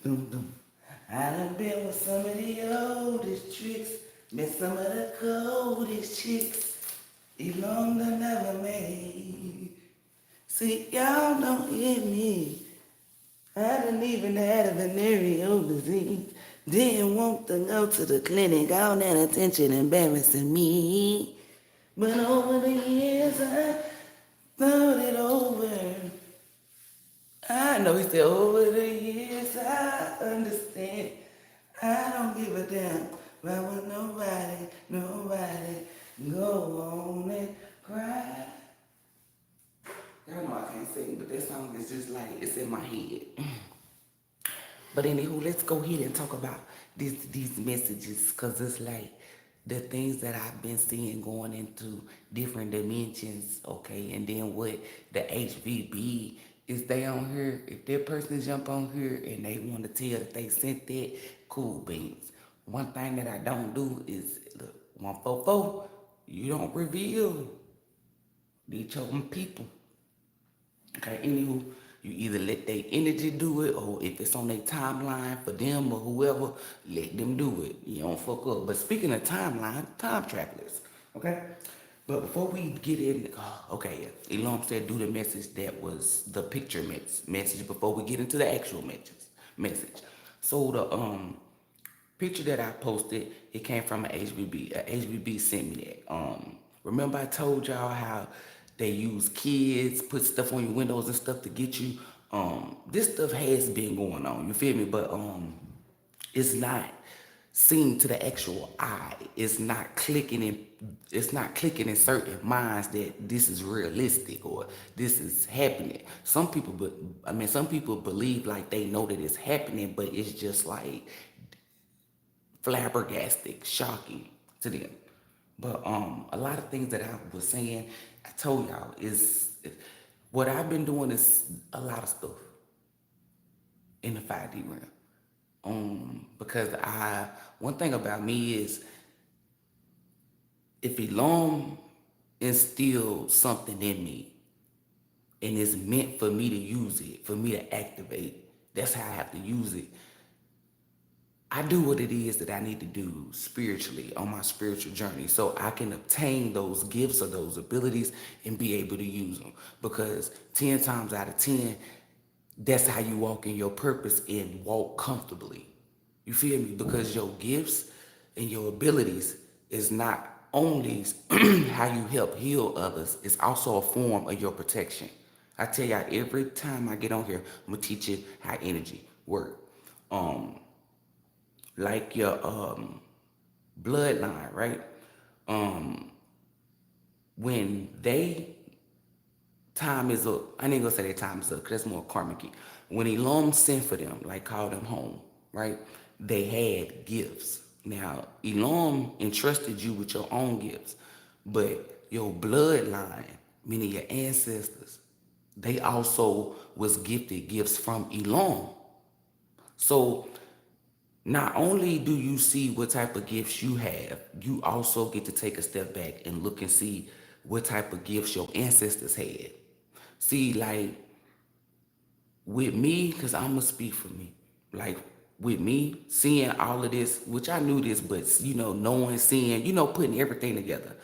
Dum dum. I done been with some of the oldest tricks, met some of the coldest chicks. Elon done never made. See, y'all don't hear me. I didn't even had a venereal disease. Didn't want to go to the clinic, all that attention embarrassing me. But over the years, I thought it over. I know he said over the years, I understand. I don't give a damn about what nobody go on and cry. Y'all know I can't sing, but that song is just like, it's in my head. But anywho, let's go ahead and talk about these messages, because it's like the things that I've been seeing going into different dimensions, okay? And then what the HVB is, they on here. If that person jump on here and they want to tell that they sent that, cool beans. One thing that I don't do is, look, 144, you don't reveal these chosen people. Okay, anywho, you either let their energy do it, or if it's on their timeline for them or whoever, let them do it. You don't fuck up. But speaking of timeline, time travelers, okay? But before we get in, okay, Elon said do the message that was the picture message before we get into the actual message. So the picture that I posted, it came from an HBB. HBB sent me that. Remember I told y'all how they use kids, put stuff on your windows and stuff to get you. This stuff has been going on, you feel me? But it's not seen to the actual eye. It's not clicking in certain minds that this is realistic or this is happening. Some people believe like they know that it's happening, but it's just like flabbergastic, shocking to them. But a lot of things that I was saying, I told y'all, is what I've been doing is a lot of stuff in the 5D realm. Because one thing about me is, if Elon instilled something in me and it's meant for me to use it, for me to activate, that's how I have to use it. I do what it is that I need to do spiritually on my spiritual journey, so I can obtain those gifts or those abilities and be able to use them. Because 10 times out of 10, that's how you walk in your purpose and walk comfortably. You feel me? Because your gifts and your abilities is not only how you help heal others, it's also a form of your protection. I tell y'all, every time I get on here, I'm gonna teach you how energy work. Like your bloodline, right? When they time is up, I ain't gonna say their time is up, because that's more karmic. When Elon sent for them, like called them home, right? They had gifts. Now, Elon entrusted you with your own gifts, but your bloodline, meaning your ancestors, they also was gifted gifts from Elon. So not only do you see what type of gifts you have, you also get to take a step back and look and see what type of gifts your ancestors had. See, like with me, because I'm going to speak for me, like with me seeing all of this, which I knew this, but knowing, seeing, putting everything together,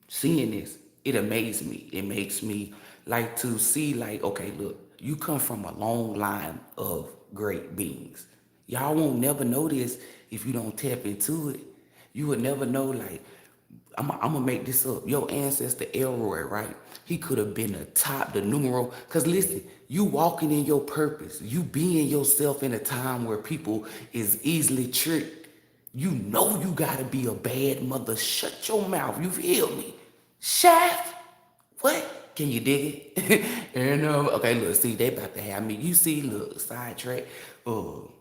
seeing this, it amazed me. It makes me like to see, like, okay, look, you come from a long line of great beings. Y'all won't never know this if you don't tap into it. You would never know, like, I'm gonna make this up. Your ancestor Elroy, right? He could have been the numero. Cause listen, you walking in your purpose, you being yourself in a time where people is easily tricked. You know you gotta be a bad mother. Shut your mouth. You feel me? Shaft. What? Can you dig it? Okay, look, see, they about to have me. You see, look, sidetrack. Oh,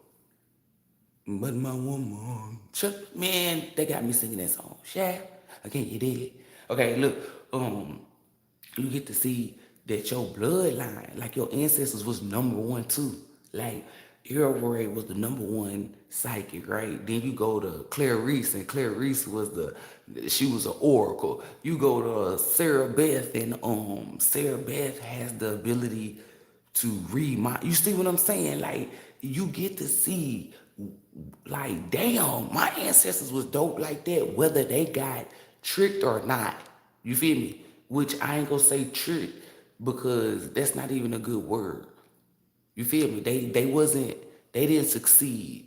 but my woman. Shut, man, they got me singing that song. Shaft. Okay, you dig it? Okay, look, you get to see that your bloodline, like your ancestors was number one too. Like Elroy was the number one psychic, right? Then you go to KRYST, and KRYST she was an oracle. You go to Sarah Beth, and Sarah Beth has the ability to read my, you see what I'm saying? Like, you get to see, like, damn, my ancestors was dope like that, whether they got tricked or not. You feel me? Which I ain't gonna say tricked because that's not even a good word. You feel me? They didn't succeed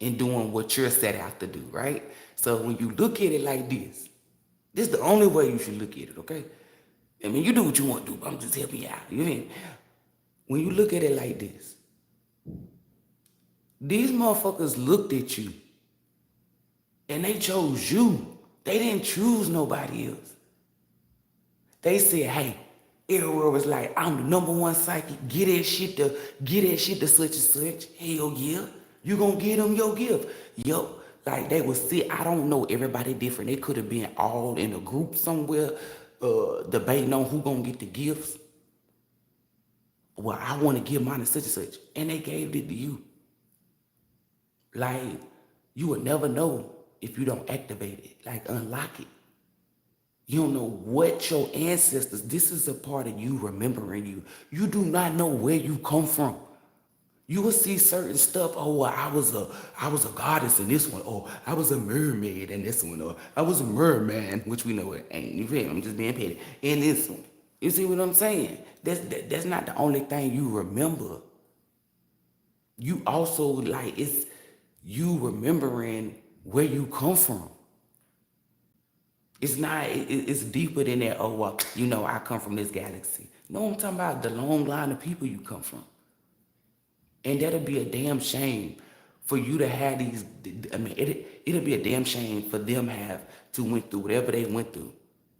in doing what you're set out to do, right? So when you look at it like this is the only way you should look at it, okay? I mean, you do what you want to do, but I'm just helping you out. You feel me? When you look at it like this, these motherfuckers looked at you and they chose you. They didn't choose nobody else. They said, hey, everywhere was like, I'm the #1 psychic. Get that shit to such and such. Hell yeah. You gonna get them your gift. Yo, like they would sit, I don't know, everybody different. They could have been all in a group somewhere, debating on who gonna get the gifts. Well, I want to give mine to such and such. And they gave it to you. Like, you would never know if you don't activate it, like unlock it. You don't know what your ancestors, this is a part of you remembering you. You do not know where you come from. You will see certain stuff, oh, well, I was a goddess in this one, or I was a mermaid in this one, or I was a merman, which we know it ain't. You feel me? I'm just being petty. In this one. You see what I'm saying? That's not the only thing you remember. You also, like, it's you remembering where you come from. It's not, it's deeper than that, oh, well, you know, I come from this galaxy. No, I'm talking about the long line of people you come from. And that'll be a damn shame for you to have these, I mean, it'll be a damn shame for them have to went through whatever they went through.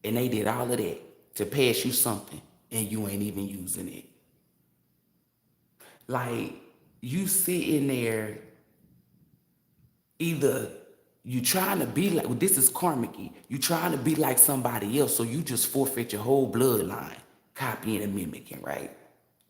And they did all of that to pass you something and you ain't even using it. Like, you sitting there, either you trying to be like, well, this is karmic-y. You trying to be like somebody else, so you just forfeit your whole bloodline, copying and mimicking, right?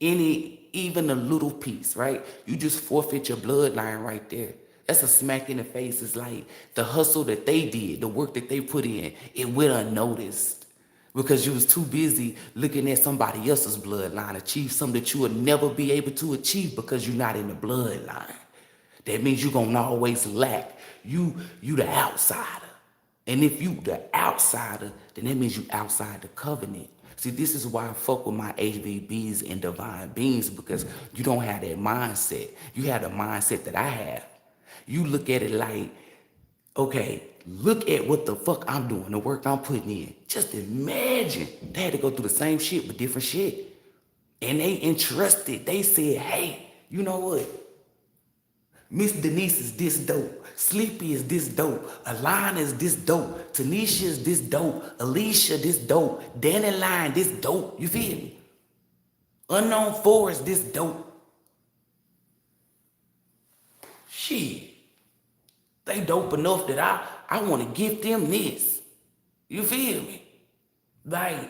Even a little piece, right? You just forfeit your bloodline right there. That's a smack in the face. It's like the hustle that they did, the work that they put in, it went unnoticed because you was too busy looking at somebody else's bloodline achieve something that you would never be able to achieve because you're not in the bloodline. That means you're gonna always lack. You the outsider. And if you the outsider, then that means you outside the covenant. See, this is why I fuck with my HVBs and divine beings, because you don't have that mindset. You have the mindset that I have. You look at it like, okay, look at what the fuck I'm doing, the work I'm putting in. Just imagine they had to go through the same shit, but different shit. And they entrusted, they said, hey, you know what? Miss Denise is this dope. Sleepy is this dope. Alana is this dope. Tanisha is this dope. Alicia this dope. Dandelion this dope. You feel me? Unknown Forest this dope. Shit. They dope enough that I want to give them this. You feel me? Like,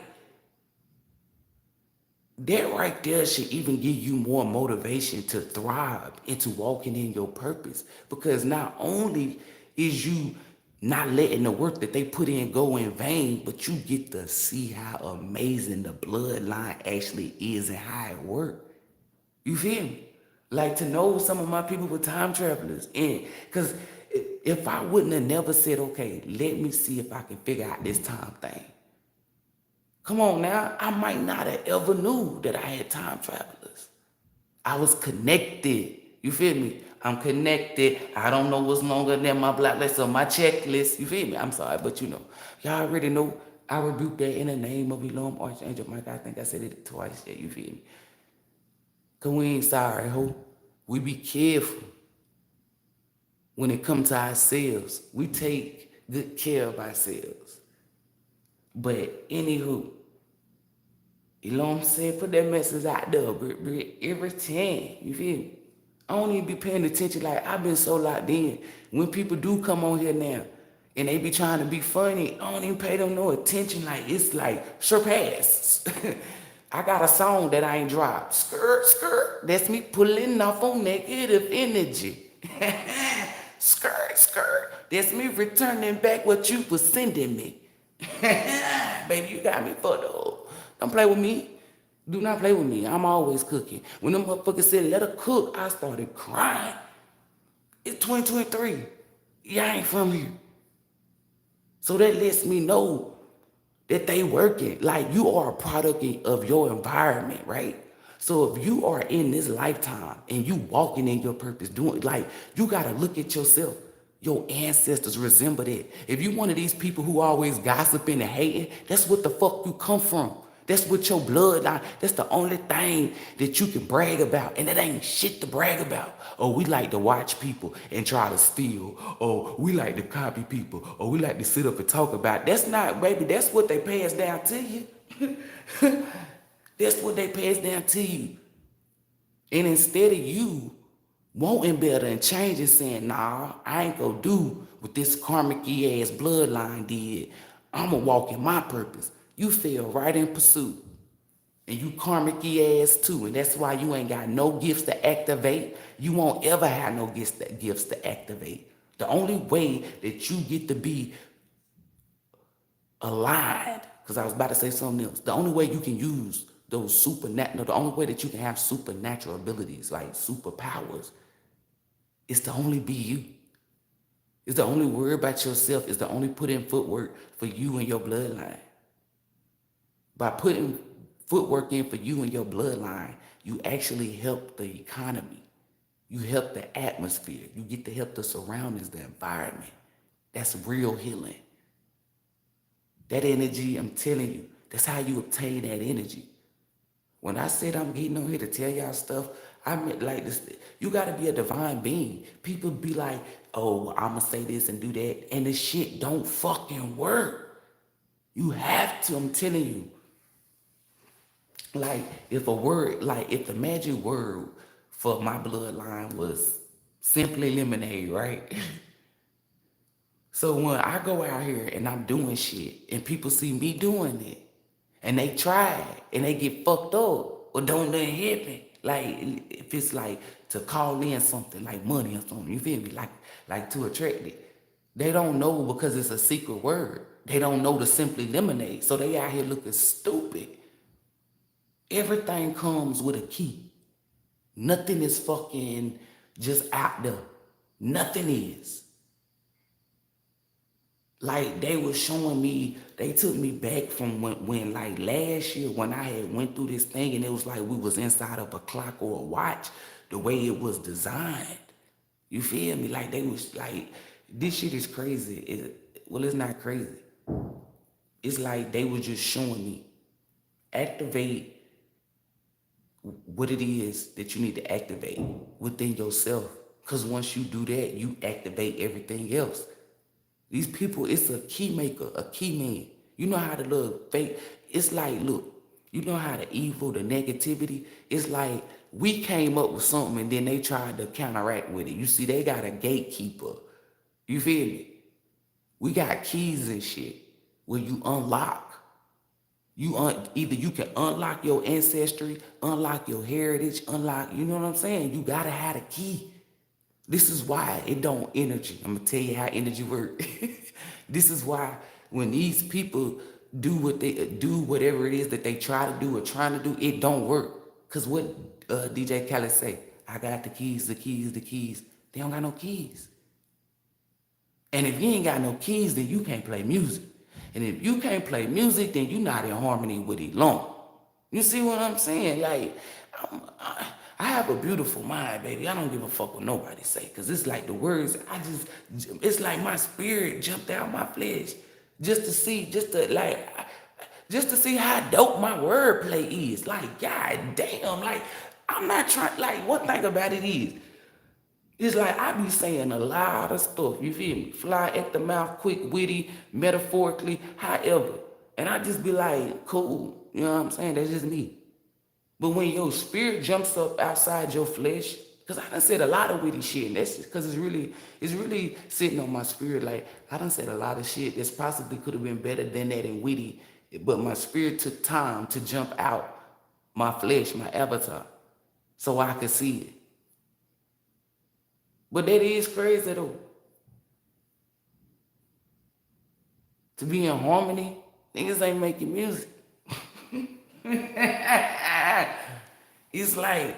that right there should even give you more motivation to thrive into walking in your purpose. Because not only is you not letting the work that they put in go in vain, but you get to see how amazing the bloodline actually is and how it works. You feel me? Like, to know some of my people were time travelers. And because if I wouldn't have never said, okay, let me see if I can figure out this time thing. Come on now, I might not have ever knew that I had time travelers. I was connected. You feel me? I'm connected. I don't know what's longer than my black list or my checklist. You feel me? I'm sorry, but you know. Y'all already know I rebuke that in the name of ELOHYM Archangel Mike. I think I said it twice. Yeah, you feel me? Cause we ain't sorry, ho. We be careful when it comes to ourselves. We take good care of ourselves. But anywho, ELOHYM said, put that message out there, every time. You feel me? I don't even be paying attention. Like, I've been so locked in. When people do come on here now and they be trying to be funny, I don't even pay them no attention. Like, it's like surpass. I got a song that I ain't dropped. Skirt, skirt. That's me pulling off on negative energy. Skirt, skirt. That's me returning back what you was sending me. Baby, you got me fucked up. Don't play with me. Do not play with me. I'm always cooking. When them motherfuckers said, let her cook, I started crying. It's 2023. Yeah, I ain't from here. So that lets me know that they working. Like, you are a product of your environment, right? So if you are in this lifetime and you walking in your purpose, doing, like, you gotta look at yourself. Your ancestors resemble that. If you one of these people who always gossiping and hating, that's what the fuck you come from. That's what your bloodline, that's the only thing that you can brag about. And that ain't shit to brag about. Or we like to watch people and try to steal. Or we like to copy people. Or we like to sit up and talk about it. That's not, baby, that's what they pass down to you. That's what they pass down to you. And instead of you wanting better and changing, saying, nah, I ain't gonna do what this karmic-y ass bloodline did. I'ma walk in my purpose. You fell right in pursuit. And you karmic-y ass too. And that's why you ain't got no gifts to activate. You won't ever have no gifts to activate. The only way that you get to be aligned, because I was about to say something else, the only way you can use those supernatural, the only way that you can have supernatural abilities, like superpowers, is to only be you. It's the only worry about yourself. It's the only put in footwork for you and your bloodline. By putting footwork in for you and your bloodline, you actually help the economy. You help the atmosphere. You get to help the surroundings, the environment. That's real healing. That energy, I'm telling you, that's how you obtain that energy. When I said I'm getting on here to tell y'all stuff, I meant like this. You got to be a divine being. People be like, oh, I'm going to say this and do that. And this shit don't fucking work. You have to, I'm telling you. Like, if a word, like if the magic word for my bloodline was simply lemonade, right? So when I go out here and I'm doing shit and people see me doing it and they try it and they get fucked up or don't let it happen, like if it's like to call in something like money or something, you feel me? Like to attract it. They don't know because it's a secret word. They don't know to simply lemonade. So they out here looking stupid. Everything comes with a key. Nothing is fucking just out there. Nothing is. Like they was showing me, they took me back from when like last year when I had went through this thing and it was like we was inside of a clock or a watch, the way it was designed. You feel me? Like they was like, this shit is crazy. Well, it's not crazy. It's like they were just showing me, activate what it is that you need to activate within yourself. Because once you do that, you activate everything else. These people, it's a key maker, a key man. You know how to look fake. It's like, look, you know how the evil, the negativity, it's like we came up with something and then they tried to counteract with it. You see, they got a gatekeeper. You feel me? We got keys and shit where you unlock. Either you can unlock your ancestry, unlock your heritage, unlock, you know what I'm saying? You gotta have a key. This is why it don't energy. I'm gonna tell you how energy works. This is why when these people do whatever it is that they try to do or trying to do, it don't work. Cause what DJ Khaled say? I got the keys, the keys, the keys. They don't got no keys. And if you ain't got no keys, then you can't play music. And if you can't play music, then you're not in harmony with ELOHYM. You see what I'm saying? Like, I have a beautiful mind, baby. I don't give a fuck what nobody say. Because it's like the words, it's like my spirit jumped out my flesh. Just to see how dope my wordplay is. Like, god damn, like, I'm not trying, like, one thing about it is, it's like I be saying a lot of stuff, you feel me? Fly at the mouth, quick, witty, metaphorically, however. And I just be like, cool, you know what I'm saying? That's just me. But when your spirit jumps up outside your flesh, because I done said a lot of witty shit, and that's because it's really sitting on my spirit. Like, I done said a lot of shit that's possibly could have been better than that and witty, but my spirit took time to jump out my flesh, my avatar, so I could see it. But that is crazy though. To be in harmony, niggas ain't making music. It's like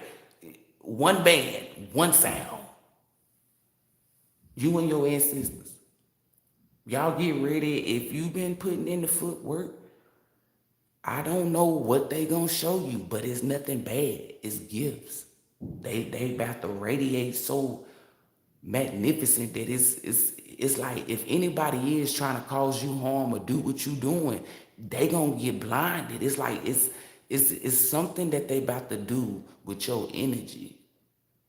one band, one sound. You and your ancestors. Y'all get ready. If you've been putting in the footwork, I don't know what they gonna show you, but it's nothing bad. It's gifts. They about to radiate so magnificent that it's like if anybody is trying to cause you harm or do what you doing, they gonna get blinded. It's like it's something that they about to do with your energy.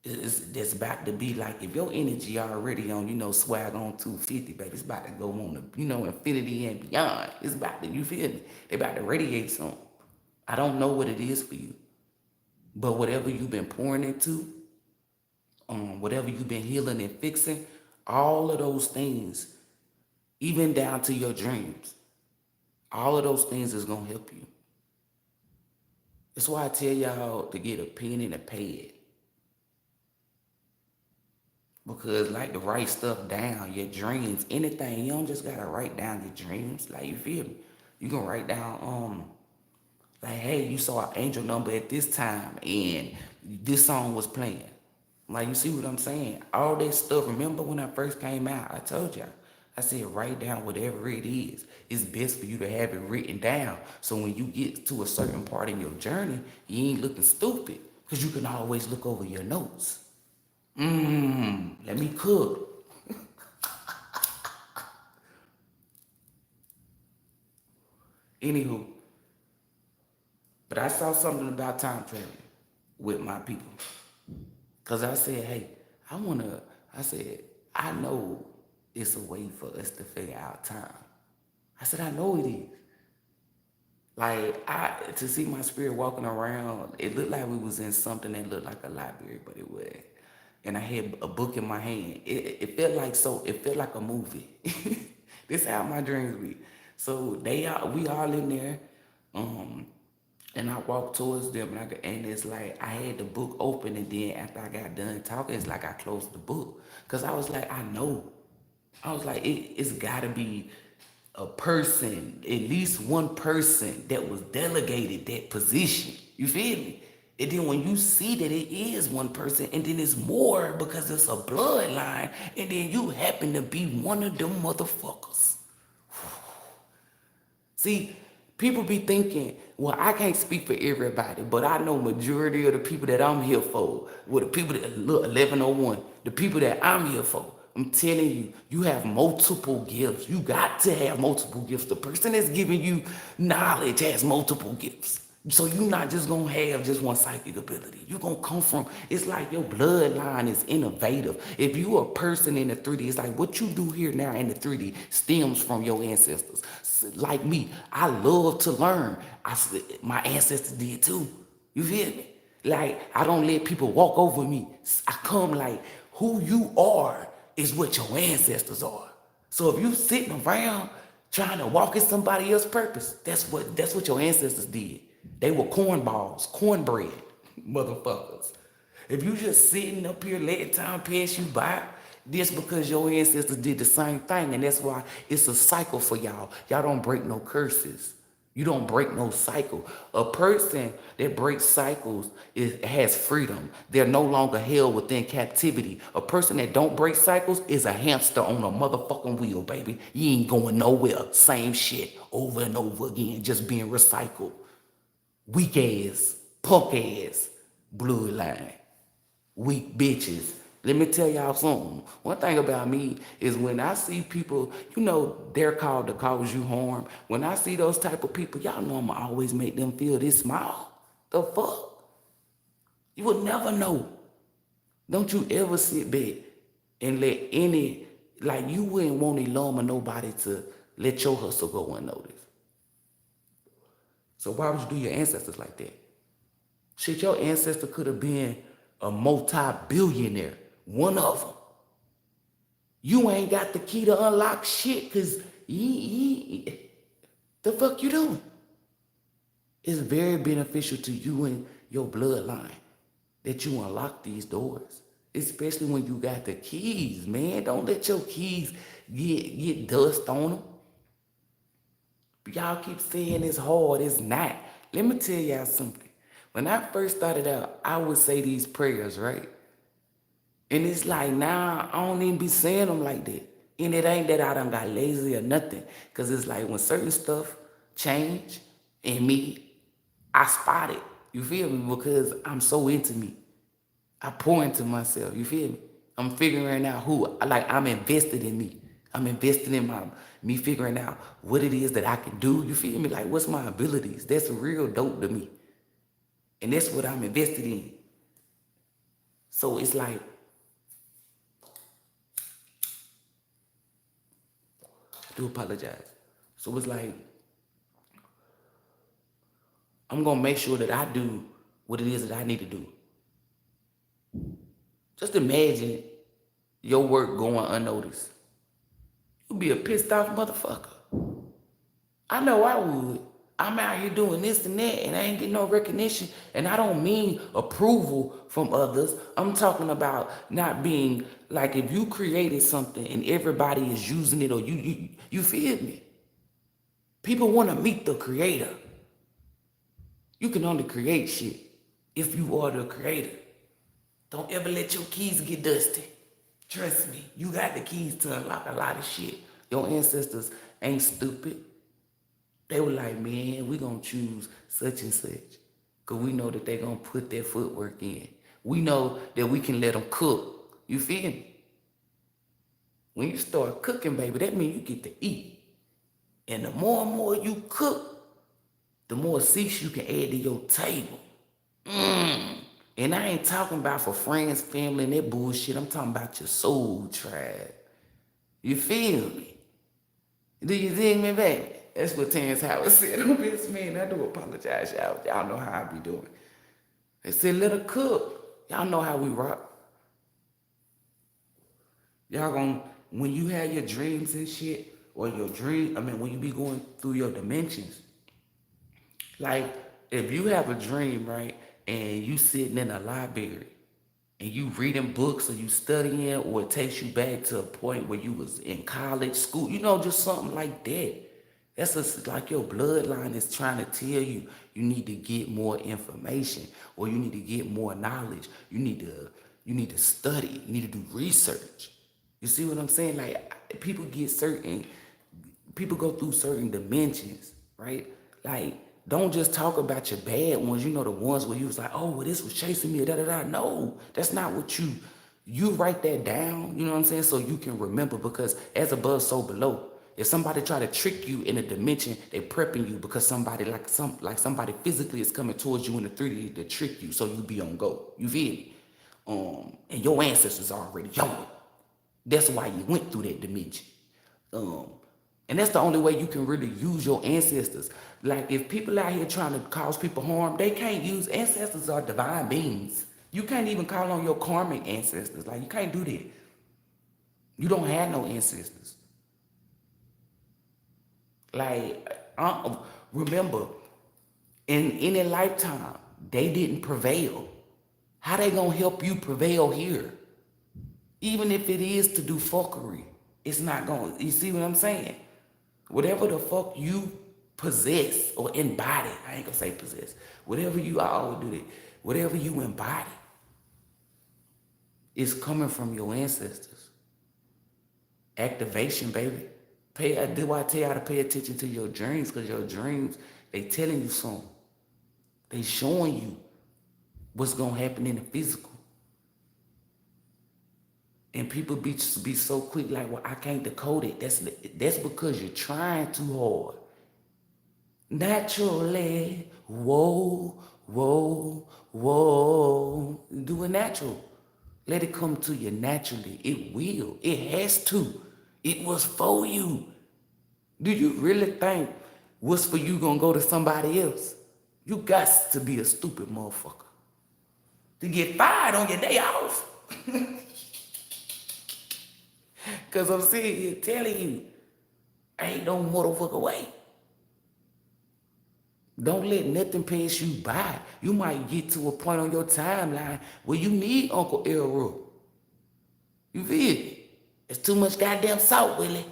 That's about to be like if your energy already on, swag on 250, baby, it's about to go on the, infinity and beyond. It's about to, you feel me? They about to radiate something. I don't know what it is for you, but whatever you've been pouring into, whatever you've been healing and fixing, all of those things, even down to your dreams, all of those things is gonna help you. That's why I tell y'all to get a pen and a pad. Because like to write stuff down, your dreams, anything. You don't just gotta write down your dreams. Like you feel me? You can write down like, hey, you saw an angel number at this time and this song was playing. Like you see what I'm saying? All that stuff. Remember when I first came out, I told y'all. I said write down whatever it is. It's best for you to have it written down. So when you get to a certain part in your journey, you ain't looking stupid. Because you can always look over your notes. Let me cook. Anywho, but I saw something about time traveling with my people. Because I said, hey, I know it's a way for us to figure out time. I said, I know it is. Like, to see my spirit walking around, it looked like we was in something that looked like a library, but it wasn't. And I had a book in my hand. It felt like a movie. This how my dreams be. So we all in there, and I walked towards them, and it's like I had the book open, and then after I got done talking, it's like I closed the book, cause I was like, I know. I was like, it's gotta be a person, at least one person that was delegated that position. You feel me? And then when you see that it is one person, and then it's more because it's a bloodline, and then you happen to be one of them motherfuckers. See, people be thinking, well, I can't speak for everybody, but I know majority of the people that I'm here for, well, the people that look 1101, the people that I'm here for. I'm telling you, you have multiple gifts. You got to have multiple gifts. The person that's giving you knowledge has multiple gifts. So you're not just gonna have just one psychic ability. You're gonna come from, it's like your bloodline is innovative. If you a person in the 3D, it's like what you do here now in the 3D stems from your ancestors. Like me, I love to learn. My ancestors did too. You feel me? Like, I don't let people walk over me. I come like, who you are is what your ancestors are. So if you sitting around trying to walk in somebody else's purpose, that's what your ancestors did. They were cornballs, cornbread, motherfuckers. If you just sitting up here letting time pass you by, just because your ancestors did the same thing, and that's why it's a cycle for y'all. Y'all don't break no curses. You don't break no cycle. A person that breaks cycles has freedom. They're no longer held within captivity. A person that don't break cycles is a hamster on a motherfucking wheel, baby. You ain't going nowhere. Same shit over and over again, just being recycled. Weak ass, punk ass, bloodline, weak bitches. Let me tell y'all something. One thing about me is when I see people, they're called to cause you harm. When I see those type of people, y'all know I'ma always make them feel this small. The fuck? You would never know. Don't you ever sit back and let you wouldn't want ELOHYM or nobody to let your hustle go unnoticed. So why would you do your ancestors like that? Shit, your ancestor could have been a multi-billionaire. One of them. You ain't got the key to unlock shit because the fuck you doing? It's very beneficial to you and your bloodline that you unlock these doors. Especially when you got the keys, man. Don't let your keys get dust on them. Y'all keep saying it's hard. It's not. let me tell y'all something. When I first started out, I would say these prayers, right? And it's like now I don't even be saying them like that. And it ain't that I done got lazy or nothing. Cause it's like when certain stuff change in me, I spot it. You feel me? Because I'm so into me. I pour into myself. You feel me? I'm figuring out who, like I'm invested in me. I'm invested in me figuring out what it is that I can do. You feel me? Like what's my abilities? That's real dope to me. And that's what I'm invested in. So it's like, I do apologize. So it's like, I'm gonna make sure that I do what it is that I need to do. Just imagine your work going unnoticed. You'd be a pissed off motherfucker. I know I would. I'm out here doing this and that and I ain't getting no recognition. And I don't mean approval from others. I'm talking about not being like if you created something and everybody is using it or you feel me? People want to meet the creator. You can only create shit if you are the creator. Don't ever let your keys get dusty. Trust me, you got the keys to unlock a lot of shit. Your ancestors ain't stupid. They were like, man, we gonna choose such and such. Cause we know that they gonna put their footwork in. We know that we can let them cook. You feel me? When you start cooking, baby, that means you get to eat. And the more and more you cook, the more seats you can add to your table. And I ain't talking about for friends, family, and that bullshit. I'm talking about your soul tribe. You feel me? Do you dig me, baby? That's what Terrence Howard said on Best Man. I do apologize, y'all. Y'all know how I be doing. They said, let her cook. Y'all know how we rock. Y'all gonna, when you have your dreams and shit, or your dream, when you be going through your dimensions, like, if you have a dream, right, and you sitting in a library, and you reading books, or you studying, or it takes you back to a point where you was in college, school, just something like that. That's just like your bloodline is trying to tell you, you need to get more information, or you need to get more knowledge. You need to study. You need to do research. You see what I'm saying? Like people go through certain dimensions, right? Like don't just talk about your bad ones. The ones where you was like, oh, well, this was chasing me, da da da. No, that's not what you write that down. You know what I'm saying? So you can remember, because as above, so below. If somebody try to trick you in a dimension, they prepping you because somebody somebody physically is coming towards you in the 3D to trick you, so you be on go. You feel me? And your ancestors already know. That's why you went through that dimension. And that's the only way you can really use your ancestors. Like if people out here trying to cause people harm, they can't use ancestors are divine beings. You can't even call on your karmic ancestors. Like you can't do that. You don't have no ancestors. Like, remember, in any lifetime, they didn't prevail. How they gonna help you prevail here? Even if it is to do fuckery, it's not gonna, you see what I'm saying? Whatever the fuck you possess or embody, I ain't gonna say possess, whatever I always do that, whatever you embody is coming from your ancestors. Activation, baby. Do I tell you how to pay attention to your dreams? Because your dreams, they telling you something. They showing you what's gonna happen in the physical. And people be so quick, like, well, I can't decode it. That's because you're trying too hard. Naturally, whoa, whoa, whoa. Do it natural. Let it come to you naturally. It will. It has to. It was for you. Do you really think what's for you gonna go to somebody else? You got to be a stupid motherfucker to get fired on your day off. Cause I'm sitting here telling you, ain't no motherfucker way. Don't let nothing pass you by. You might get to a point on your timeline where you need Uncle Elroy. You feel me? It's too much goddamn salt, Willie.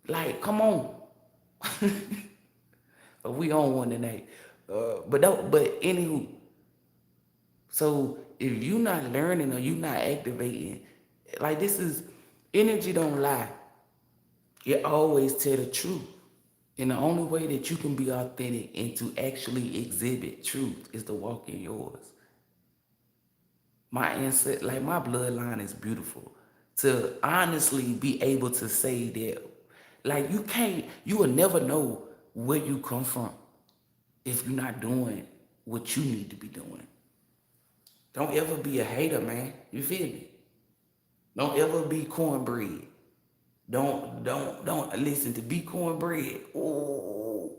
Like, come on. But we on one tonight. But anywho, so if you not learning or you not activating, like this is energy don't lie. It always tell the truth. And the only way that you can be authentic and to actually exhibit truth is to walk in yours. My ancestors, like my bloodline is beautiful. To honestly be able to say that, like you will never know where you come from if you're not doing what you need to be doing. Don't ever be a hater, man. You feel me? Don't ever be cornbread. Don't listen to be cornbread. Oh,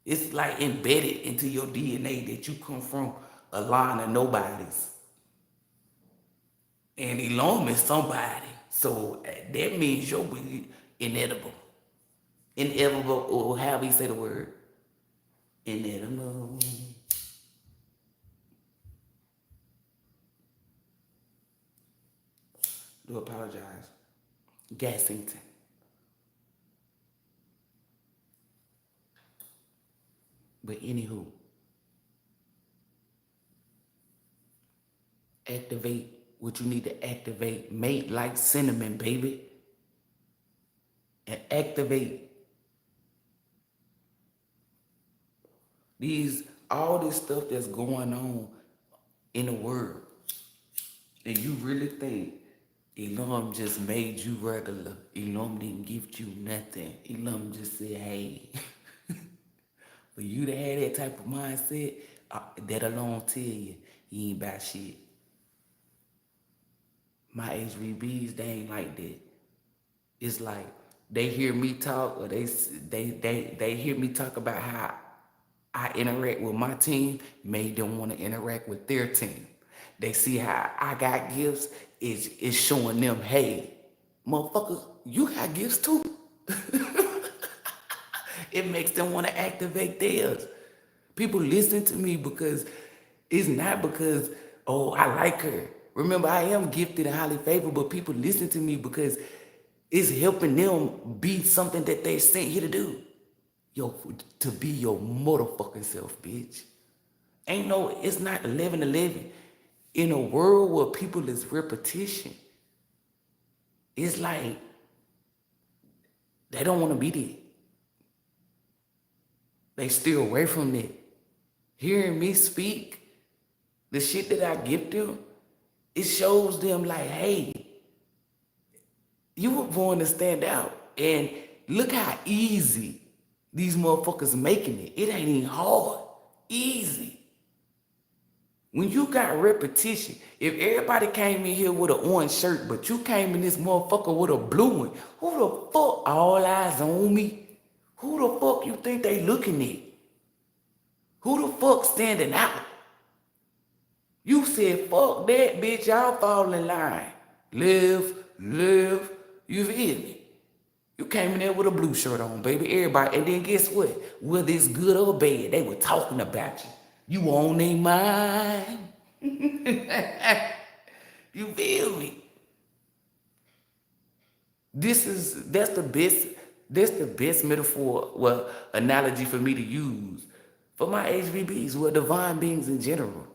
it's like embedded into your DNA that you come from a line of nobodies. And ELOHYM is somebody. So that means you'll be inedible. Inevitable, or however you say the word. Inedible. Do apologize. Gassington. But anywho, activate what you need to activate. Mate like cinnamon, baby. And activate all this stuff that's going on in the world. And you really think ELOHYM just made you regular. ELOHYM didn't give you nothing. ELOHYM just said, hey. For you to have that type of mindset, that alone tell you, you ain't about shit. My HBBs, they ain't like that. It's like they hear me talk, or they hear me talk about how I interact with my team, made them want to interact with their team. They see how I got gifts, it's showing them, hey, motherfuckers, you got gifts too. It makes them want to activate theirs. People listen to me because it's not because, oh, I like her. Remember, I am gifted and highly favored, but people listen to me because it's helping them be something that they sent here to do. Yo, to be your motherfucking self, bitch. It's not 11-11. In a world where people is repetition, it's like they don't want to be there. They stay away from it. Hearing me speak, the shit that I give them, it shows them like, hey, you were born to stand out. And look how easy these motherfuckers making it. It ain't even hard. Easy. When you got repetition, if everybody came in here with an orange shirt, but you came in this motherfucker with a blue one, who the fuck, all eyes on me? Who the fuck you think they looking at? Who the fuck standing out? You said, fuck that, bitch, y'all fall in line. Live, you feel me? You came in there with a blue shirt on, baby, everybody, and then guess what? Whether it's good or bad, they were talking about you. You on their mind. You feel me? That's the best metaphor, well, analogy for me to use for my HBBs, well, divine beings in general.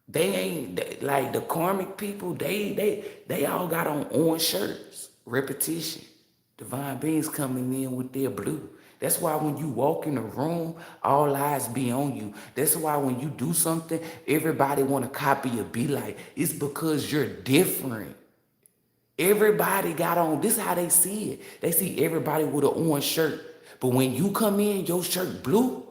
They ain't like the karmic people, they all got on orange shirts. Repetition. Divine beings coming in with their blue. That's why when you walk in the room, all eyes be on you. That's why when you do something, everybody want to copy or be like. It's because you're different. Everybody got on, this is how they see it. They see everybody with an orange shirt. But when you come in, your shirt blue,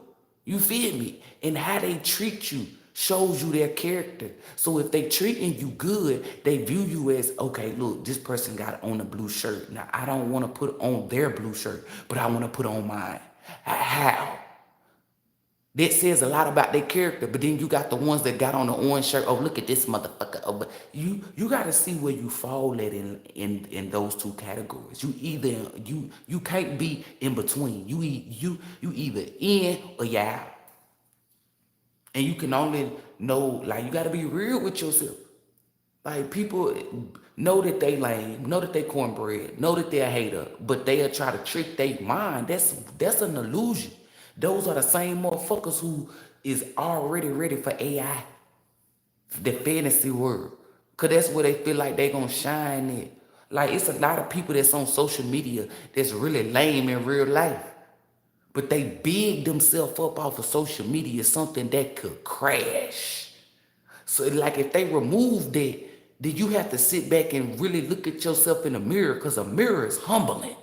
you feel me? And how they treat you shows you their character. So if they treating you good, they view you as, okay, look, this person got on a blue shirt. Now, I don't want to put on their blue shirt, but I want to put on mine. How? That says a lot about their character, but then you got the ones that got on the orange shirt. Oh, look at this motherfucker. Oh, but you got to see where you fall at in those two categories. You can't be in between. You either in or you out. And you can only know, like, you got to be real with yourself. Like, people know that they lame, know that they cornbread, know that they're a hater, but they'll try to trick their mind. That's an illusion. Those are the same motherfuckers who is already ready for AI, the fantasy world. Cause that's where they feel like they gonna shine at. Like it's a lot of people that's on social media that's really lame in real life. But they big themselves up off of social media, something that could crash. So like if they remove that, then you have to sit back and really look at yourself in the mirror, because a mirror is humbling.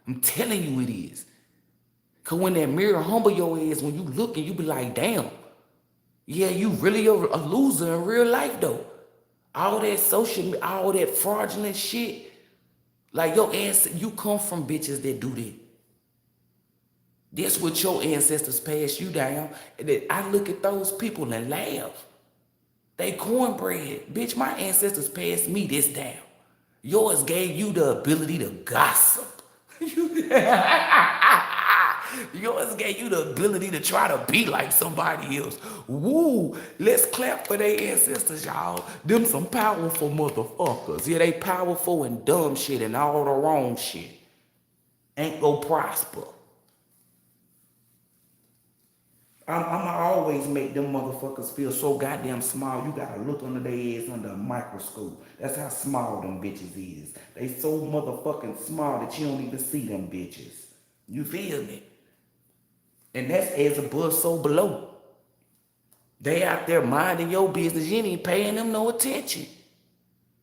I'm telling you it is. Cause when that mirror humble your ass, when you look and you be like, damn, yeah, you really a loser in real life though. All that social, all that fraudulent shit, like your ancestors, you come from bitches that do that. That's what your ancestors passed you down. And then I look at those people and laugh. They cornbread. Bitch, my ancestors passed me this down. Yours gave you the ability to gossip. Yours gave you the ability to try to be like somebody else. Woo! Let's clap for their ancestors, y'all. Them some powerful motherfuckers. Yeah, they powerful and dumb shit and all the wrong shit. Ain't gonna prosper. I'ma always make them motherfuckers feel so goddamn small. You gotta look under their ass under a microscope. That's how small them bitches is. They so motherfucking small that you don't even see them bitches. You feel me? And that's as above, so below. They out there minding your business. You ain't even paying them no attention.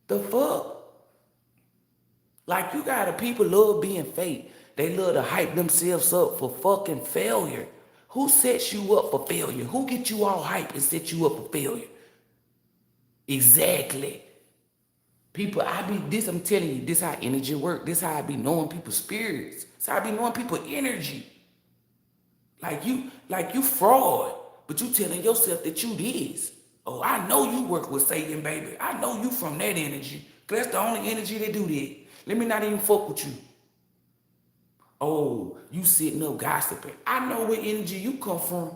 The fuck? Like you gotta, people love being fake. They love to hype themselves up for fucking failure. Who sets you up for failure? Who gets you all hype and sets you up for failure? Exactly. People, I'm telling you, this how energy work. This how I be knowing people's spirits. This how I be knowing people's energy. Like you fraud, but you telling yourself that you this. Oh, I know you work with Satan, baby. I know you from that energy. Cause that's the only energy that do that. Let me not even fuck with you. Oh, you sitting up gossiping. I know what energy you come from.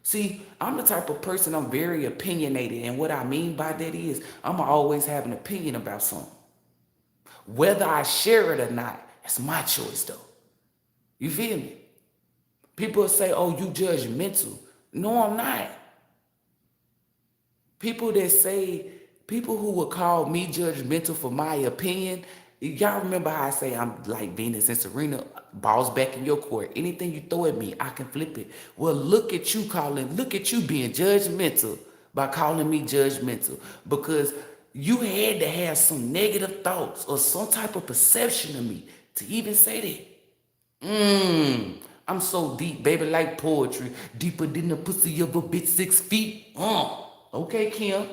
See, I'm the type of person, I'm very opinionated. And what I mean by that is, I'm always have an opinion about something. Whether I share it or not, it's my choice though. You feel me? People say, oh, you judgmental. No, I'm not. People who would call me judgmental for my opinion, y'all remember how I say I'm like Venus and Serena, balls back in your court. Anything you throw at me, I can flip it. Well, look at you being judgmental by calling me judgmental, because you had to have some negative thoughts or some type of perception of me to even say that. I'm so deep, baby, like poetry, deeper than the pussy of a bitch 6 feet. Okay, Kim.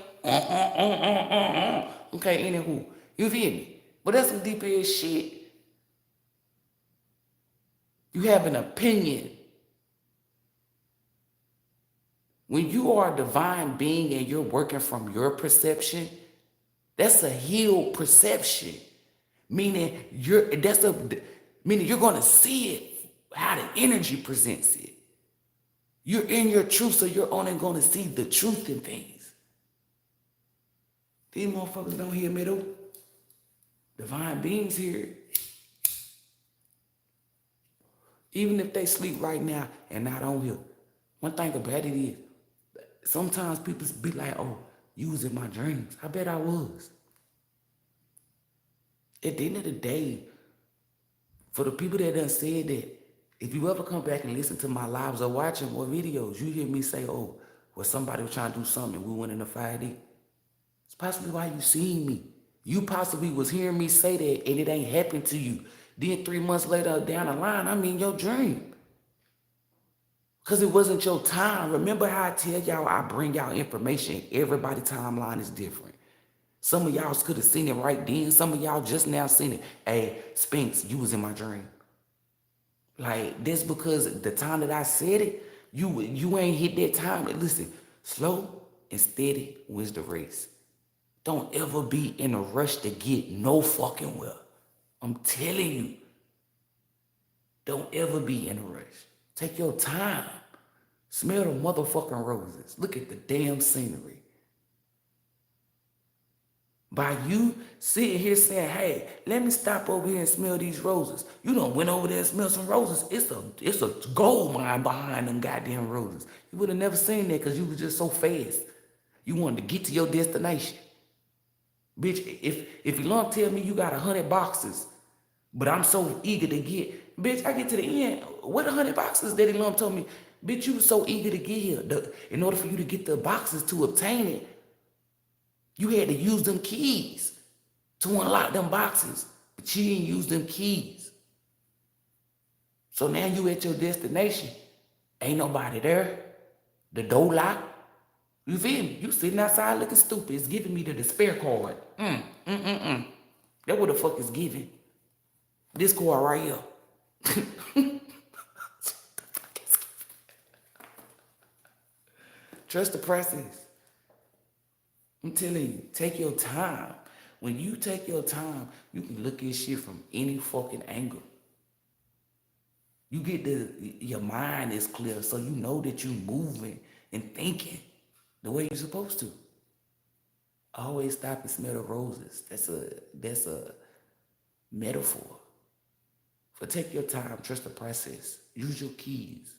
Okay, anywho, you feel me? But that's some deep ass shit. You have an opinion. When you are a divine being and you're working from your perception, that's a healed perception. Meaning you're gonna see it how the energy presents it. You're in your truth, so you're only gonna see the truth in things. These motherfuckers don't hear me though. Divine beings here. Even if they sleep right now and not on here. One thing about it is, sometimes people be like, oh, you was in my dreams. I bet I was. At the end of the day, for the people that done said that, if you ever come back and listen to my lives or watching more videos, you hear me say, oh, well, somebody was trying to do something and we went in a 5D. It's possibly why you seen me. You possibly was hearing me say that and it ain't happened to you. Then 3 months later down the line, I'm in your dream. Because it wasn't your time. Remember how I tell y'all I bring y'all information. Everybody's timeline is different. Some of y'all could have seen it right then. Some of y'all just now seen it. Hey, Spinks, you was in my dream. Like, that's because the time that I said it, you ain't hit that time. Listen, slow and steady wins the race. Don't ever be in a rush to get no fucking well. I'm telling you. Don't ever be in a rush. Take your time. Smell the motherfucking roses. Look at the damn scenery. By you sitting here saying, hey, let me stop over here and smell these roses. You done went over there and smelled some roses. It's a gold mine behind them goddamn roses. You would have never seen that because you was just so fast. You wanted to get to your destination. Bitch, if ELOHYM tell me you got 100 boxes, but I'm so eager to get, bitch, I get to the end, what 100 boxes that ELOHYM told me? Bitch, you was so eager to get here. In order for you to get the boxes to obtain it, you had to use them keys to unlock them boxes, but you didn't use them keys. So now you at your destination. Ain't nobody there. The door locked. You feel me? You sitting outside looking stupid. It's giving me the despair card. That what the fuck is giving. This card right here. Trust the process. I'm telling you, take your time. When you take your time, you can look at shit from any fucking angle. You get your mind is clear, so you know that you're moving and thinking the way you're supposed to. Always stop and smell the roses. That's a metaphor. For take your time, trust the process. Use your keys.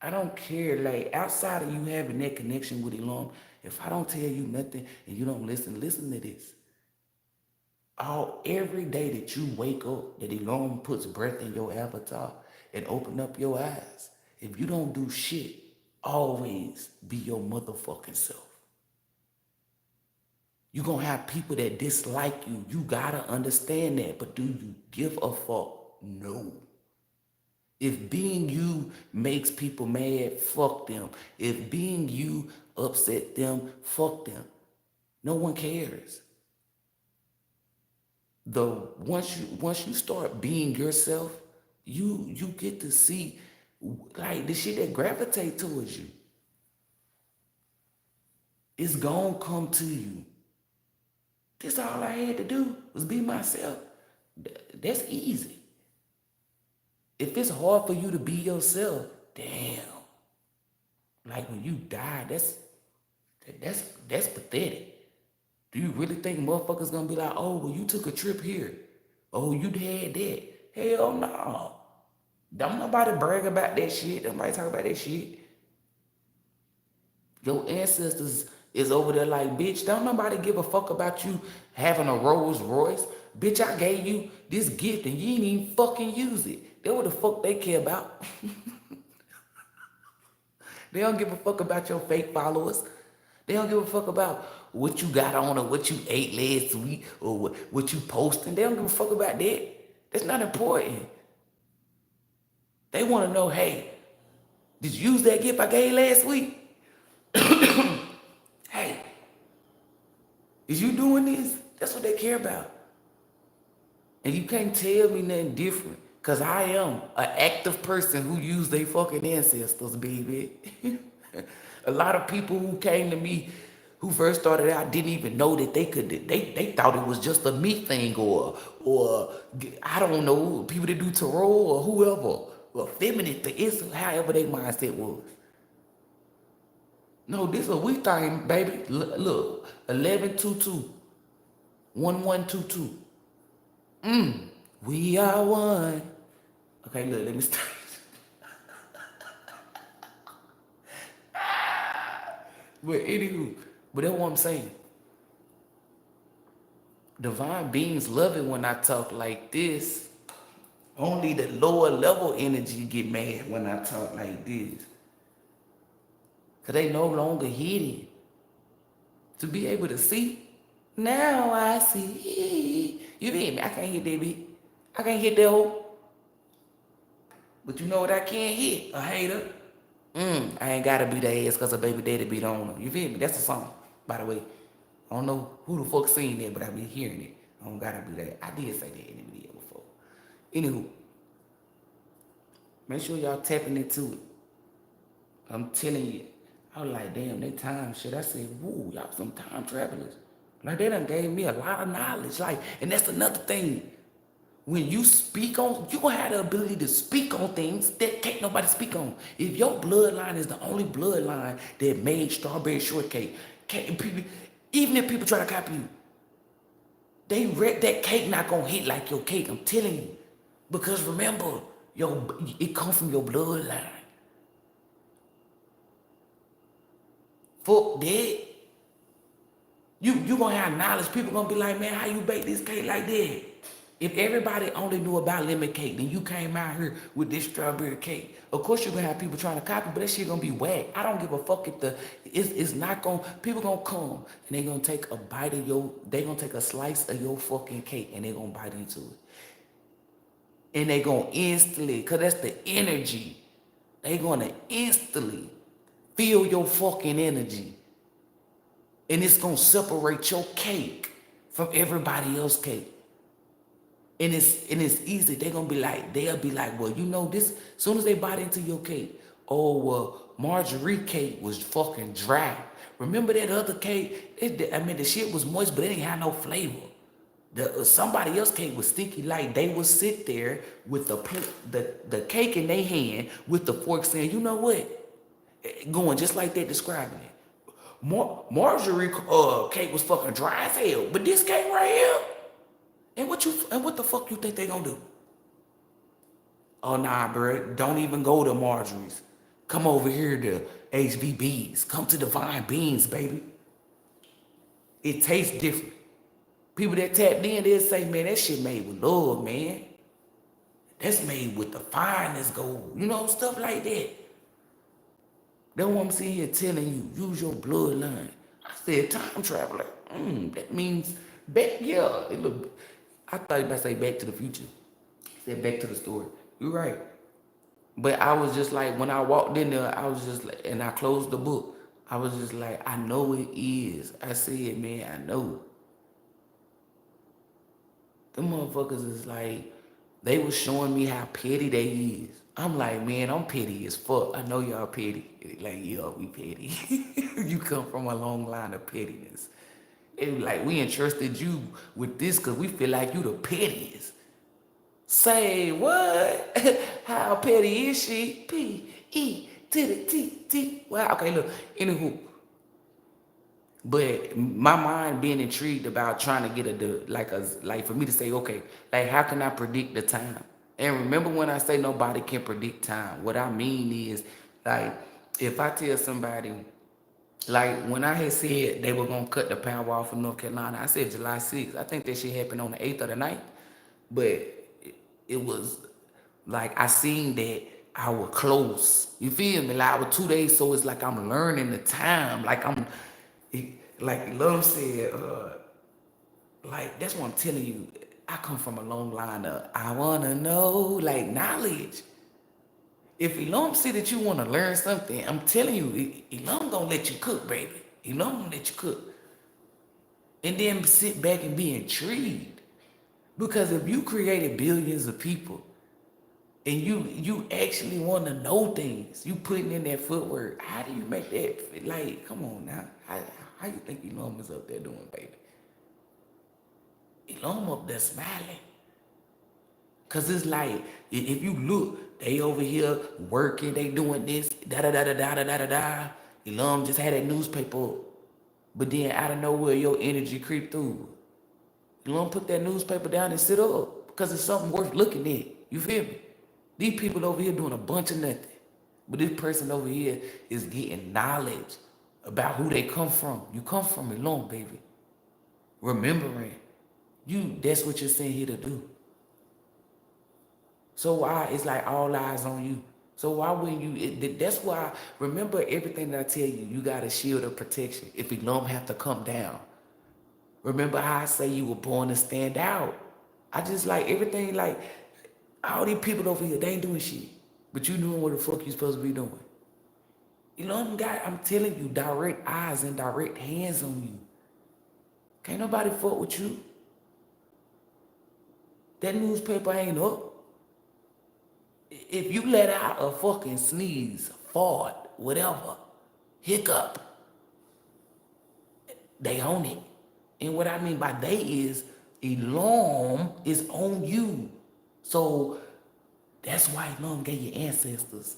I don't care, like, outside of you having that connection with ELOHYM, if I don't tell you nothing and you don't listen to this. Every day that you wake up, that ELOHYM puts breath in your avatar and open up your eyes. If you don't do shit, always be your motherfucking self. You're gonna have people that dislike you. You gotta understand that. But do you give a fuck? No. If being you makes people mad, fuck them. If being you upset them, fuck them. No one cares. Though once you start being yourself, you get to see like the shit that gravitate towards you. It's gonna come to you. That's all I had to do was be myself. That's easy. If it's hard for you to be yourself, damn. Like when you die, that's pathetic. Do you really think motherfuckers gonna be like, oh, well, you took a trip here. Oh, you had that. Hell no. Don't nobody brag about that shit. Don't nobody talk about that shit. Your ancestors is over there like, bitch, don't nobody give a fuck about you having a Rolls Royce. Bitch, I gave you this gift and you ain't even fucking use it. That's what the fuck they care about. They don't give a fuck about your fake followers. They don't give a fuck about what you got on or what you ate last week or what you posting. They don't give a fuck about that. That's not important. They want to know, hey, did you use that gift I gave last week? Hey, is you doing this? That's what they care about. And you can't tell me nothing different. Because I am an active person who used their fucking ancestors, baby. A lot of people who came to me who first started out didn't even know that they could. They thought it was just a me thing or I don't know, people that do tarot or whoever. Or feminine thing. It's however their mindset was. No, this is a we thing, baby. Look, 1122, 1122. We are one. Okay, look, let me start. But anywho, but that's what I'm saying. Divine beings love it when I talk like this. Only the lower level energy get mad when I talk like this. Because they no longer hidden. To be able to see, now I see. You feel me? I can't hit that beat. I can't hit that hole. But you know what I can't hit? A hater. I ain't gotta be the ass because a baby daddy beat on her. You feel me? That's a song, by the way. I don't know who the fuck seen that, but I been hearing it. I don't gotta be that. I did say that in the video before. Anywho, make sure y'all tapping into it. I'm telling you, I was like, damn, they time shit. I said, woo, y'all some time travelers. Like, they done gave me a lot of knowledge. Like, and that's another thing. When you speak on, you gonna have the ability to speak on things that can't nobody speak on. If your bloodline is the only bloodline that made strawberry shortcake, can't people, Even if people try to copy you, that cake not gonna hit like your cake. I'm telling you, because remember, it come from your bloodline. Fuck that. You gonna have knowledge. People gonna be like, man, how you bake this cake like that? If everybody only knew about lemon cake, then you came out here with this strawberry cake. Of course you're gonna have people trying to copy, but that shit gonna be whack. I don't give a fuck if it's not gonna, people gonna come and they gonna take a bite of they gonna take a slice of your fucking cake and they gonna bite into it. And they gonna instantly, cause that's the energy, they gonna instantly feel your fucking energy. And it's gonna separate your cake from everybody else's cake. And it's easy. They'll be like, well, you know this, as soon as they bite into your cake, oh, well, Marjorie cake was fucking dry. Remember that other cake? The shit was moist, but it didn't have no flavor. Somebody else's cake was sticky. Like, they would sit there with the cake in their hand with the fork saying, you know what? Going just like that, describing it. Marjorie cake was fucking dry as hell, but this cake right here, and what the fuck you think they gonna do? Oh nah, bro, don't even go to Marjorie's. Come over here to HVB's. Come to Divine Beans, baby. It tastes different. People that tapped in, they'll say, man, that shit made with love, man. That's made with the finest gold. You know, stuff like that. That's what I'm sitting here telling you. Use your bloodline. I said time traveler. That means back, yeah. I thought you about to say Back to the Future. Said Back to the Story. You're right. But I was just like, when I walked in there, I was just like, and I closed the book. I was just like, I know it is. I said, man, I know. Them motherfuckers is like, they was showing me how petty they is. I'm like, man, I'm petty as fuck. I know y'all petty. Like, yeah, we petty. You come from a long line of pettiness. It was like, we entrusted you with this because we feel like you the pettiest. Say what? How petty is she? P-E-T-T-T. Wow, okay, look. Anywho. But my mind being intrigued about trying to get like for me to say, okay, like how can I predict the time? And remember when I say nobody can predict time, what I mean is, like, if I tell somebody, like when I had said they were gonna cut the power off in North Carolina, I said July 6th. I think that shit happened on the 8th or the 9th. But it was like I seen that I was close. You feel me? Like I was 2 days, so it's like I'm learning the time. Like like Love said, like that's what I'm telling you. I come from a long line of I wanna know, like knowledge. If ELOHYM see that you wanna learn something, I'm telling you, ELOHYM gonna let you cook, baby. ELOHYM gonna let you cook. And then sit back and be intrigued. Because if you created billions of people and you actually want to know things, you putting in that footwork, how do you make that, like, come on now. How you think ELOHYM is up there doing, baby? ELOHYM up there smiling. Because it's like, if you look, they over here working, they doing this, da-da-da-da-da-da-da-da. ELOHYM just had that newspaper, but then out of nowhere, your energy creep through. ELOHYM put that newspaper down and sit up because it's something worth looking at. You feel me? These people over here doing a bunch of nothing. But this person over here is getting knowledge about who they come from. You come from ELOHYM, baby. Remembering. That's what you're sent here to do. So why, it's like all eyes on you. So why wouldn't you, that's why, remember everything that I tell you, you got a shield of protection. If ELOHYM have to come down. Remember how I say you were born to stand out. I just like everything, like all these people over here, they ain't doing shit. But you doing what the fuck you supposed to be doing. ELOHYM got, I'm telling you, direct eyes and direct hands on you. Can't nobody fuck with you. That newspaper ain't up. If you let out a fucking sneeze, fart, whatever, hiccup, they own it. And what I mean by they is, ELOHYM is on you. So that's why ELOHYM gave your ancestors,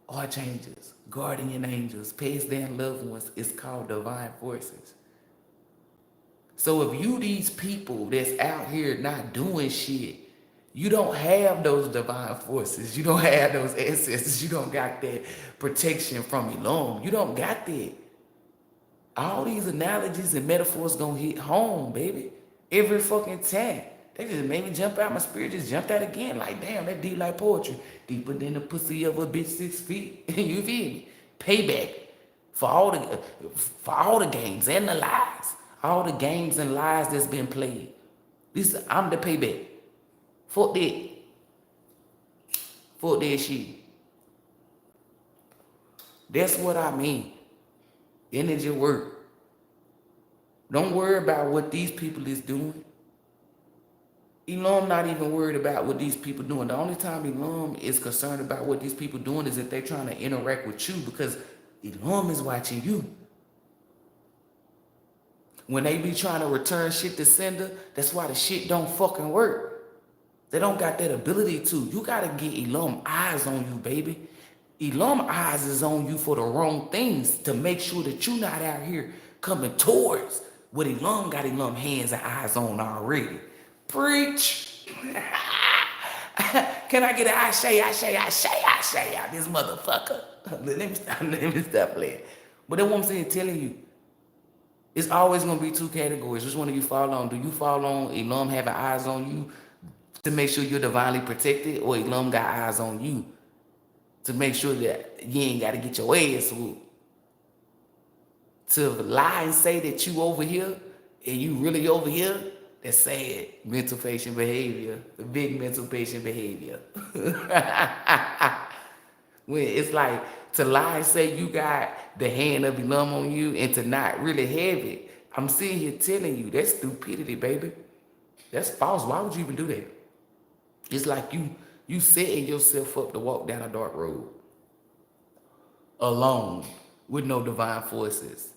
archangels, guardian angels, past down loved ones. It's called divine forces. So if you these people that's out here not doing shit, you don't have those divine forces. You don't have those ancestors. You don't got that protection from ELOHYM. You don't got that. All these analogies and metaphors gonna hit home, baby. Every fucking time. They just made me jump out. My spirit just jumped out again. Like, damn, that deep like poetry. Deeper than the pussy of a bitch 6 feet. You feel me? Payback for all the games and the lies. All the games and lies that's been played. I'm the payback. Fuck that. Fuck that shit. That's what I mean. Energy work. Don't worry about what these people is doing. ELOHYM not even worried about what these people doing. The only time ELOHYM is concerned about what these people doing is if they're trying to interact with you, because ELOHYM is watching you. When they be trying to return shit to sender, that's why the shit don't fucking work. They don't got that ability to. You gotta get ELOHYM eyes on you, baby. ELOHYM eyes is on you for the wrong things to make sure that you not out here coming towards what ELOHYM got ELOHYM hands and eyes on already. Preach. Can I get an I say out this motherfucker? Let me stop playing. But that's what I'm saying, telling you. It's always gonna be two categories. Which one do you fall on? Do you fall on ELOHYM having eyes on you to make sure you're divinely protected, or ELOHYM got eyes on you to make sure that you ain't gotta get your ass whooped? To lie and say that you over here and you really over here, that's sad. Mental patient behavior. The big mental patient behavior. When it's like to lie and say you got the hand of ELOHYM on you and to not really have it. I'm sitting here telling you, that's stupidity, baby. That's false. Why would you even do that? It's like you setting yourself up to walk down a dark road alone with no divine forces.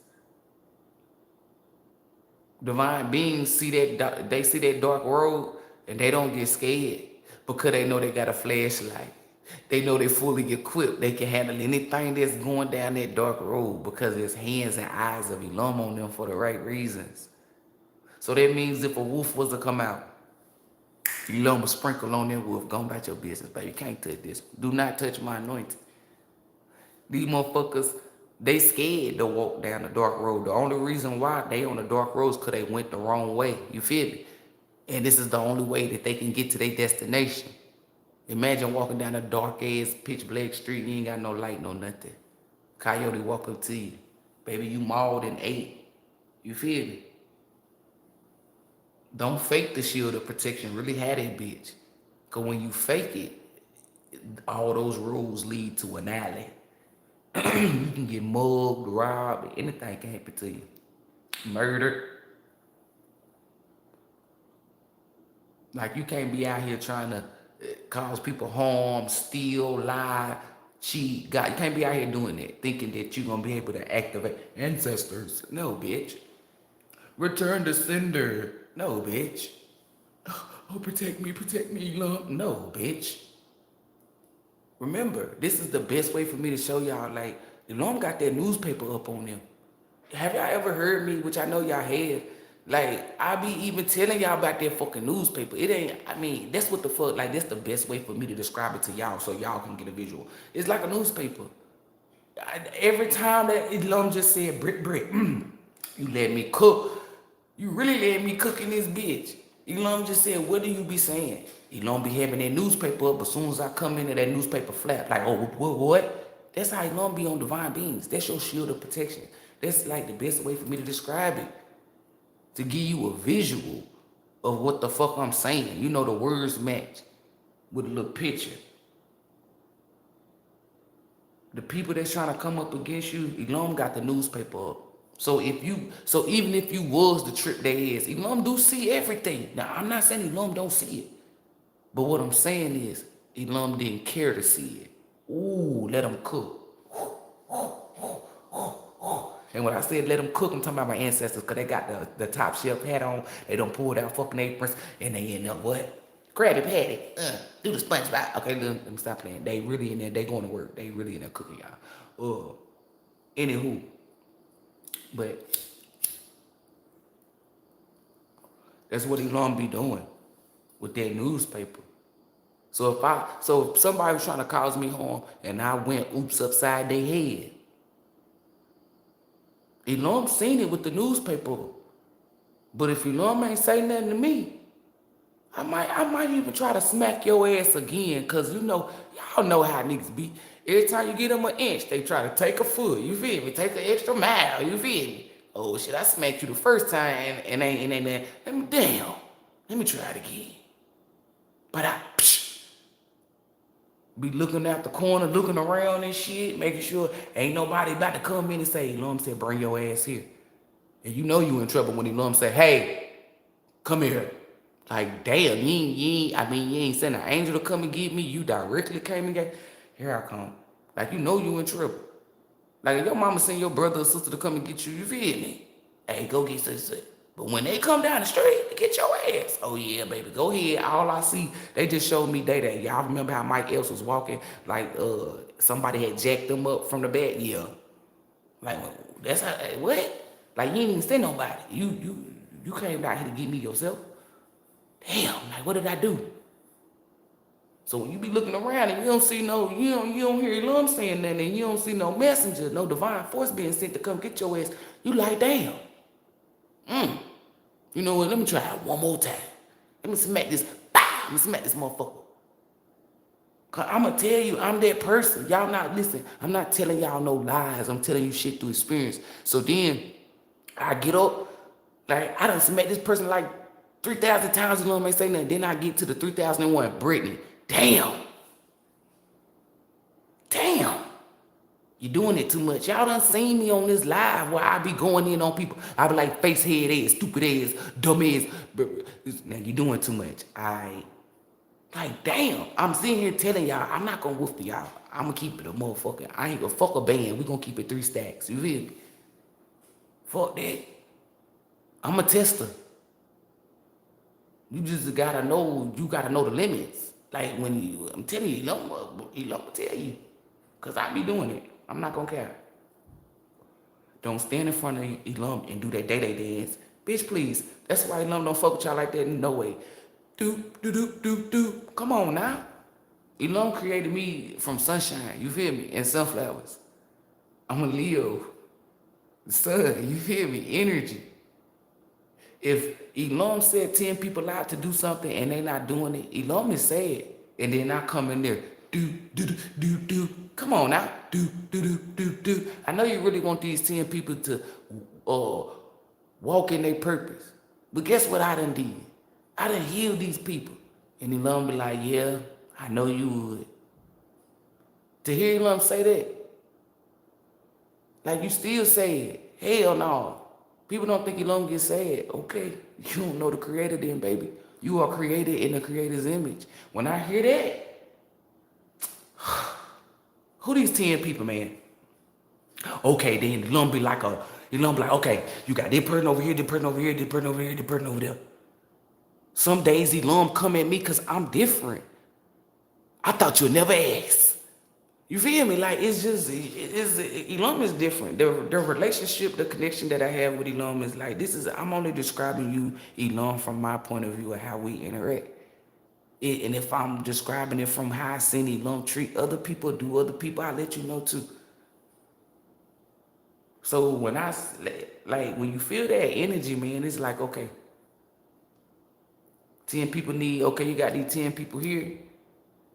Divine beings see that, they see that dark road and they don't get scared because they know they got a flashlight. They know they're fully equipped. They can handle anything that's going down that dark road because there's hands and eyes of ELOHYM on them for the right reasons. So that means if a wolf was to come out, ELOHYM will sprinkle on that wolf. Go about your business, baby. You can't touch this. Do not touch my anointing. These motherfuckers, they scared to walk down the dark road. The only reason why they on the dark road is because they went the wrong way. You feel me? And this is the only way that they can get to their destination. Imagine walking down a dark ass pitch black street, you ain't got no light, no nothing. Coyote walk up to you. Baby, you mauled and ate. You feel me? Don't fake the shield of protection. Really have that bitch. Because when you fake it, all those roads lead to an alley. You can get mugged, robbed, anything can happen to you. Murdered. Like, you can't be out here trying to cause people harm, steal, lie, cheat. God, you can't be out here doing that, thinking that you're going to be able to activate ancestors. No, bitch. Return to sender. No, bitch. Oh, protect me, ELOHYM. No, bitch. Remember, this is the best way for me to show y'all, like, ELOHYM got that newspaper up on them. Have y'all ever heard me, which I know y'all have, like, I be even telling y'all about that fucking newspaper. It ain't, I mean, that's what the fuck, like, that's the best way for me to describe it to y'all so y'all can get a visual. It's like a newspaper. Every time that ELOHYM just said, brick, you let me cook. You really let me cook in this bitch. ELOHYM just said, what do you be saying? ELOHYM be having that newspaper up, as soon as I come into that newspaper flap, like, oh, what? That's how ELOHYM be on divine beings. That's your shield of protection. That's like the best way for me to describe it. To give you a visual of what the fuck I'm saying. You know, the words match with a little picture. The people that's trying to come up against you, ELOHYM got the newspaper up. So even if you was the trip there is, ELOHYM do see everything. Now, I'm not saying ELOHYM don't see it. But what I'm saying is, ELOHYM didn't care to see it. Ooh, let them cook. And when I said let them cook, I'm talking about my ancestors, because they got the top shelf hat on. They don't pull down fucking aprons, and they end up what? Krabby Patty. Do the SpongeBob. Okay, let me stop playing. They really in there. They going to work. They really in there cooking, y'all. Anywho. But That's what ELOHYM be doing with that newspaper. So if somebody was trying to cause me harm and I went oops upside their head, ELOHYM seen it with the newspaper. But if ELOHYM ain't say nothing to me, I might even try to smack your ass again, cause y'all know how niggas be. Every time you get them an inch, they try to take a foot. You feel me? Take an extra mile. You feel me? Oh shit! I smacked you the first time and ain't that. Let me try it again. But I be looking out the corner, looking around and shit, making sure ain't nobody about to come in and say, ELOHYM said, bring your ass here. And you know you in trouble when ELOHYM say, hey, come here. Like, damn, you ain't sent an angel to come and get me. You directly came and get, here I come. Like, you know you in trouble. Like, if your mama send your brother or sister to come and get you, you feel me? Hey, go get such. But when they come down the street to get your ass, oh yeah, baby, go ahead. All I see, they just showed me Day. Y'all remember how Mike Epps was walking? Like, somebody had jacked them up from the back? Yeah. Like, that's how, what? Like, you ain't even send nobody. You came down here to get me yourself? Damn, like, what did I do? So when you be looking around and you don't see you don't hear ELOHYM saying nothing, and you don't see no messenger, no divine force being sent to come get your ass, you like, damn. You know what, let me try it one more time. Let me smack this, let me smack this motherfucker. Cause I'ma tell you, I'm that person. Y'all not, listen, I'm not telling y'all no lies. I'm telling you shit through experience. So then, I get up, like, I done smack this person like 3,000 times, ELOHYM ain't say nothing. Then I get to the 3001, Brittany. Damn. You doing it too much. Y'all done seen me on this live where I be going in on people. I be like, face head ass, stupid ass, dumb ass. Now you doing too much. Like, damn. I'm sitting here telling y'all, I'm not gonna whoop y'all. I'm gonna keep it a motherfucker. I ain't gonna fuck a band. We gonna keep it 3 stacks. You feel me? Fuck that. I'm a tester. You just gotta know the limits. Like when I'm telling you, ELOHYM tell you. Cause I be doing it. I'm not gonna care. Don't stand in front of ELOHYM and do that day dance. Bitch, please. That's why ELOHYM don't fuck with y'all like that in no way. Do. Come on now. ELOHYM created me from sunshine, you feel me? And sunflowers. I'm a Leo. Sun, you feel me? Energy. If ELOHYM said 10 people out to do something and they not doing it, ELOHYM is sad. And then I come in there, do. Come on now, do. I know you really want these 10 people to walk in their purpose. But guess what I done did? I done healed these people. And ELOHYM be like, yeah, I know you would. To hear ELOHYM say that, like you still say it. Hell no. People don't think ELOHYM gets sad. Okay, you don't know the creator then, baby. You are created in the creator's image. When I hear that, who these 10 people, man? Okay, then ELOHYM be like, okay, you got this person over here, this person over here, this person over here, this person over there. Some days ELOHYM come at me because I'm different. I thought you'd never ask. You feel me? Like, ELOHYM is different. The relationship, the connection that I have with ELOHYM is like, I'm only describing you, ELOHYM, from my point of view of how we interact. And if I'm describing it from how I seen ELOHYM treat other people, do other people, I let you know too. So when when you feel that energy, man, it's like, okay, 10 people okay, you got these 10 people here.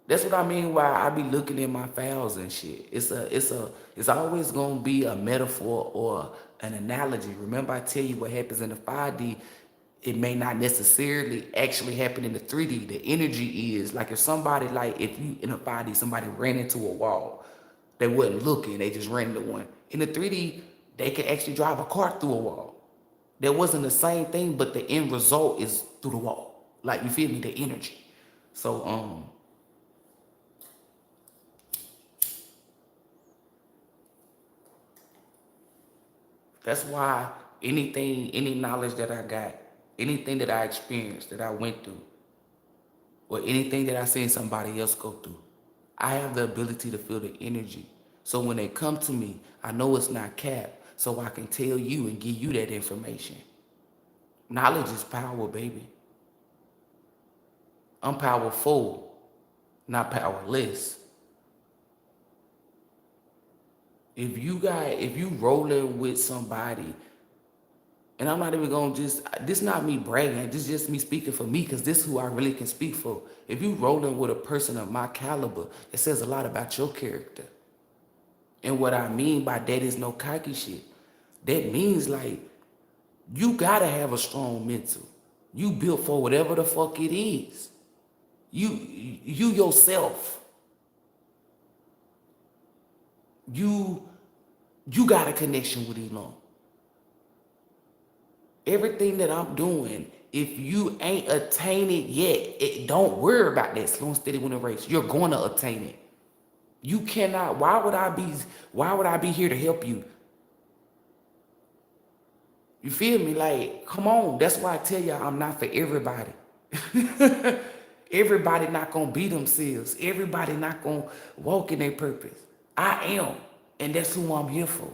That's what I mean why I be looking at my files and shit. It's always gonna be a metaphor or an analogy. Remember I tell you what happens in the 5D, it may not necessarily actually happen in the 3D. The energy is like if you in a 5D, somebody ran into a wall. They wasn't looking, they just ran into one. In the 3D, they can actually drive a car through a wall. That wasn't the same thing, but the end result is through the wall. Like, you feel me? The energy. So, that's why any knowledge that I got, anything that I experienced, that I went through, or anything that I seen somebody else go through, I have the ability to feel the energy. So when they come to me, I know it's not cap, so I can tell you and give you that information. Knowledge is power, baby. I'm powerful, not powerless. If you rolling with somebody, and I'm not even gonna this not me bragging, this is just me speaking for me, because this is who I really can speak for. If you rolling with a person of my caliber, it says a lot about your character. And what I mean by that is no cocky shit. That means like, you gotta have a strong mental. You built for whatever the fuck it is. You yourself. You got a connection with ELOHYM. Everything that I'm doing, if you ain't attain it yet, don't worry about that. Slow and steady win a race. You're going to attain it. You cannot. Why would I be here to help you? You feel me? Like, come on. That's why I tell y'all I'm not for everybody. Everybody not gonna be themselves. Everybody not gonna walk in their purpose. I am, and that's who I'm here for.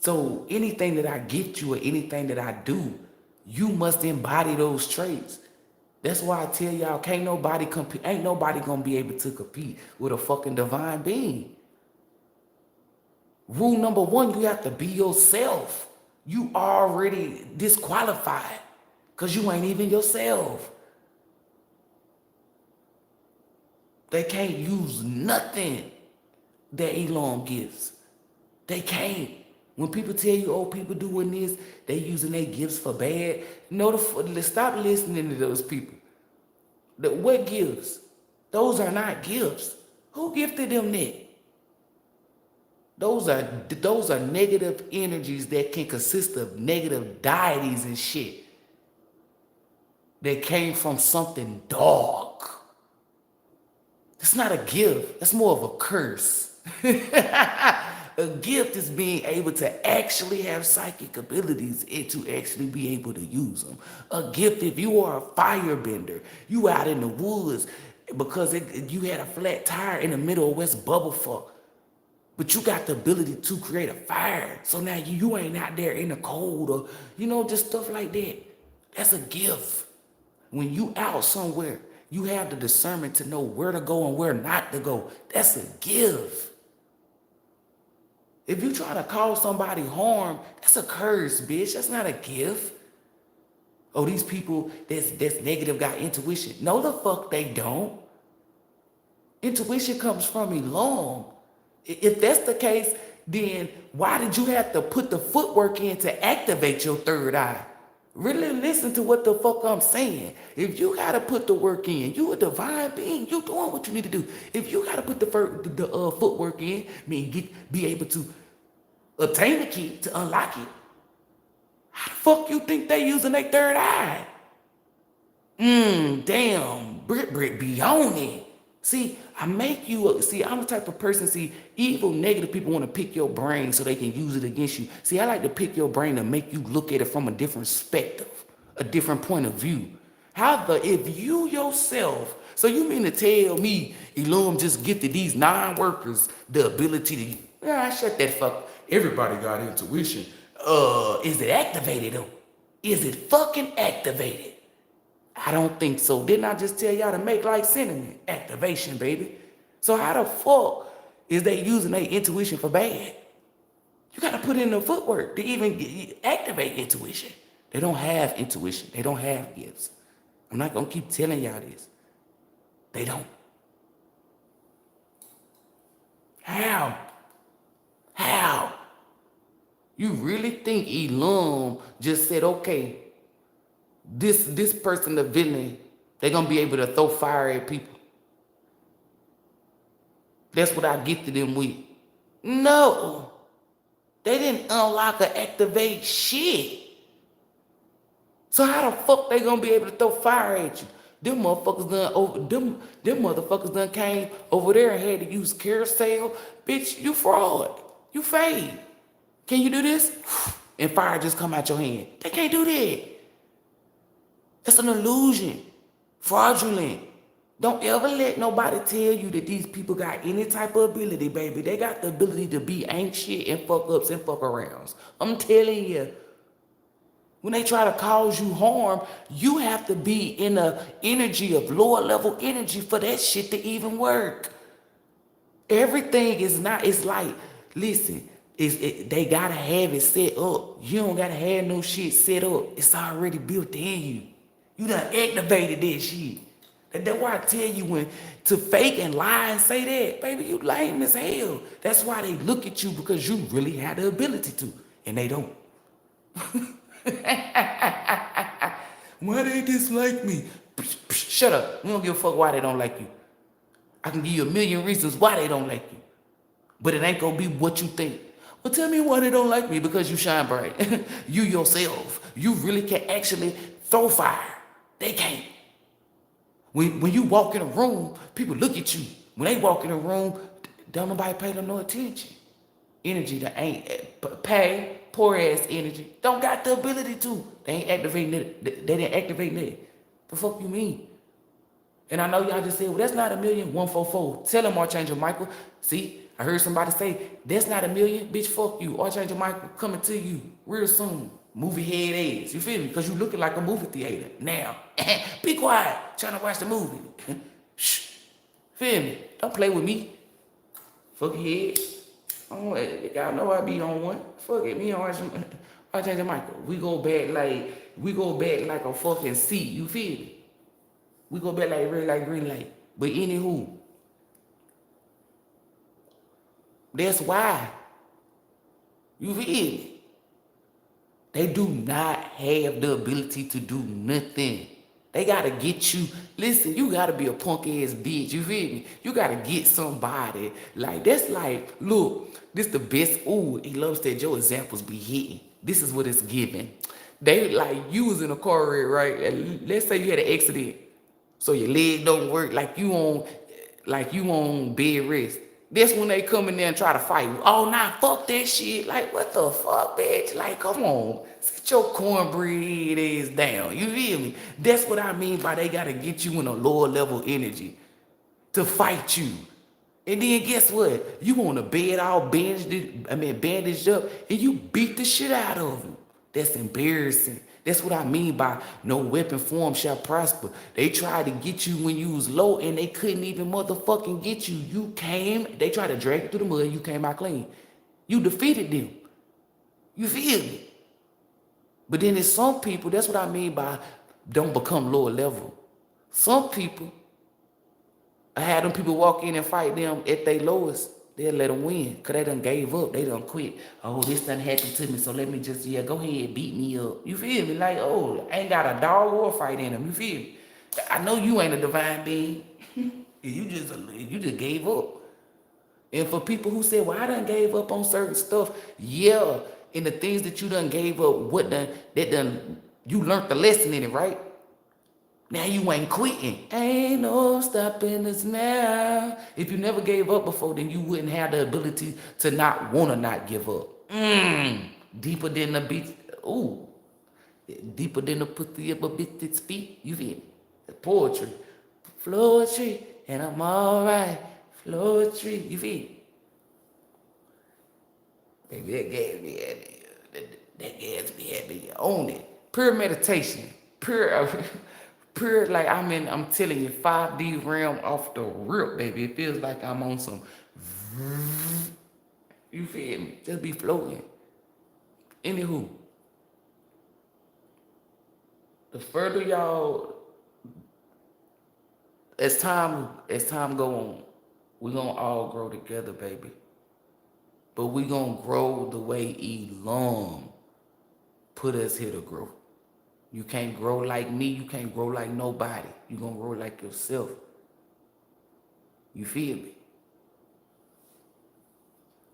So anything that I gift you or anything that I do, you must embody those traits. That's why I tell y'all, ain't nobody gonna be able to compete with a fucking divine being. Rule number one, you have to be yourself. You already disqualified because you ain't even yourself. They can't use nothing that ELOHYM gives. They can't. When people tell you, oh, people doing this, they using their gifts for bad. No, stop listening to those people. What gifts? Those are not gifts. Who gifted them that? Those are negative energies that can consist of negative deities and shit that came from something dark. It's not a gift. That's more of a curse. A gift is being able to actually have psychic abilities and to actually be able to use them. A gift, if you are a firebender, you out in the woods because you had a flat tire in the middle of West Bubblefuck, but you got the ability to create a fire. So now you ain't out there in the cold or, just stuff like that. That's a gift. When you out somewhere, you have the discernment to know where to go and where not to go. That's a gift. If you try to cause somebody harm, that's a curse, bitch. That's not a gift. Oh, these people that's negative got intuition. No, the fuck they don't. Intuition comes from ELOHYM. If that's the case, then why did you have to put the footwork in to activate your third eye? Really listen to what the fuck I'm saying. If you gotta put the work in, you a divine being, you doing what you need to do. If you gotta put the footwork in, be able to obtain the key to unlock it, how the fuck you think they using their third eye? Damn, Brit be on it. See, I'm the type of person, evil, negative people want to pick your brain so they can use it against you. See, I like to pick your brain to make you look at it from a different perspective, a different point of view. If you yourself, so you mean to tell me ELOHYM just gifted these non-workers the ability to, shut that fuck. Everybody got intuition. Is it activated though? Is it fucking activated? I don't think so. Didn't I just tell y'all to make like cinnamon? Activation, baby. So how the fuck is they using their intuition for bad? You gotta put in the footwork to even activate intuition. They don't have intuition. They don't have gifts. I'm not gonna keep telling y'all this. They don't. How? You really think ELOHYM just said, okay, this person, the villain, they're gonna be able to throw fire at people? That's what I gifted them with. No. They didn't unlock or activate shit. So how the fuck they gonna be able to throw fire at you? Them motherfuckers done came over there and had to use carousel. Bitch, you fraud. You fake. Can you do this? And fire just come out your hand. They can't do that. That's an illusion. Fraudulent. Don't ever let nobody tell you that these people got any type of ability, baby. They got the ability to be ain't shit and fuck ups and fuck arounds. I'm telling you. When they try to cause you harm, you have to be in a energy of lower level energy for that shit to even work. Everything is not, it's like, listen, they gotta have it set up. You don't gotta have no shit set up. It's already built in you. You done activated that shit. That's why I tell you, when to fake and lie and say that, baby, you lame as hell. That's why they look at you, because you really have the ability to, and they don't. Why they dislike me? Shut up. We don't give a fuck why they don't like you. I can give you a million reasons why they don't like you, but it ain't gonna be what you think. Well, tell me why they don't like me. Because you shine bright. You yourself. You really can actually throw fire. They can't. When you walk in a room, people look at you. When they walk in a room, don't nobody pay them no attention. Energy that ain't pay, poor ass energy. Don't got the ability to. They ain't activating it. They didn't activate it. The fuck you mean? And I know y'all just said, well, that's not 1,144. Tell him, Archangel Michael. See, I heard somebody say, that's not 1,000,000. Bitch, fuck you. Archangel Michael coming to you real soon. Movie head ass. You feel me? Because you looking like a movie theater. Now, be quiet. Trying to watch the movie. Shh. Feel me? Don't play with me. Fuck your head. Y'all know I be on one. Fuck it. Me and Archangel Michael. We go back like a fucking seat. You feel me? We go back like red light, green light. But anywho, that's why. You feel me? They do not have the ability to do nothing. They gotta get you. Listen, you gotta be a punk ass bitch. You feel me? You gotta get somebody. Like, that's like, look, this the best. Ooh, he loves that your examples be hitting. This is what it's giving. They like, you was in a car wreck, right? And let's say you had an accident. So your leg don't work, like you on bed rest. That's when they come in there and try to fight you. Oh, nah, fuck that shit. Like, what the fuck, bitch? Like, come on. Sit your cornbread ass down. You feel me? That's what I mean by they gotta get you in a lower level energy to fight you. And then guess what? You on a bed all bandaged up, and you beat the shit out of them. That's embarrassing. That's what I mean by no weapon form shall prosper. They tried to get you when you was low, and they couldn't even motherfucking get you. They tried to drag you through the mud, and you came out clean. You defeated them. You feel me? But then there's some people, that's what I mean by don't become lower level. Some people, I had them people walk in and fight them at their lowest. They'll let them win, because they done gave up. They done quit. Oh, this done happened to me, so let me just, go ahead, beat me up. You feel me? Like, oh, I ain't got a dog war fight in them. You feel me? I know you ain't a divine being. You just gave up. And for people who say, well, I done gave up on certain stuff. Yeah, and the things that you done gave up, you learned the lesson in it, right? Now you ain't quitting. Ain't no stopping us now. If you never gave up before, then you wouldn't have the ability to not want to not give up. Deeper than the beat. Ooh. Deeper than the pussy of a bitch's feet. You feel me? The poetry. Floetry. And I'm all right. Floetry. You feel me? Baby, that gas me happy. That gas me happy. Own it. Pure meditation. Pure, like I'm telling you, 5D realm off the rip, baby. It feels like I'm on some, you feel me? Just be floating. Anywho, the further y'all, as time go on, we gonna all grow together, baby. But we gonna grow the way ELOHYM put us here to grow. You can't grow like me. You can't grow like nobody. You gonna grow like yourself. You feel me?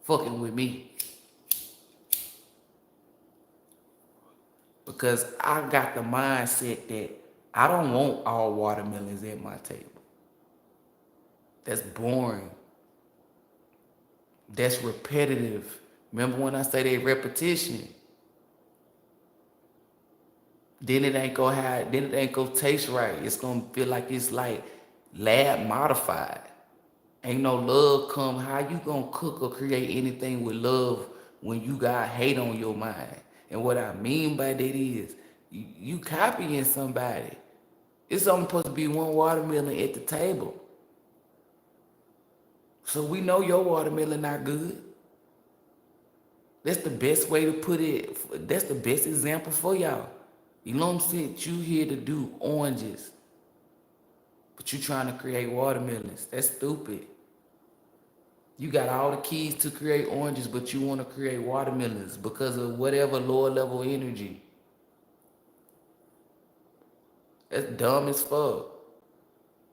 Fucking with me. Because I got the mindset that I don't want all watermelons at my table. That's boring. That's repetitive. Remember when I say they repetition? Then it ain't gonna taste right. It's gonna feel like it's like lab modified. Ain't no love come. How you gonna cook or create anything with love when you got hate on your mind? And what I mean by that is, you copying somebody. It's only supposed to be one watermelon at the table. So we know your watermelon not good. That's the best way to put it. That's the best example for y'all. ELOHYM sent you here to do oranges, but you trying to create watermelons. That's stupid. You got all the keys to create oranges, but you want to create watermelons because of whatever lower level energy. That's dumb as fuck.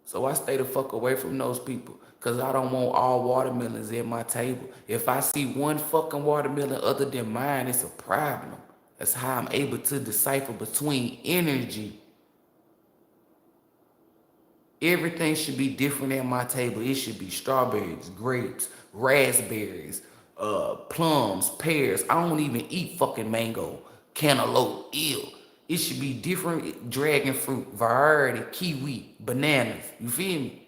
So I stay the fuck away from those people because I don't want all watermelons at my table. If I see one fucking watermelon other than mine, it's a problem. That's how I'm able to decipher between energy. Everything should be different at my table. It should be strawberries, grapes, raspberries, plums, pears. I don't even eat fucking mango, cantaloupe, ew. It should be different dragon fruit, variety, kiwi, bananas. You feel me?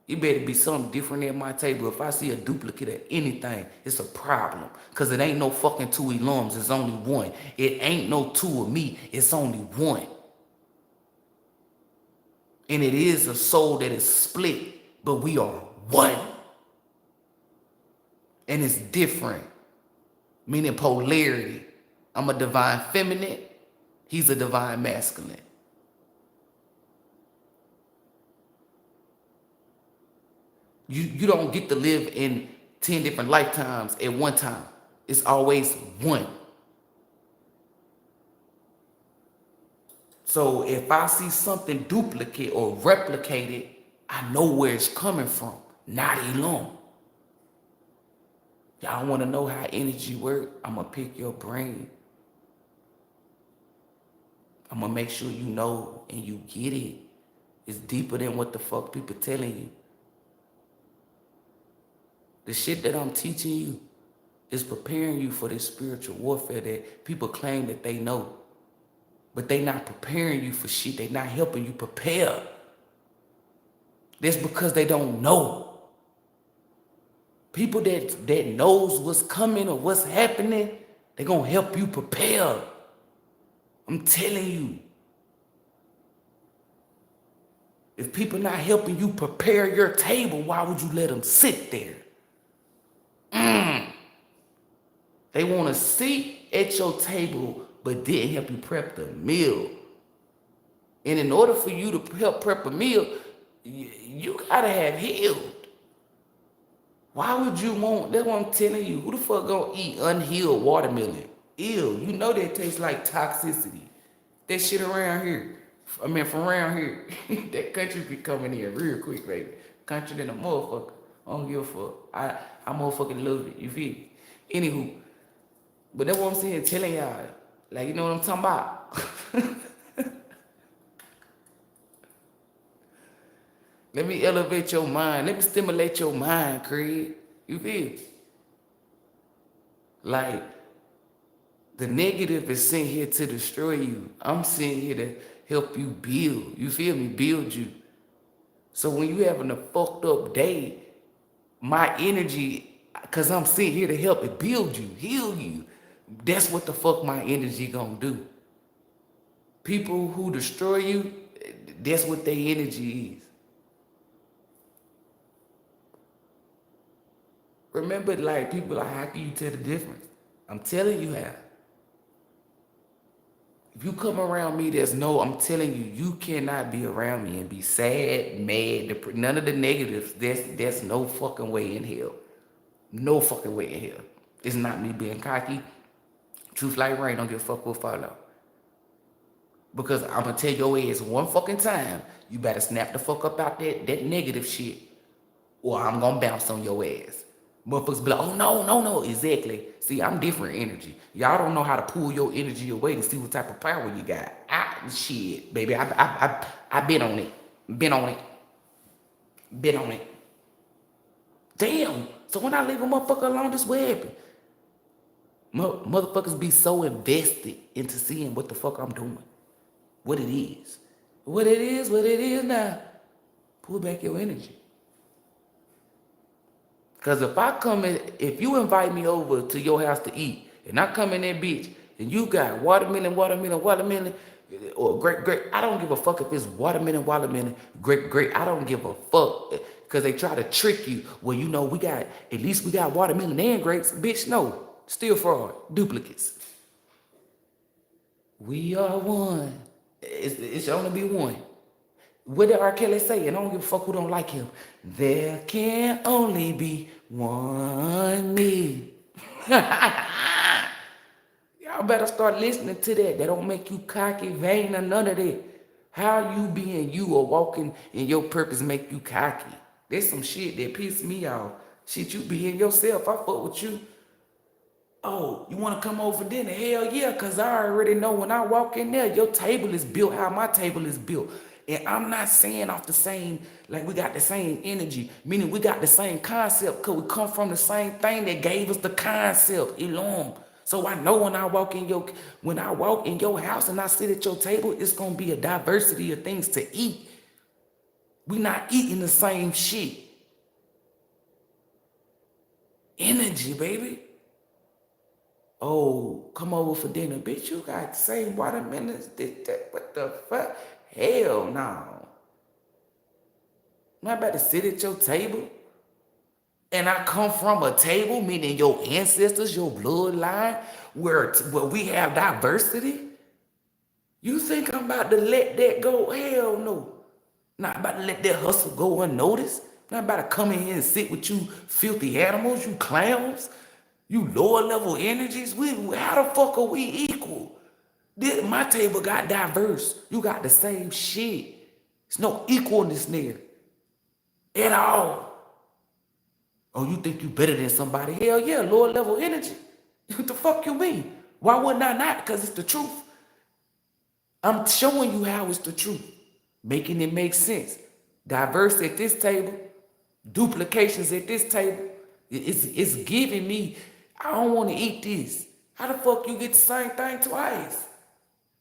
It better be something different at my table. If I see a duplicate of anything, it's a problem. Because it ain't no fucking two ELOHYMs, it's only one. It ain't no two of me, it's only one. And it is a soul that is split, but we are one. And it's different, meaning polarity. I'm a divine feminine, he's a divine masculine. You don't get to live in 10 different lifetimes at one time. It's always one. So if I see something duplicate or replicated, I know where it's coming from, not ELOHYM. Y'all want to know how energy works? I'm going to pick your brain. I'm going to make sure you know and you get it. It's deeper than what the fuck people telling you. The shit that I'm teaching you is preparing you for this spiritual warfare that people claim that they know. But they not preparing you for shit. They not helping you prepare. That's because they don't know. People that knows what's coming or what's happening, they gonna help you prepare. I'm telling you. If people not helping you prepare your table, why would you let them sit there? They want to sit at your table, but didn't help you prep the meal. And in order for you to help prep a meal, you gotta have healed. Why would you want, that's what I'm telling you, who the fuck gonna eat unhealed watermelon? Ew, you know that tastes like toxicity. That shit around here, from around here, that country be coming in real quick, baby. Country than a motherfucker. I don't give a fuck. I motherfucking love it, you feel me? Anywho, but that's what I'm saying, telling y'all. Like, you know what I'm talking about? Let me elevate your mind. Let me stimulate your mind, Craig. You feel? Like, the negative is sent here to destroy you. I'm sent here to help you build. You feel me? Build you. So when you having a fucked up day, my energy, because I'm sent here to help it build you, heal you. That's what the fuck my energy gonna do. People who destroy you, that's what their energy is. Remember, like, people are, how can you tell the difference? I'm telling you how. If you come around me, I'm telling you, you cannot be around me and be sad, mad, none of the negatives. There's no fucking way in hell. No fucking way in hell. It's not me being cocky. Truth like rain, don't give a fuck what follow. Because I'm gonna tell your ass one fucking time, you better snap the fuck up out that negative shit, or I'm gonna bounce on your ass. Motherfuckers be like, oh no, exactly. See, I'm different energy. Y'all don't know how to pull your energy away to see what type of power you got. Shit, baby, I been on it. Been on it. Damn. So when I leave a motherfucker alone, this what happen? Motherfuckers be so invested into seeing what the fuck I'm doing. What it is. What it is now. Pull back your energy. Because if you invite me over to your house to eat, and I come in that bitch, and you got watermelon, or grape. I don't give a fuck if it's watermelon, grape. I don't give a fuck. Because they try to trick you. Well, you know, at least we got watermelon and grapes. Bitch, no. Still fraud. Duplicates. We are one. It should only be one. What did R. Kelly say? And I don't give a fuck who don't like him. There can only be one me. Y'all better start listening to that. That don't make you cocky, vain, or none of that. How you being you or walking in your purpose make you cocky? There's some shit that pisses me off. Shit, you being yourself. I fuck with you. Oh, you want to come over for dinner? Hell yeah, because I already know when I walk in there, your table is built how my table is built. And I'm not saying off the same, like we got the same energy, meaning we got the same concept because we come from the same thing that gave us the concept, ELOHYM. So I know when I walk in your house and I sit at your table, it's going to be a diversity of things to eat. We not eating the same shit. Energy, baby. Oh, come over for dinner. Bitch, you got the same watermelons. What the fuck? Hell no. I'm not about to sit at your table. And I come from a table, meaning your ancestors, your bloodline, where we have diversity. You think I'm about to let that go? Hell no. Not about to let that hustle go unnoticed. Not about to come in here and sit with you filthy animals, you clowns, you lower level energies. How the fuck are we equal? My table got diverse. You got the same shit. There's no equalness there at all. Oh, you think you better than somebody? Hell yeah, lower level energy. What the fuck you mean? Why wouldn't I not? Because it's the truth. I'm showing you how it's the truth. Making it make sense. Diverse at this table. Duplications at this table. It's giving me, I don't want to eat this. How the fuck you get the same thing twice?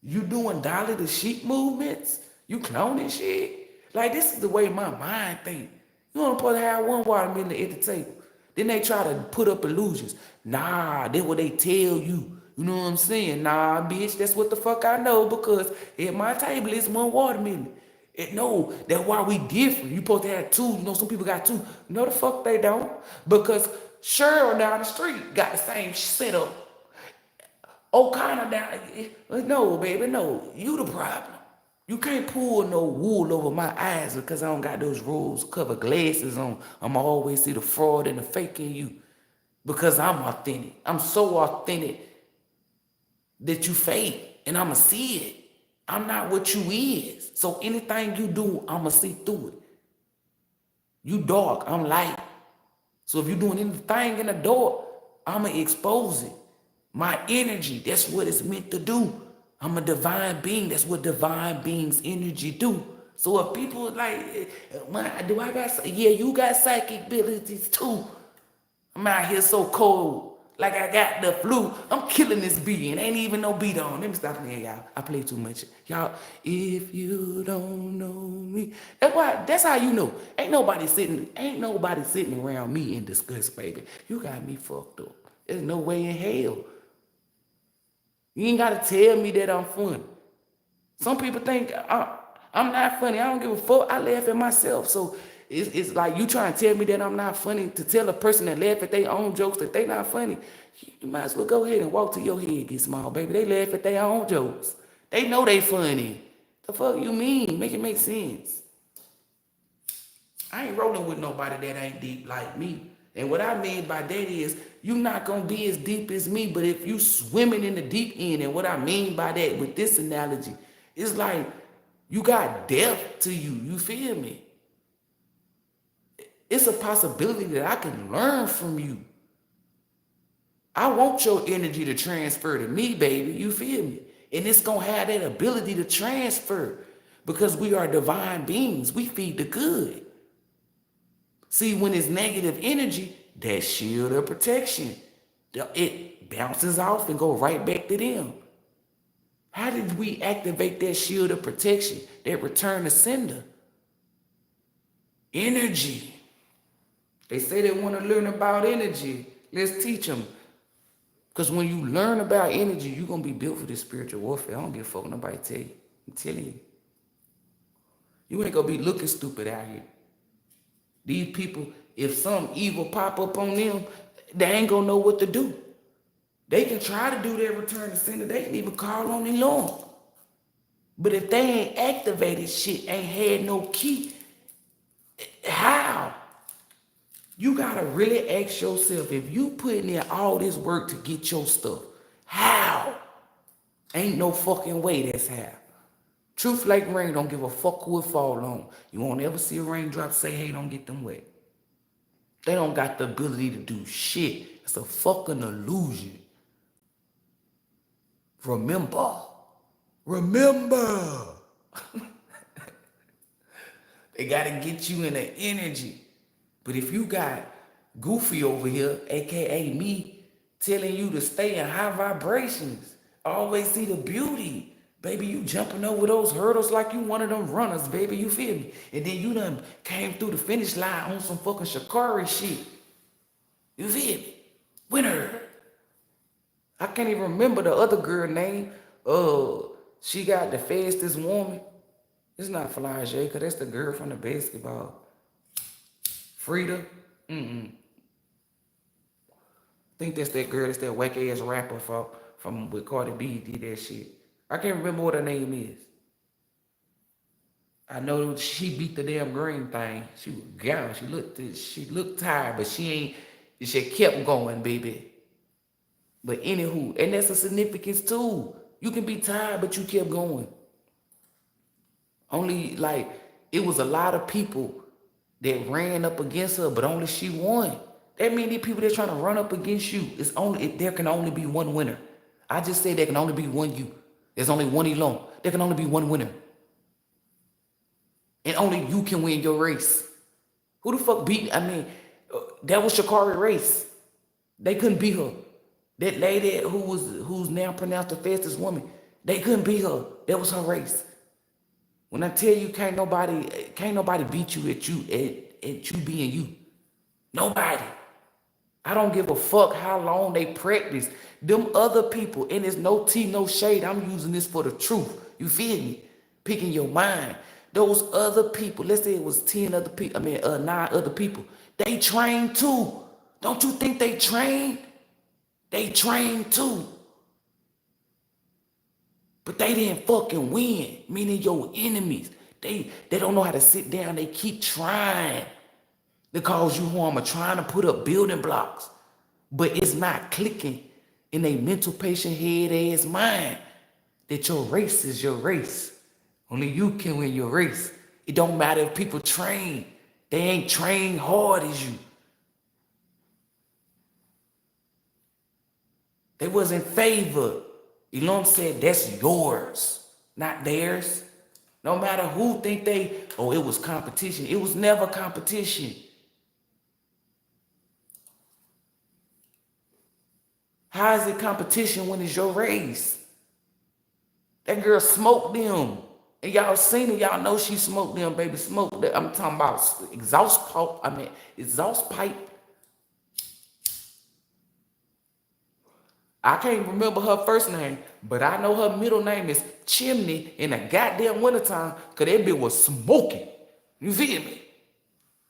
You doing Dolly the Sheep movements? You cloning shit? Like, this is the way my mind think. You want to have one watermelon at the table. Then they try to put up illusions. Nah, that's what they tell you. You know what I'm saying? Nah, bitch, that's what the fuck I know, because at my table it's one watermelon. No, that's why we different. You supposed to have two. You know, some people got two. No, the fuck they don't. Because Cheryl down the street got the same setup. O'Connor down. No, baby, no. You the problem. You can't pull no wool over my eyes because I don't got those rose-covered glasses on. I'ma always see the fraud and the fake in you because I'm authentic. I'm so authentic that you fake, and I'ma see it. I'm not what you is. So anything you do, I'ma see through it. You dark, I'm light. So if you're doing anything in the dark, I'ma expose it. My energy, that's what it's meant to do. I'm a divine being. That's what divine beings' energy do. So if people like, yeah, you got psychic abilities too. I'm out here so cold, like I got the flu. I'm killing this beat and ain't even no beat on. Let me stop playing, y'all. I play too much. Y'all, if you don't know me, that's how you know. Ain't nobody sitting around me in disgust, baby. You got me fucked up. There's no way in hell. You ain't got to tell me that I'm funny. Some people think I'm not funny. I don't give a fuck. I laugh at myself. So it's like you trying to tell me that I'm not funny, to tell a person that laugh at their own jokes that they not funny. You might as well go ahead and walk till your head get small, baby. They laugh at their own jokes. They know they funny. The fuck you mean? Make it make sense. I ain't rolling with nobody that ain't deep like me. And what I mean by that is, you're not going to be as deep as me, but if you swimming in the deep end, and what I mean by that with this analogy, it's like you got depth to you. You feel me? It's a possibility that I can learn from you. I want your energy to transfer to me, baby. You feel me? And it's going to have that ability to transfer because we are divine beings. We feed the good. See, when it's negative energy, that shield of protection, it bounces off and go right back to them. How did we activate that shield of protection, that return to sender? Energy. They say they want to learn about energy. Let's teach them. Because when you learn about energy, you're going to be built for this spiritual warfare. I don't give a fuck what nobody tell you. I'm telling you. You ain't going to be looking stupid out here. These people, if some evil pop up on them, they ain't going to know what to do. They can try to do their return to sender. They can even call on ELOHYM. But if they ain't activated shit, ain't had no key, how? You gotta really ask yourself, if you putting in all this work to get your stuff, how? Ain't no fucking way that's how. Truth like rain, don't give a fuck who it fall on. You won't ever see a raindrop say, hey, don't get them wet. They don't got the ability to do shit. It's a fucking illusion. Remember. They gotta get you in the energy. But if you got Goofy over here, aka me, telling you to stay in high vibrations, always see the beauty, baby, you jumping over those hurdles like you one of them runners, baby, you feel me? And then you done came through the finish line on some fucking Shikari shit. You feel me? Winner. I can't even remember the other girl name. She got the fastest woman. It's not Flage, because that's the girl from the basketball. Frida. I think that's that girl, that's that whack ass rapper from with Cardi B did that shit. I can't remember what her name is. I know she beat the damn green thing. She was gone. She looked tired, but she kept going, baby. But anywho, and that's a significance too. You can be tired, but you kept going. Only like it was a lot of people that ran up against her, but only she won. That means these people that trying to run up against you, there can only be one winner. I just said there can only be one you. There's only one ELOHYM. There can only be one winner. And only you can win your race. Who the fuck beat? That was Shikari's race. They couldn't beat her. That lady who's now pronounced the fastest woman, they couldn't beat her. That was her race. When I tell you can't nobody beat you at you being you. Nobody. I don't give a fuck how long they practice. Them other people, and there's no tea, no shade. I'm using this for the truth. You feel me? Picking your mind. Those other people, let's say it was 9 other people. They trained too. Don't you think they trained? They trained too. But they didn't fucking win, meaning your enemies. They don't know how to sit down. They keep trying to cause you harm or trying to put up building blocks. But it's not clicking in a mental patient head ass mind that your race is your race. Only you can win your race. It don't matter if people train. They ain't trained hard as you. They wasn't favored. ELOHYM said that's yours, not theirs. No matter who think it was competition. It was never competition. How is it competition when it's your race? That girl smoked them. And y'all seen it. Y'all know she smoked them, baby. Smoked them. I'm talking about exhaust pipe. I can't remember her first name, but I know her middle name is Chimney in the goddamn wintertime, because that bitch was smoking. You feel me?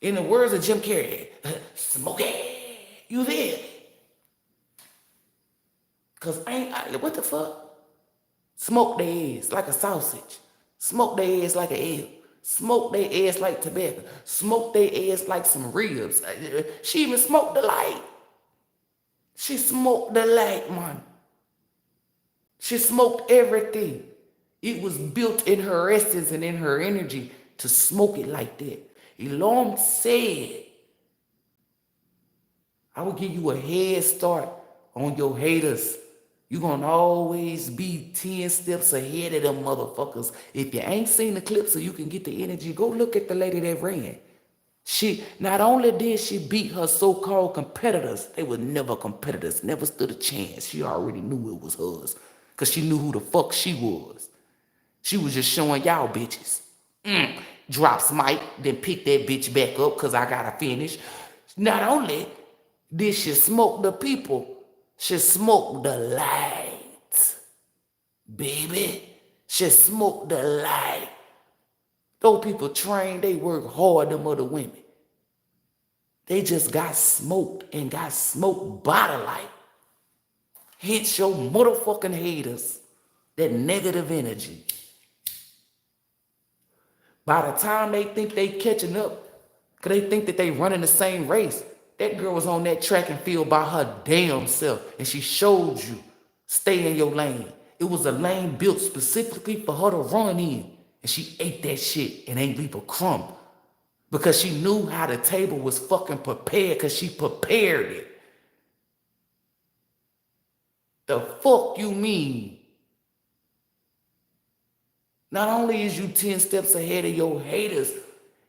In the words of Jim Carrey, smoking. You feel me? Because what the fuck? Smoke their ass like a sausage. Smoke their ass like an egg. Smoke their ass like tobacco. Smoke their ass like some ribs. She even smoked the light. She smoked the light, man. She smoked everything. It was built in her essence and in her energy to smoke it like that. ELOHYM said, I will give you a head start on your haters. You're going to always be 10 steps ahead of them motherfuckers. If you ain't seen the clip so you can get the energy, go look at the lady that ran. She, not only did she beat her so-called competitors, they were never competitors, never stood a chance. She already knew it was hers because she knew who the fuck she was. She was just showing y'all bitches. Drops mic, then pick that bitch back up because I got to finish. Not only did she smoke the people, She smoke the light, baby. She smoke the light. Those people trained, they work hard, them other women. They just got smoked and got smoked by the light. Hence your motherfucking haters, that negative energy. By the time they think they catching up, because they think that they running the same race, that girl was on that track and field by her damn self, and she showed you, stay in your lane. It was a lane built specifically for her to run in, and she ate that shit and ain't leave a crumb because she knew how the table was fucking prepared because she prepared it. The fuck you mean? Not only is you 10 steps ahead of your haters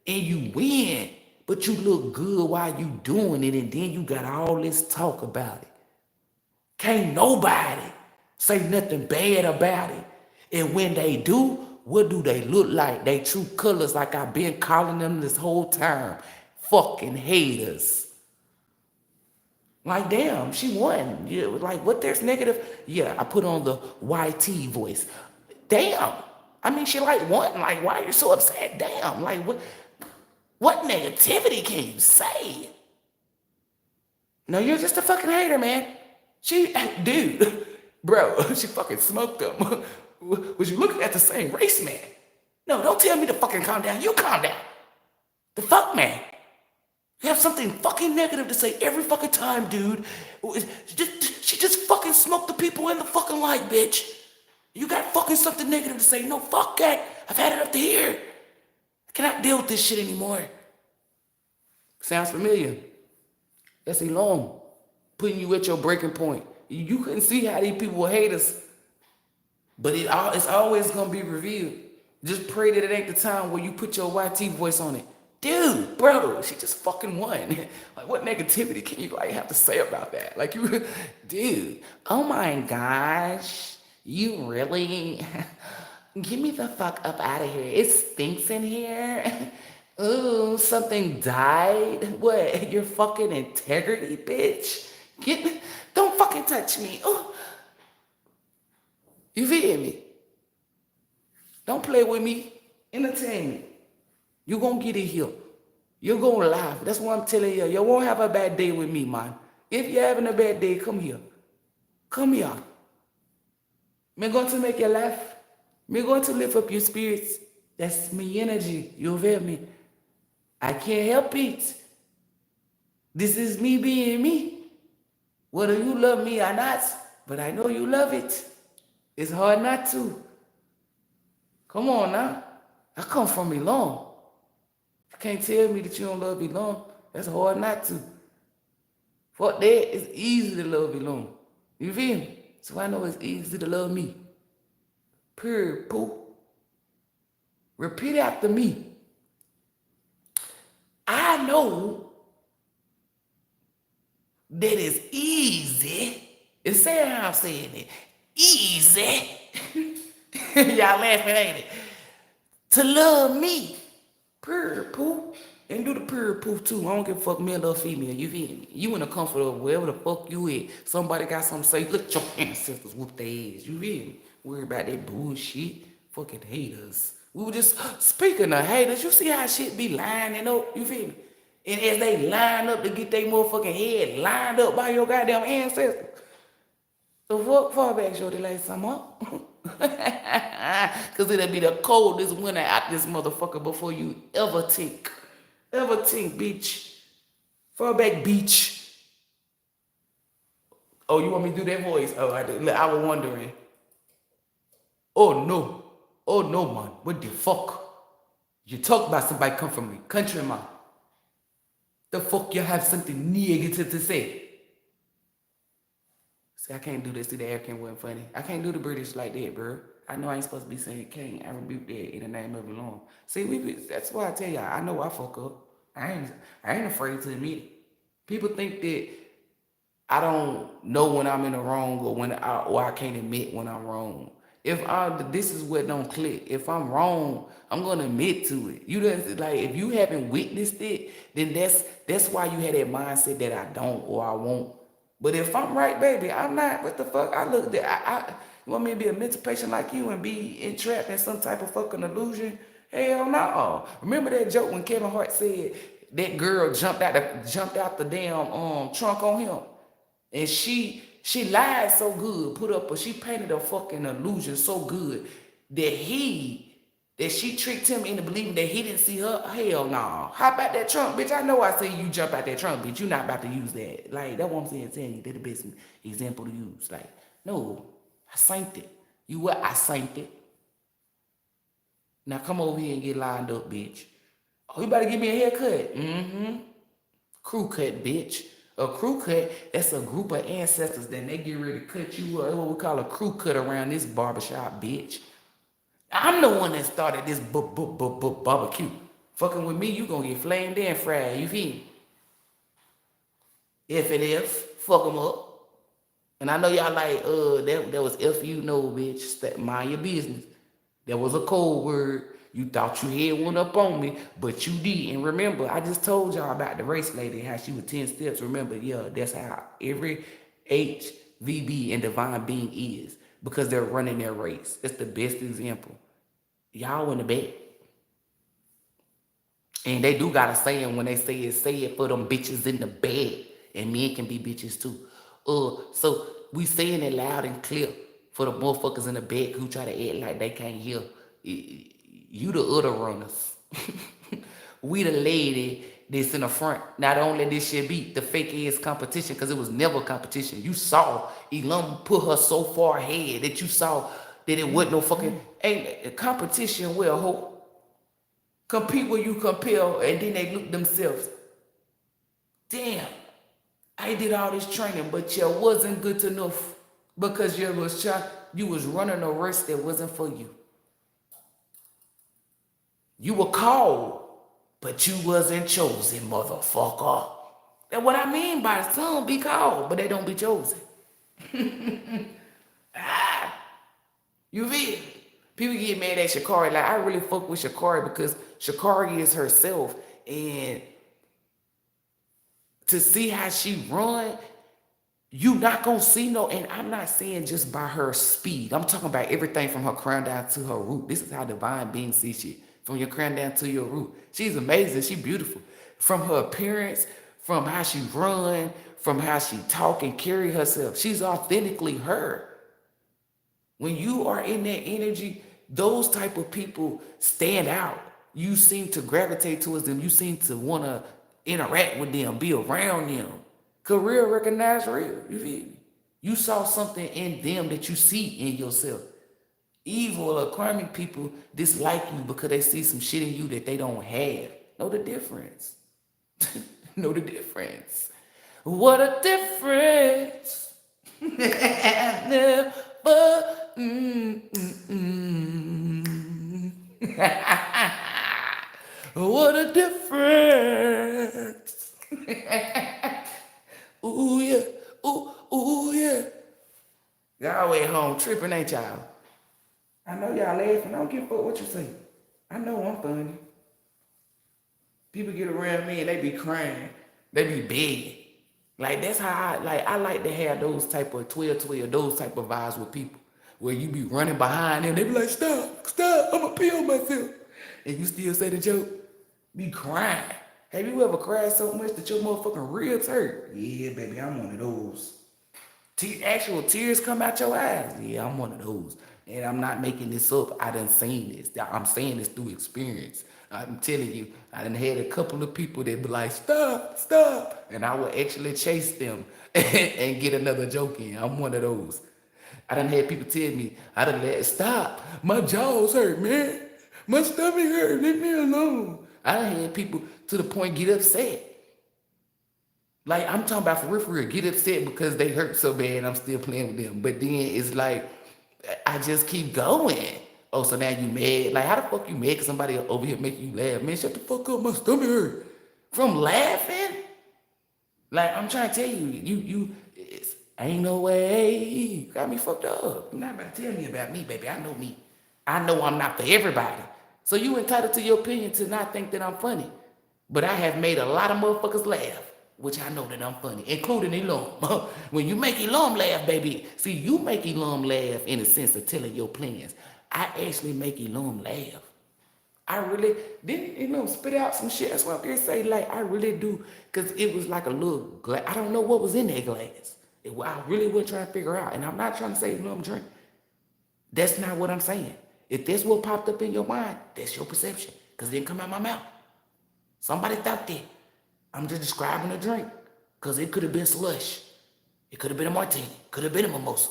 and you win, but you look good while you doing it, and then you got all this talk about it. Can't nobody say nothing bad about it. And when they do, what do they look like? They true colors, like I've been calling them this whole time. Fucking haters. Like, damn, she won. Yeah, like, what there's negative? Yeah, I put on the YT voice. Damn. I mean, she like won. Like, why are you so upset? Damn. Like, what negativity can you say? No, you're just a fucking hater, man. Dude, bro, she fucking smoked them. Was you looking at the same race, man? No, don't tell me to fucking calm down. You calm down. The fuck, man? You have something fucking negative to say every fucking time, dude. She just fucking smoked the people in the fucking light, bitch. You got fucking something negative to say. No, fuck that. I've had it up to here. I cannot deal with this shit anymore. Sounds familiar. That's ELOHYM. Putting you at your breaking point. You couldn't see how these people were haters. But it's always going to be revealed. Just pray that it ain't the time where you put your YT voice on it. Dude, bro, she just fucking won. Like, what negativity can you have to say about that? Like, dude, oh my gosh, you really, get me the fuck up out of here. It stinks in here. Ooh, something died. What, your fucking integrity, bitch? Don't fucking touch me. Ooh. You feel me? Don't play with me. Entertain me. You're going to get it here. You're going to laugh. That's what I'm telling you. You won't have a bad day with me, man. If you're having a bad day, come here. Come here. I'm going to make you laugh. I'm going to lift up your spirits. That's my energy. You feel me? I can't help it. This is me being me. Whether you love me or not, but I know you love it. It's hard not to. Come on now. I come from ELOHYM. You can't tell me that you don't love ELOHYM. That's hard not to. Fuck that, it's easy to love ELOHYM. You feel me? So I know it's easy to love me. Period, poo. Repeat after me. I know that it's easy. It's saying how I'm saying it. Easy. Y'all laughing, ain't it? To love me. Purr poo. And do the purr poo too. I don't give a fuck male or female. You feel me? You in the comfort of wherever the fuck you at. Somebody got something to say. Look at your ancestors whoop their ass. You feel me? Worry about that bullshit. Fucking haters. We were just speaking of haters. You see how shit be lining up? You feel me? And as they line up to get their motherfucking head lined up by your goddamn ancestors. So fuck far back, shorty, like some up. Cause it'll be the coldest winter out this motherfucker before you ever think. Ever think, bitch. Far back, beach. Oh, you want me to do that voice? Oh, I was wondering. Oh no, man. What the fuck? You talk about somebody come from the country, man. The fuck you have something negative to say? See, I can't do this. See, the African wasn't funny. I can't do the British like that, bro. I know I ain't supposed to be saying can't. I rebuke that in the name of ELOHYM. See, that's why I tell y'all, I know I fuck up. I ain't afraid to admit it. People think that I don't know when I'm in the wrong or I can't admit when I'm wrong. This is what don't click. If I'm wrong, I'm gonna admit to it. If you haven't witnessed it, then that's why you had that mindset that I don't or I won't. But if I'm right, baby, I'm not. What the fuck? I look there. You want me to be a mental patient like you and be entrapped in some type of fucking illusion? Hell no. Remember that joke when Kevin Hart said that girl jumped out the damn trunk on him, and she lied so good, she painted a fucking illusion so good that she tricked him into believing that he didn't see her. Hell no. How about that trunk, bitch? I know I see you jump out that trunk, bitch. You not about to use that. Like, that's what I'm saying, telling you, they're the best example to use. Like, no, I synced it. You what? I synced it. Now come over here and get lined up, bitch. Oh, you better give me a haircut. Mm-hmm. Crew cut, bitch. A crew cut, that's a group of ancestors that they get ready to cut you up. That's what we call a crew cut around this barbershop, bitch. I'm the one that started this barbecue. Fucking with me, you gonna get flamed and fried, you feel me? If it is, fuck them up. And I know y'all like, that was if you know, bitch, mind your business. That was a code word. You thought you had one up on me, but you didn't. Remember, I just told y'all about the race lady, how she was 10 steps. Remember, yeah, that's how every HVB and divine being is, because they're running their race. That's the best example. Y'all in the bed. And they do got a saying when they say it for them bitches in the bed. And men can be bitches too. So we saying it loud and clear for the motherfuckers in the bed who try to act like they can't hear. You the other runners. We the lady that's in the front. Not only this shit beat the fake ass competition, because it was never competition. You saw ELOHYM put her so far ahead that you saw that it wasn't no fucking ain't competition. Well, hope compete where you compare, and then they look themselves. Damn, I did all this training, but you wasn't good enough because you was running a race that wasn't for you. You were called, but you wasn't chosen, motherfucker. That's what I mean by some be called, but they don't be chosen. You feel? People get mad at Sha'Carri. Like, I really fuck with Sha'Carri because Sha'Carri is herself. And to see how she run, you not gonna see no, and I'm not saying just by her speed. I'm talking about everything from her crown down to her root. This is how divine beings see shit. From your crown down to your root. She's amazing. She's beautiful. From her appearance, from how she run, from how she talk and carry herself. She's authentically her. When you are in that energy, those type of people stand out. You seem to gravitate towards them. You seem to want to interact with them, be around them. Cause real recognize real. You feel me? You saw something in them that you see in yourself. Evil or karmic people dislike you because they see some shit in you that they don't have. Know the difference. Know the difference. What a difference. Never. What a difference. Ooh yeah. Ooh yeah. Y'all at home tripping, ain't y'all? I know y'all laughing. I don't give a fuck what you say. I know I'm funny. People get around me and they be crying. They be begging. Like, that's how I like to have those type of 12, those type of vibes with people. Where you be running behind them. They be like, stop, I'ma pee on myself. And you still say the joke. Be crying. Have you ever cried so much that your motherfucking ribs hurt? Yeah, baby, I'm one of those. Actual tears come out your eyes. Yeah, I'm one of those. And I'm not making this up. I done seen this. I'm saying this through experience. I'm telling you, I done had a couple of people that be like, stop. And I would actually chase them and get another joke in. I'm one of those. I done had people tell me, I done let stop. My jaws hurt, man. My stomach hurt. Leave me alone. I done had people to the point get upset. Like, I'm talking about for real, get upset because they hurt so bad and I'm still playing with them. But then it's like, I just keep going. Oh, so now you mad? Like, how the fuck you mad because somebody over here make you laugh? Man, shut the fuck up, my stomach hurt. From laughing? Like, I'm trying to tell you, ain't no way. You got me fucked up. You're not about to tell me about me, baby. I know me. I know I'm not for everybody. So you entitled to your opinion to not think that I'm funny. But I have made a lot of motherfuckers laugh. which I know that I'm funny, including ELOHYM. When you make ELOHYM laugh, baby, see, you make ELOHYM laugh in the sense of telling your plans. I actually make ELOHYM laugh. I really didn't, spit out some shit. That's what I'm gonna say. Like, I really do, because it was like a little glass. I don't know what was in that glass. I really wasn't trying to figure out. And I'm not trying to say ELOHYM drink. That's not what I'm saying. If that's what popped up in your mind, that's your perception, because it didn't come out my mouth. Somebody thought that. I'm just describing a drink, because it could have been slush. It could have been a martini. Could have been a mimosa.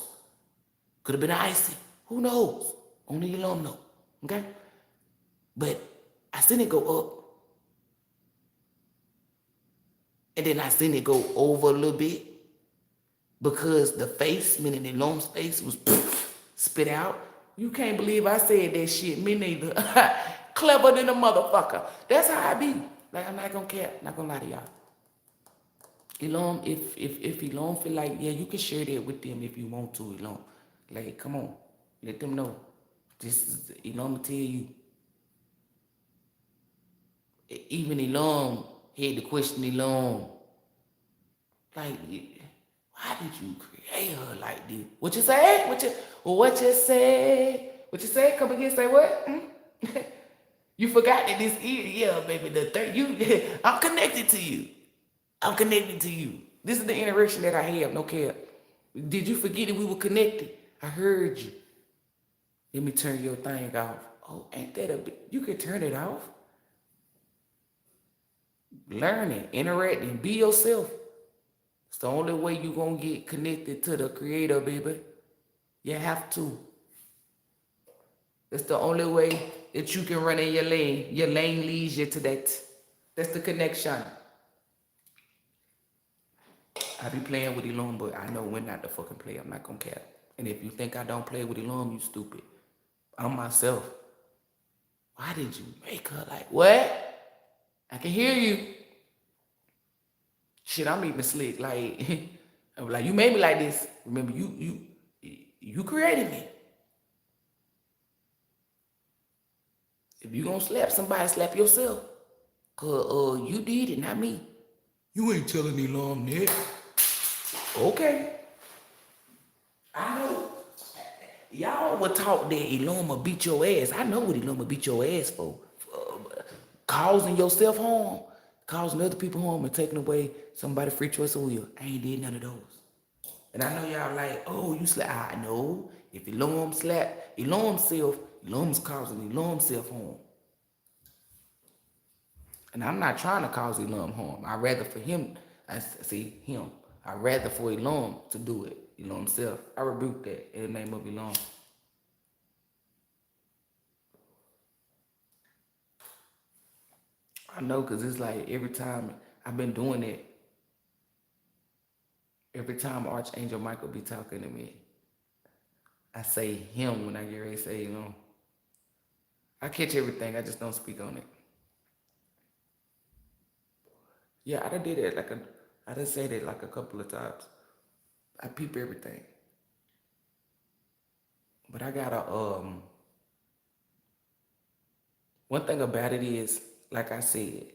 Could have been an icy. Who knows? Only ELOHYM know. Okay? But I seen it go up. And then I seen it go over a little bit, because the face, meaning ELOHYM's face, was spit out. You can't believe I said that shit. Me neither. Clever than a motherfucker. That's how I be. Like, I'm not gonna care. Not gonna lie to y'all. ELOHYM, if ELOHYM feel like, yeah, you can share that with them if you want to, ELOHYM. Like, come on. Let them know. This is, ELOHYM tell you. Even ELOHYM had to question ELOHYM. Like, why did you create her like this? What you say? What you say? What you say? Come again, say what? You forgot that this is, yeah, baby, the third, I'm connected to you. I'm connected to you. This is the interaction that I have, no care. Did you forget that we were connected? I heard you. Let me turn your thing off. Oh, ain't that a bit? You can turn it off. Learning, interacting, be yourself. It's the only way you're going to get connected to the creator, baby. You have to. It's the only way that you can run in your lane. Your lane leads you to that. That's the connection. I be playing with ELOHYM, but I know when not to fucking play. I'm not going to care. And if you think I don't play with ELOHYM, you stupid. I'm myself. Why did you make her like, what? I can hear you. Shit, I'm even slick. Like, like, you made me like this. Remember, you created me. If you gonna slap somebody, slap yourself. Cause you did it, not me. You ain't telling me long neck. Okay. I know. Y'all would talk that ELOHYM will beat your ass. I know what ELOHYM will beat your ass for. Causing yourself harm, causing other people harm, and taking away somebody's free choice of will. I ain't did none of those. And I know y'all like, oh, you slap. I know. If ELOHYM slap, ELOHYM's causing ELOHYM self harm. And I'm not trying to cause ELOHYM harm. I'd rather for him, I'd rather for ELOHYM to do it, ELOHYM self. I rebuke that in the name of ELOHYM. I know, because it's like every time I've been doing it, every time Archangel Michael be talking to me, I say him when I get ready to say, I catch everything, I just don't speak on it. Yeah, I done did it I done said it like a couple of times. I peep everything. But I gotta, one thing about it is, like I said,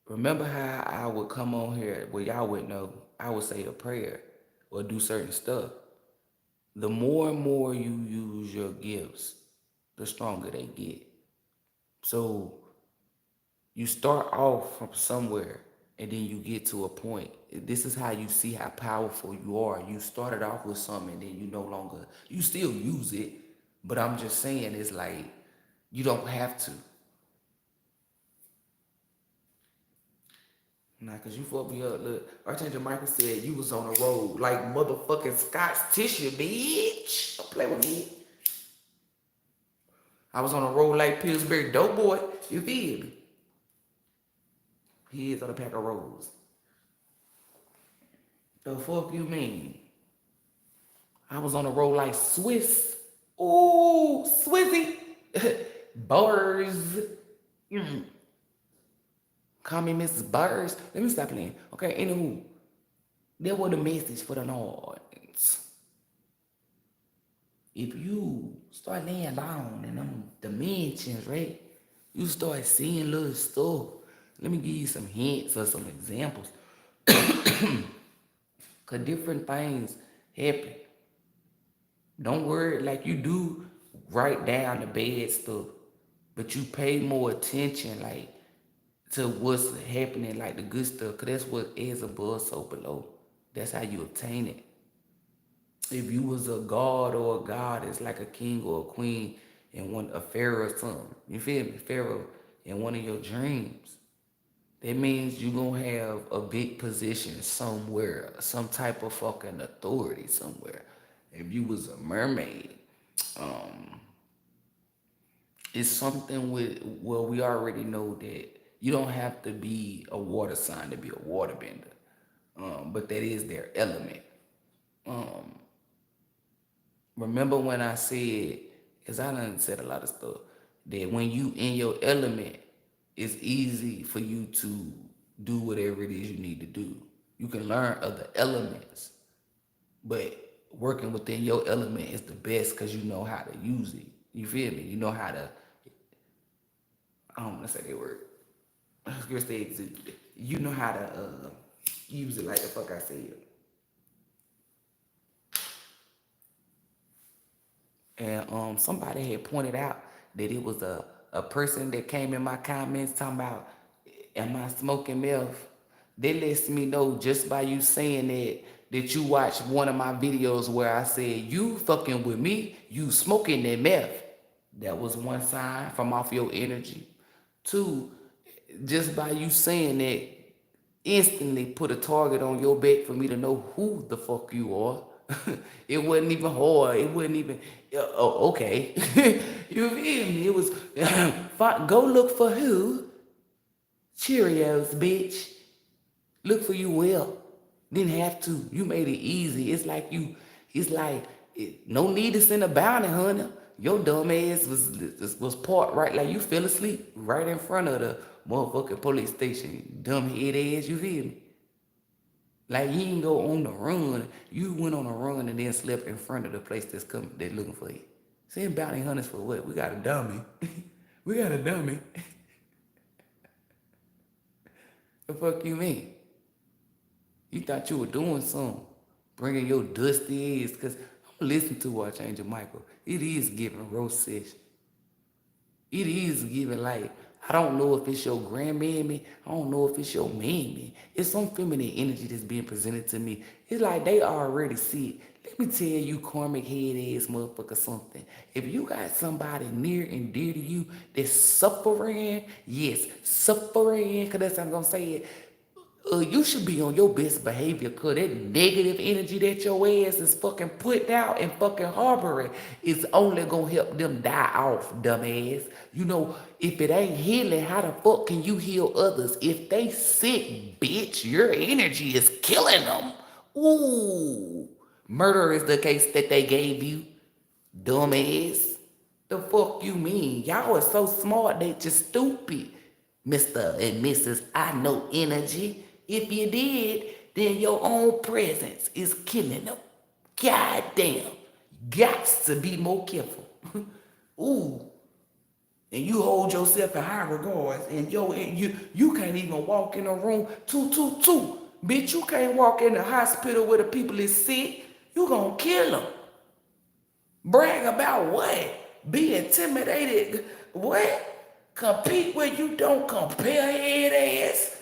remember how I would come on here where y'all would know, I would say a prayer or do certain stuff. The more and more you use your gifts, the stronger they get. So you start off from somewhere and then you get to a point. This is how you see how powerful you are. You started off with something and then you no longer, you still use it, but I'm just saying it's like, you don't have to. Nah, cause you fucked me up. Look, Archangel Michael said you was on a road like motherfucking Scott's tissue, bitch. Don't play with me. I was on a road like Pillsbury Doughboy. You feel me? He is on a pack of rolls. The fuck you mean? I was on a road like Swiss. Ooh, Swizzy. Bars. Call me Mrs. Burrs. Let me stop playing. Okay, anywho. There was a message for the Nords. If you start laying down in them dimensions, right? You start seeing little stuff. Let me give you some hints or some examples. Cause different things happen. Don't worry, like you do write down the bad stuff, but you pay more attention, like to what's happening, like the good stuff, cause that's what is above, so below. That's how you obtain it. If you was a god or a goddess, like a king or a queen, and one a pharaoh or something, you feel me? Pharaoh in one of your dreams, that means you gonna have a big position somewhere, some type of fucking authority somewhere. If you was a mermaid, um, it's something with, well, we already know that you don't have to be a water sign to be a waterbender, but that is their element. Um, Remember when I said, because I done said a lot of stuff, that when you in your element, it's easy for you to do whatever it is you need to do. You can learn other elements, but working within your element is the best because you know how to use it. You feel me? You know how to, I don't want to say that word. You know how to use it like the fuck I said. And somebody had pointed out that it was a person that came in my comments talking about, am I smoking meth? That lets me know just by you saying that you watched one of my videos where I said, you fucking with me, you smoking that meth. That was one sign from off your energy. Two, just by you saying that, instantly put a target on your back for me to know who the fuck you are. It wasn't even hard. It wasn't even, oh, okay. You feel me? It was, go look for who? Cheerios, bitch. Look for you well. Didn't have to. You made it easy. It's like no need to send a bounty hunter. Your dumb ass was parked right, like you fell asleep right in front of the motherfucking police station. Dumb head ass, you feel me? Like you didn't go on the run. You went on a run and then slept in front of the place that's looking for you. Send bounty hunters for what? We got a dummy. We got a dummy. The fuck you mean? You thought you were doing something, bringing your dusty ass, because I'm listening to Archangel Michael. It is giving roast session. It is giving, like, I don't know if it's your grandmammy. I don't know if it's your mammy. It's some feminine energy that's being presented to me. It's like they already see it. Let me tell you, karmic head ass motherfucker, something. If you got somebody near and dear to you that's suffering, yes, suffering, because that's how I'm going to say it, you should be on your best behavior, cause that negative energy that your ass is fucking putting out and fucking harboring is only gonna help them die off, dumbass. You know, if it ain't healing, how the fuck can you heal others? If they sick, bitch, your energy is killing them. Ooh, murder is the case that they gave you, dumbass. The fuck you mean? Y'all are so smart that you're stupid. Mr. and Mrs. I know energy. If you did, then your own presence is killing them. God damn. Got to be more careful. Ooh. And you hold yourself in high regards, and you can't even walk in a room two. Bitch, you can't walk in the hospital where the people is sick. You gonna kill them. Brag about what? Be intimidated. What? Compete where you don't compare, head ass.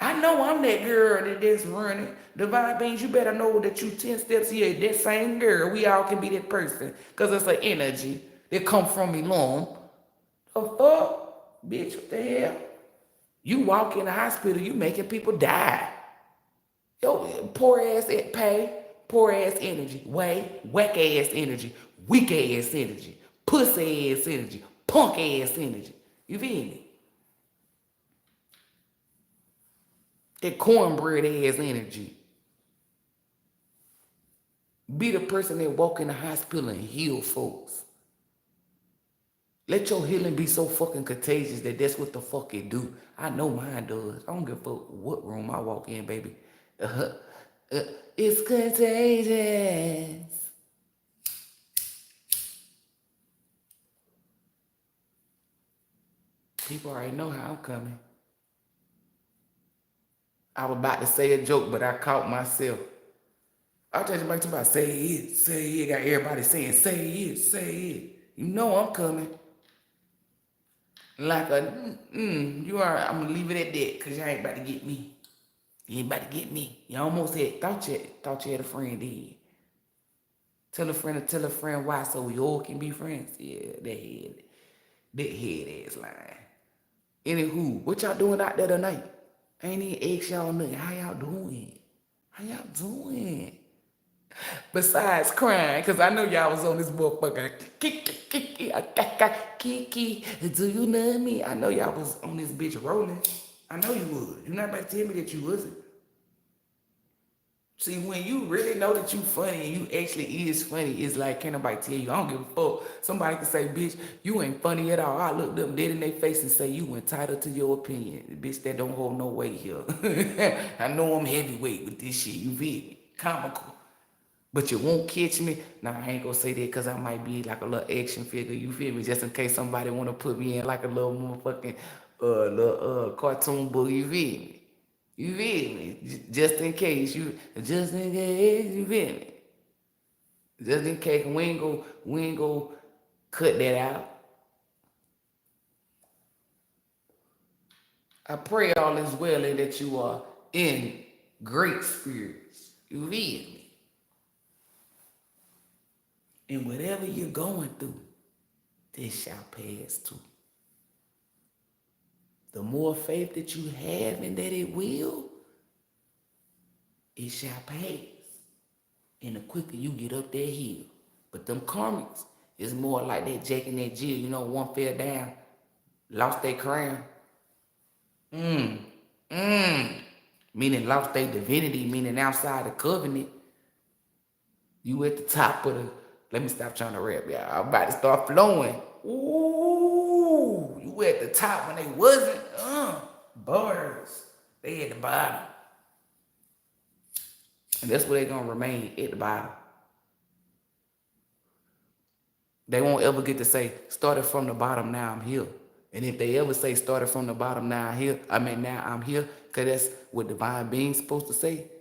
I know I'm that girl that's running. Divine beings, you better know that you 10 steps here, that same girl. We all can be that person. Because it's an energy that come from me long. The fuck? Bitch, what the hell? You walk in the hospital, you making people die. Yo, poor ass pay, poor ass energy, whack ass energy, weak ass energy, pussy ass energy, punk ass energy. You feel me? That cornbread ass energy. Be the person that walk in the hospital and heal folks. Let your healing be so fucking contagious that that's what the fuck it do. I know mine does. I don't give a fuck what room I walk in, baby. It's contagious. People already know how I'm coming. I was about to say a joke, but I caught myself. I'll tell you about say it. Got everybody saying say it. You know I'm coming. Like a, you are, I'm gonna leave it at that, cause you ain't about to get me. You ain't about to get me. You almost thought you had a friend, did you? Tell a friend why, so we all can be friends. Yeah, that head ass line. Anywho, what y'all doing out there tonight? I ain't even ask y'all nothing. How y'all doing? Besides crying, because I know y'all was on this motherfucker. Kiki, do you love me? I know y'all was on this bitch rolling. I know you would. You're not about to tell me that you wasn't. See, when you really know that you funny and you actually is funny, it's like, can't nobody tell you, I don't give a fuck. Somebody can say, bitch, you ain't funny at all. I look them dead in their face and say, you entitled to your opinion. Bitch, that don't hold no weight here. I know I'm heavyweight with this shit, you feel me? Comical. But you won't catch me. Nah, I ain't gonna say that because I might be like a little action figure, you feel me? Just in case somebody wanna put me in like a little motherfucking cartoon book, you feel me? You feel me? Just in case, you feel me? Just in case we ain't go cut that out. I pray all is well and that you are in great spirits. You feel me? And whatever you're going through, this shall pass too. The more faith that you have in that it will, it shall pass. And the quicker you get up that hill. But them karmics is more like that Jake and that Jill. You know, one fell down, lost their crown. Meaning lost their divinity, meaning outside the covenant. You at the top of the, let me stop trying to rap, y'all. I'm about to start flowing. Ooh, you at the top when they wasn't. Bars. They at the bottom. And that's where they gonna remain, at the bottom. They won't ever get to say, started from the bottom, now I'm here. And if they ever say, started from the bottom, now I'm here, because that's what divine being's supposed to say.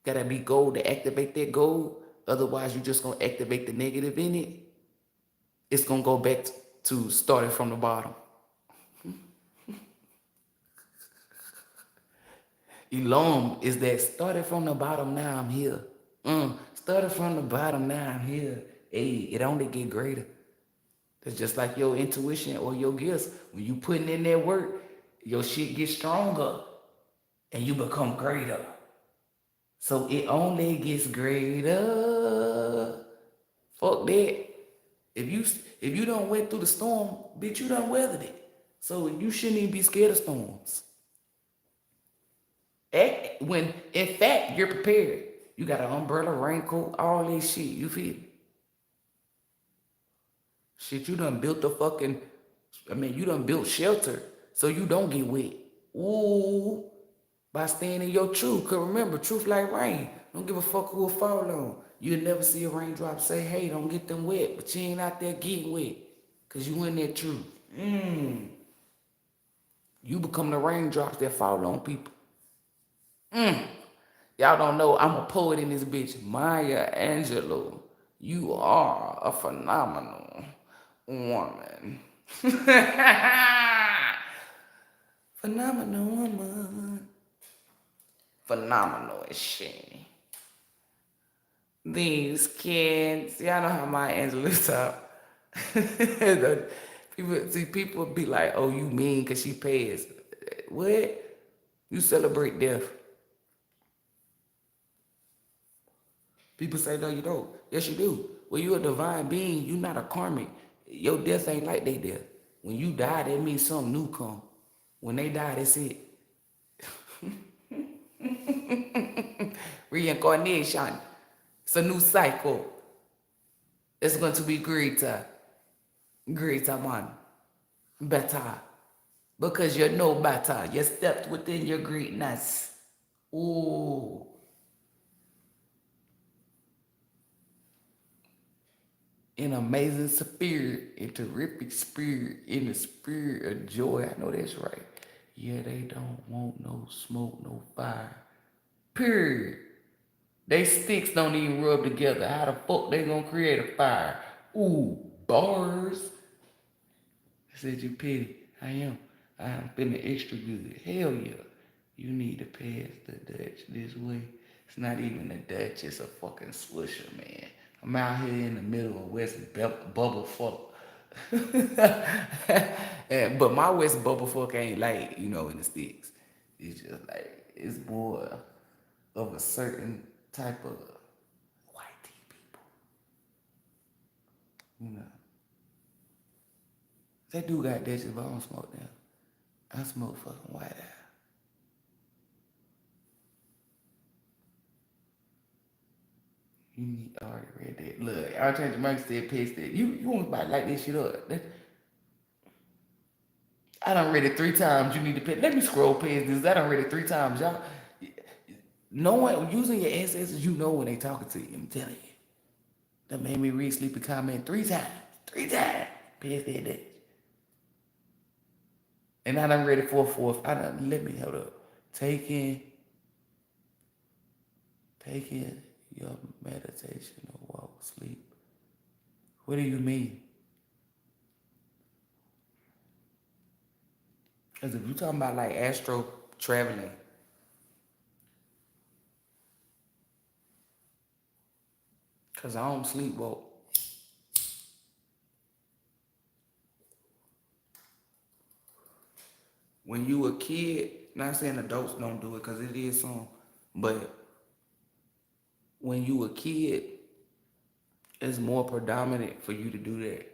Gotta be gold to activate that gold. Otherwise, you just gonna activate the negative in it. It's gonna go back to started from the bottom. ELOHYM is that started from the bottom, now I'm here. Started from the bottom, now I'm here. Hey, it only get greater. That's just like your intuition or your gifts. When you putting in that work, your shit gets stronger and you become greater. So it only gets greater. Fuck that. If you done went through the storm, bitch, you done weathered it. So you shouldn't even be scared of storms. When in fact you're prepared. You got an umbrella, raincoat, all this shit. You feel me? Shit, you done built you done built shelter so you don't get wet. Ooh, by staying in your truth. Cause remember, truth like rain. Don't give a fuck who will fall on. You'll never see a raindrop say, hey, don't get them wet. But you ain't out there getting wet. Cause you in that truth. You become the raindrops that fall on people. Y'all don't know, I'm a poet in this bitch. Maya Angelou, you are a phenomenal woman. Phenomenal woman. Phenomenal as she. These kids, y'all know how Maya Angelou talk. People be like, oh, you mean because she pays. What? You celebrate death. People say, no, you don't. Yes, you do. Well, you're a divine being. You're not a karmic. Your death ain't like they death. When you die, that means something new come. When they die, that's it. Reincarnation. It's a new cycle. It's going to be greater. Greater, man. Better. Because you know better. You stepped within your greatness. Ooh. An amazing spirit, a terrific spirit, in the spirit of joy. I know that's right. Yeah, they don't want no smoke, no fire. Period. They sticks don't even rub together. How the fuck they gonna create a fire? Ooh, bars. I said, you pity. I am. I'm feeling extra good. Hell yeah. You need to pass the Dutch this way. It's not even a Dutch, it's a fucking swisher, man. I'm out here in the middle of West Bubble Fuck. But my West Bubble Fuck ain't like, in the sticks. It's just like, it's more of a certain type of white tea people. You know. They do got Dutches, but I don't smoke them. I smoke fucking white eye. You need already read that. Look, I'll change the mic said paste that. You want to like this shit up. I done read it 3 times. You need to pay. Let me scroll past this. I done read it 3 times. Y'all knowing using your ancestors, you know when they talking to you. I'm telling you. That made me read sleepy comment 3 times. 3 times. Past that. And I done read it for a fourth. Let me hold up. Taking your meditation or walk, sleep. What do you mean? Because if you're talking about like astro traveling, because I don't sleepwalk. When you a kid, not saying adults don't do it because it is some, but when you a kid, it's more predominant for you to do that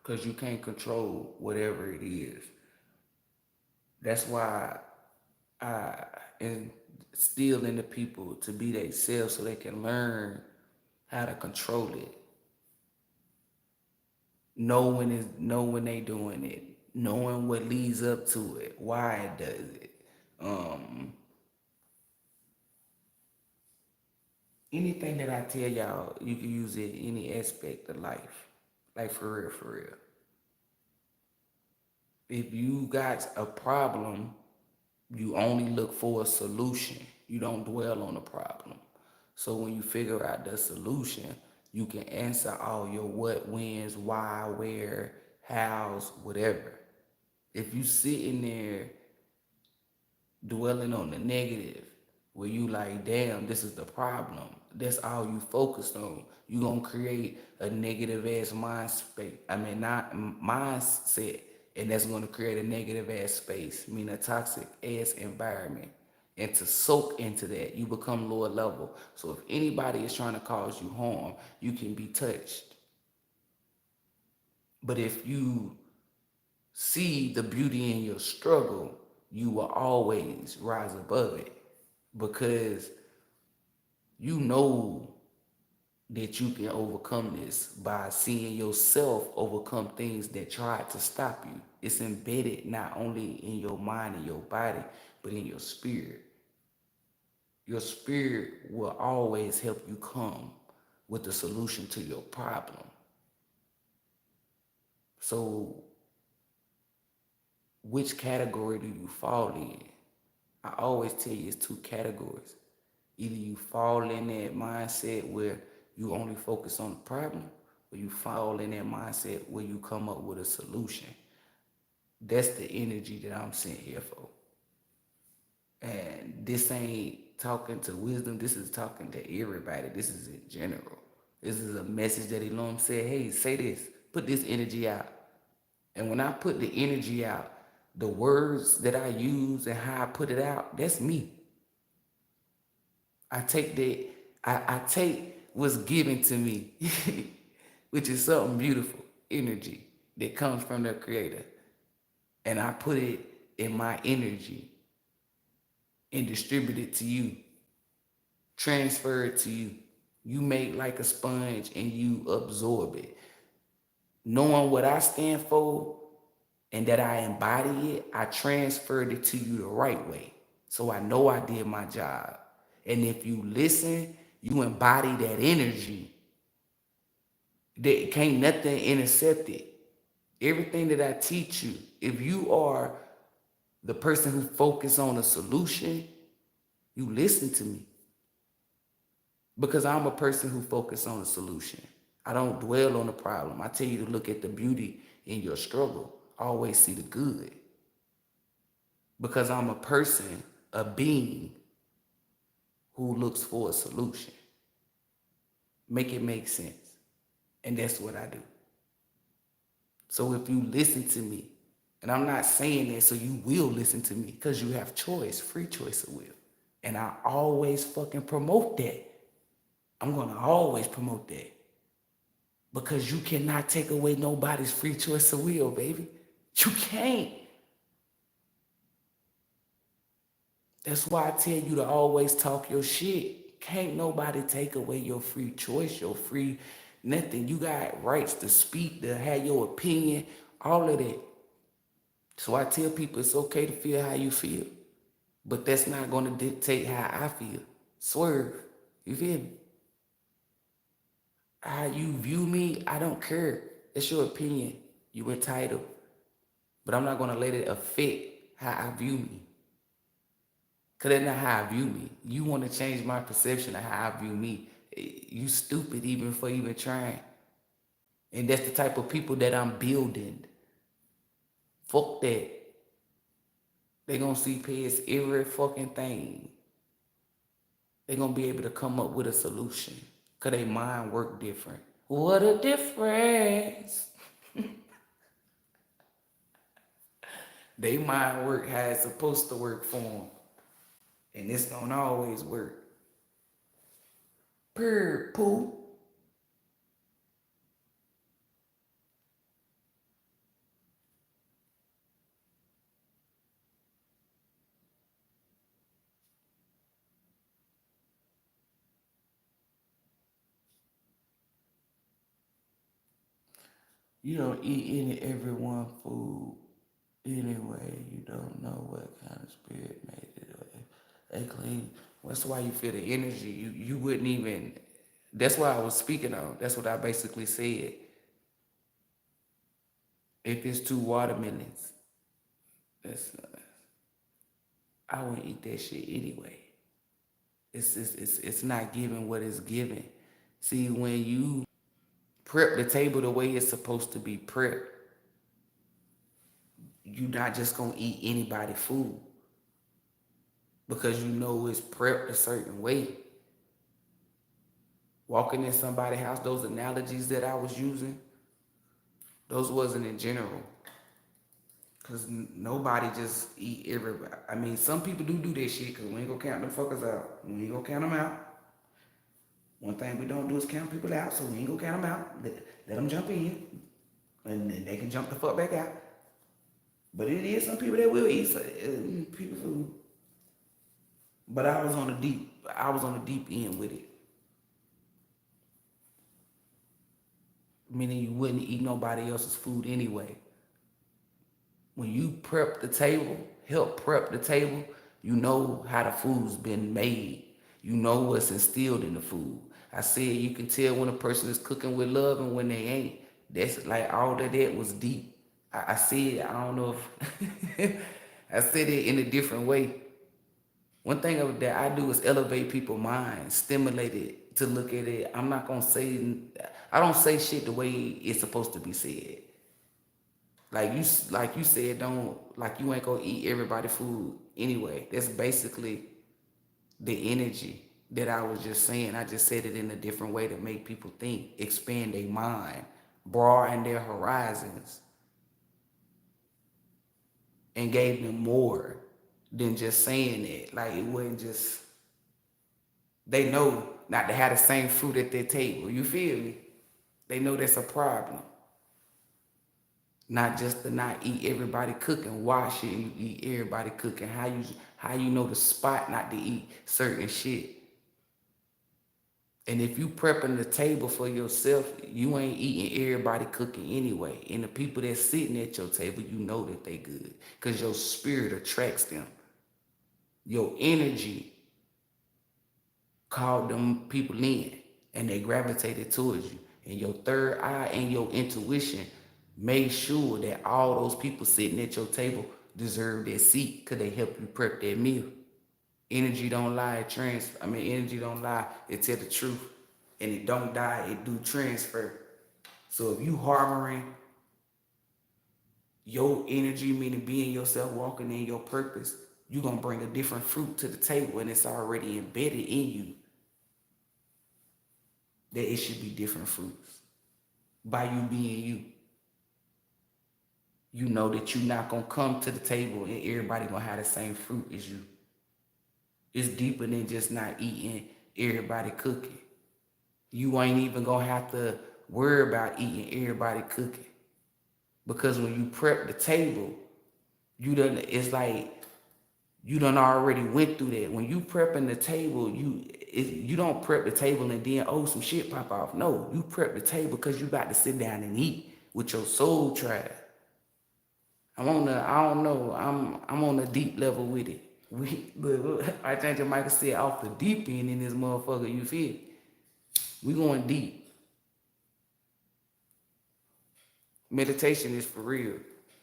because you can't control whatever it is. That's why I instill in the people to be themselves so they can learn how to control it. Know when they doing it, knowing what leads up to it, why it does it. Anything that I tell y'all, you can use it in any aspect of life. Like for real, for real. If you got a problem, you only look for a solution. You don't dwell on the problem. So when you figure out the solution, you can answer all your what, whens, why, where, hows, whatever. If you sitting there dwelling on the negative, where you like, damn, this is the problem, that's all you focused on, you gonna create a negative ass mindset, and that's gonna create a negative ass space, mean a toxic ass environment. And to soak into that, you become lower level. So if anybody is trying to cause you harm, you can be touched. But if you see the beauty in your struggle, you will always rise above it because you know that you can overcome this by seeing yourself overcome things that tried to stop you. It's embedded not only in your mind and your body, but in your spirit. Your spirit will always help you come with the solution to your problem. So which category do you fall in? I always tell you it's 2 categories. Either you fall in that mindset where you only focus on the problem, or you fall in that mindset where you come up with a solution. That's the energy that I'm sent here for. And this ain't talking to wisdom, this is talking to everybody. This is in general. This is a message that ELOHYM said, hey, say this, put this energy out. And when I put the energy out, the words that I use and how I put it out, that's me. I take what's given to me, which is something beautiful, energy that comes from the creator. And I put it in my energy and distribute it to you, transfer it to you. You make like a sponge and you absorb it. Knowing what I stand for and that I embody it, I transferred it to you the right way. So I know I did my job. And if you listen, you embody that energy. That can't nothing intercept it. Everything that I teach you, if you are The person who focus on a solution, you listen to me. Because I'm a person who focus on a solution. I don't dwell on the problem. I tell you to look at the beauty in your struggle. Always see the good. Because I'm a person, a being, who looks for a solution. Make it make sense. And that's what I do. So if you listen to me, and I'm not saying that so you will listen to me, because you have choice, free choice of will. And I always fucking promote that. I'm gonna always promote that. Because you cannot take away nobody's free choice of will, baby. You can't. That's why I tell you to always talk your shit. Can't nobody take away your free choice, your free nothing. You got rights to speak, to have your opinion, all of that. So I tell people it's okay to feel how you feel. But that's not going to dictate how I feel. Swerve. You feel me? How you view me, I don't care. It's your opinion. You entitled. But I'm not going to let it affect how I view me. Because that's not how I view me. You want to change my perception of how I view me. You stupid even for even trying. And that's the type of people that I'm building. Fuck that. They gonna see past every fucking thing. They gonna be able to come up with a solution. Cause they mind work different. What a difference. They mind work how it's supposed to work for them. And it's gonna always work. Poo. You don't eat any everyone food anyway. You don't know what kind of spirit made it. They clean. That's why you feel the energy. You wouldn't even. That's what I was speaking on. That's what I basically said. If it's 2 watermelons, that's I wouldn't eat that shit anyway. It's not giving what it's giving. See, when you prep the table the way it's supposed to be prepped, you're not just gonna eat anybody's food because you know it's prepped a certain way. Walking in somebody's house, those analogies that I was using, those wasn't in general. Cause nobody just eat everybody. I mean, some people do that shit because we ain't gonna count them fuckers out. We ain't gonna count them out. One thing we don't do is count people out, so we ain't gonna count them out. Let them jump in, and then they can jump the fuck back out. But it is some people that will eat people food. But I was on the deep end with it. Meaning you wouldn't eat nobody else's food anyway. When you prep the table, help prep the table, you know how the food's been made. You know what's instilled in the food. I said you can tell when a person is cooking with love and when they ain't. That's like all that was deep. I said, I don't know if I said it in a different way. One thing that I do is elevate people's minds, stimulate it to look at it. I'm not gonna say, I don't say shit the way it's supposed to be said. Like you said, you ain't gonna eat everybody's food anyway. That's basically the energy that I was just saying. I just said it in a different way to make people think, expand their mind, broaden their horizons, and gave them more than just saying it. Like it wasn't just, they know not to have the same fruit at their table. You feel me? They know that's a problem. Not just to not eat everybody cooking. Why shouldn't you eat everybody cooking? How you know the spot not to eat certain shit? And if you prepping the table for yourself, you ain't eating everybody cooking anyway. And the people that's sitting at your table, you know that they good. Because your spirit attracts them. Your energy called them people in. And they gravitated towards you. And your third eye and your intuition made sure that all those people sitting at your table deserve that seat because they help you prep that meal. Energy don't lie, energy don't lie, it tell the truth. And it don't die, it do transfer. So if you harboring your energy, meaning being yourself, walking in your purpose, you're going to bring a different fruit to the table, and it's already embedded in you that it should be different fruits. By you being you, you know that you're not going to come to the table and everybody going to have the same fruit as you. It's deeper than just not eating everybody cooking. You ain't even going to have to worry about eating everybody cooking. Because when you prep the table, it's like you done already went through that. When you prepping the table, you don't prep the table and then, some shit pop off. No, you prep the table because you about to sit down and eat with your soul tribe. I'm on a deep level with it. I think Michael said off the deep end in this motherfucker, you feel? We going deep. Meditation is for real.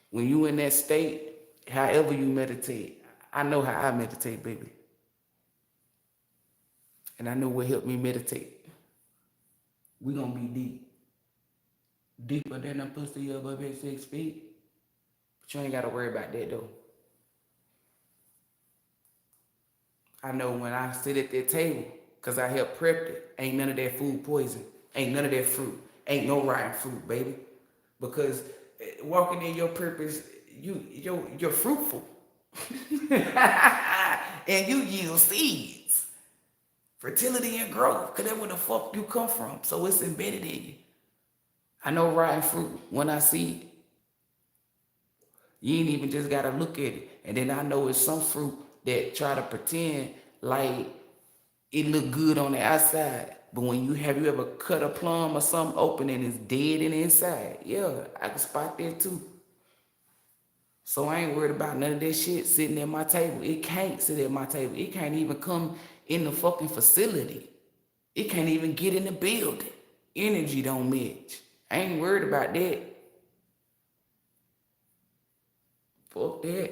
When you in that state, however you meditate, I know how I meditate, baby. And I know what helped me meditate. We gonna be deep. Deeper than a pussy above 6 feet. But you ain't gotta worry about that though. I know when I sit at that table, cause I helped prep it, ain't none of that food poison, ain't none of that fruit, ain't no rotten fruit, baby. Because walking in your purpose, you're fruitful. And you yield seeds. Fertility and growth, cause that's where the fuck you come from. So it's embedded in you. I know rotten fruit when I see it. You ain't even just gotta look at it. And then I know it's some fruit that try to pretend like it look good on the outside. But when you ever cut a plum or something open and it's dead in the inside? Yeah, I can spot that too. So I ain't worried about none of that shit sitting at my table. It can't sit at my table. It can't even come in the fucking facility. It can't even get in the building. Energy don't match. I ain't worried about that. Fuck that.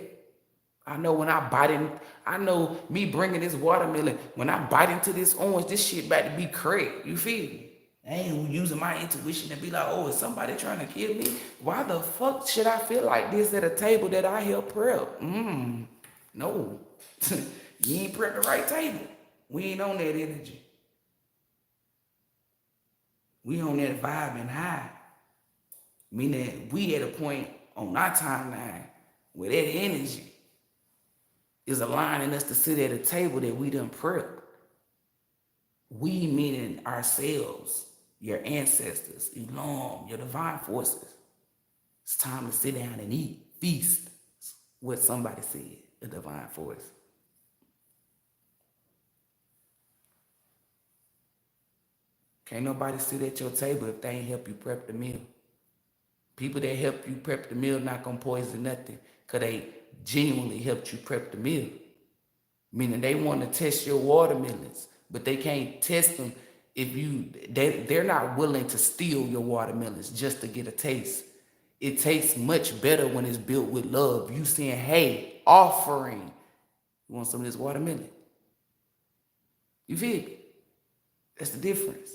I know when I bite in, I know me bringing this watermelon, when I bite into this orange, this shit about to be cracked. You feel me? I ain't using my intuition to be like, is somebody trying to kill me? Why the fuck should I feel like this at a table that I help prep? No. You ain't prepped the right table. We ain't on that energy. We on that vibe and high. Meaning we at a point on our timeline where that energy is aligning us to sit at a table that we done prepped. We meaning ourselves, your ancestors, ELOHYM, your divine forces. It's time to sit down and eat, feast. What somebody said, the divine force. Can't nobody sit at your table if they ain't help you prep the meal. People that help you prep the meal not gonna poison nothing because they genuinely helped you prep the meal. Meaning they want to test your watermelons, but they can't test them if they're not willing to steal your watermelons just to get a taste. It tastes much better when it's built with love. You saying, hey, offering. You want some of this watermelon? You feel me? That's the difference.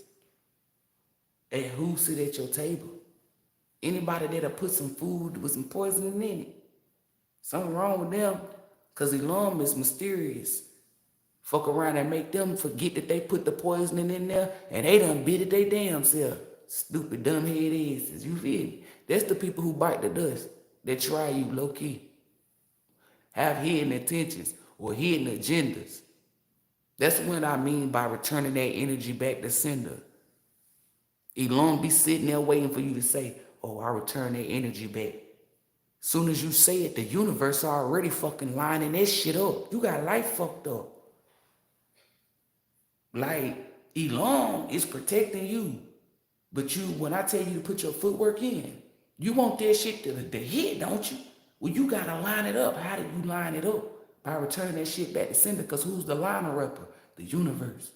And who sit at your table? Anybody that'll put some food with some poison in it. Something wrong with them. Because ELOHYM is mysterious. Fuck around and make them forget that they put the poisoning in there and they done bit it they damn self. Stupid dumb head is. You feel me? That's the people who bite the dust. They try you low key. Have hidden intentions or hidden agendas. That's what I mean by returning that energy back to sender. ELOHYM be sitting there waiting for you to say, I return that energy back. Soon as you say it, the universe already fucking lining that shit up. You got life fucked up. Like, ELOHYM is protecting you. But when I tell you to put your footwork in, you want that shit to hit, don't you? Well, you gotta line it up. How do you line it up? By returning that shit back to sender, because who's the liner upper? The universe.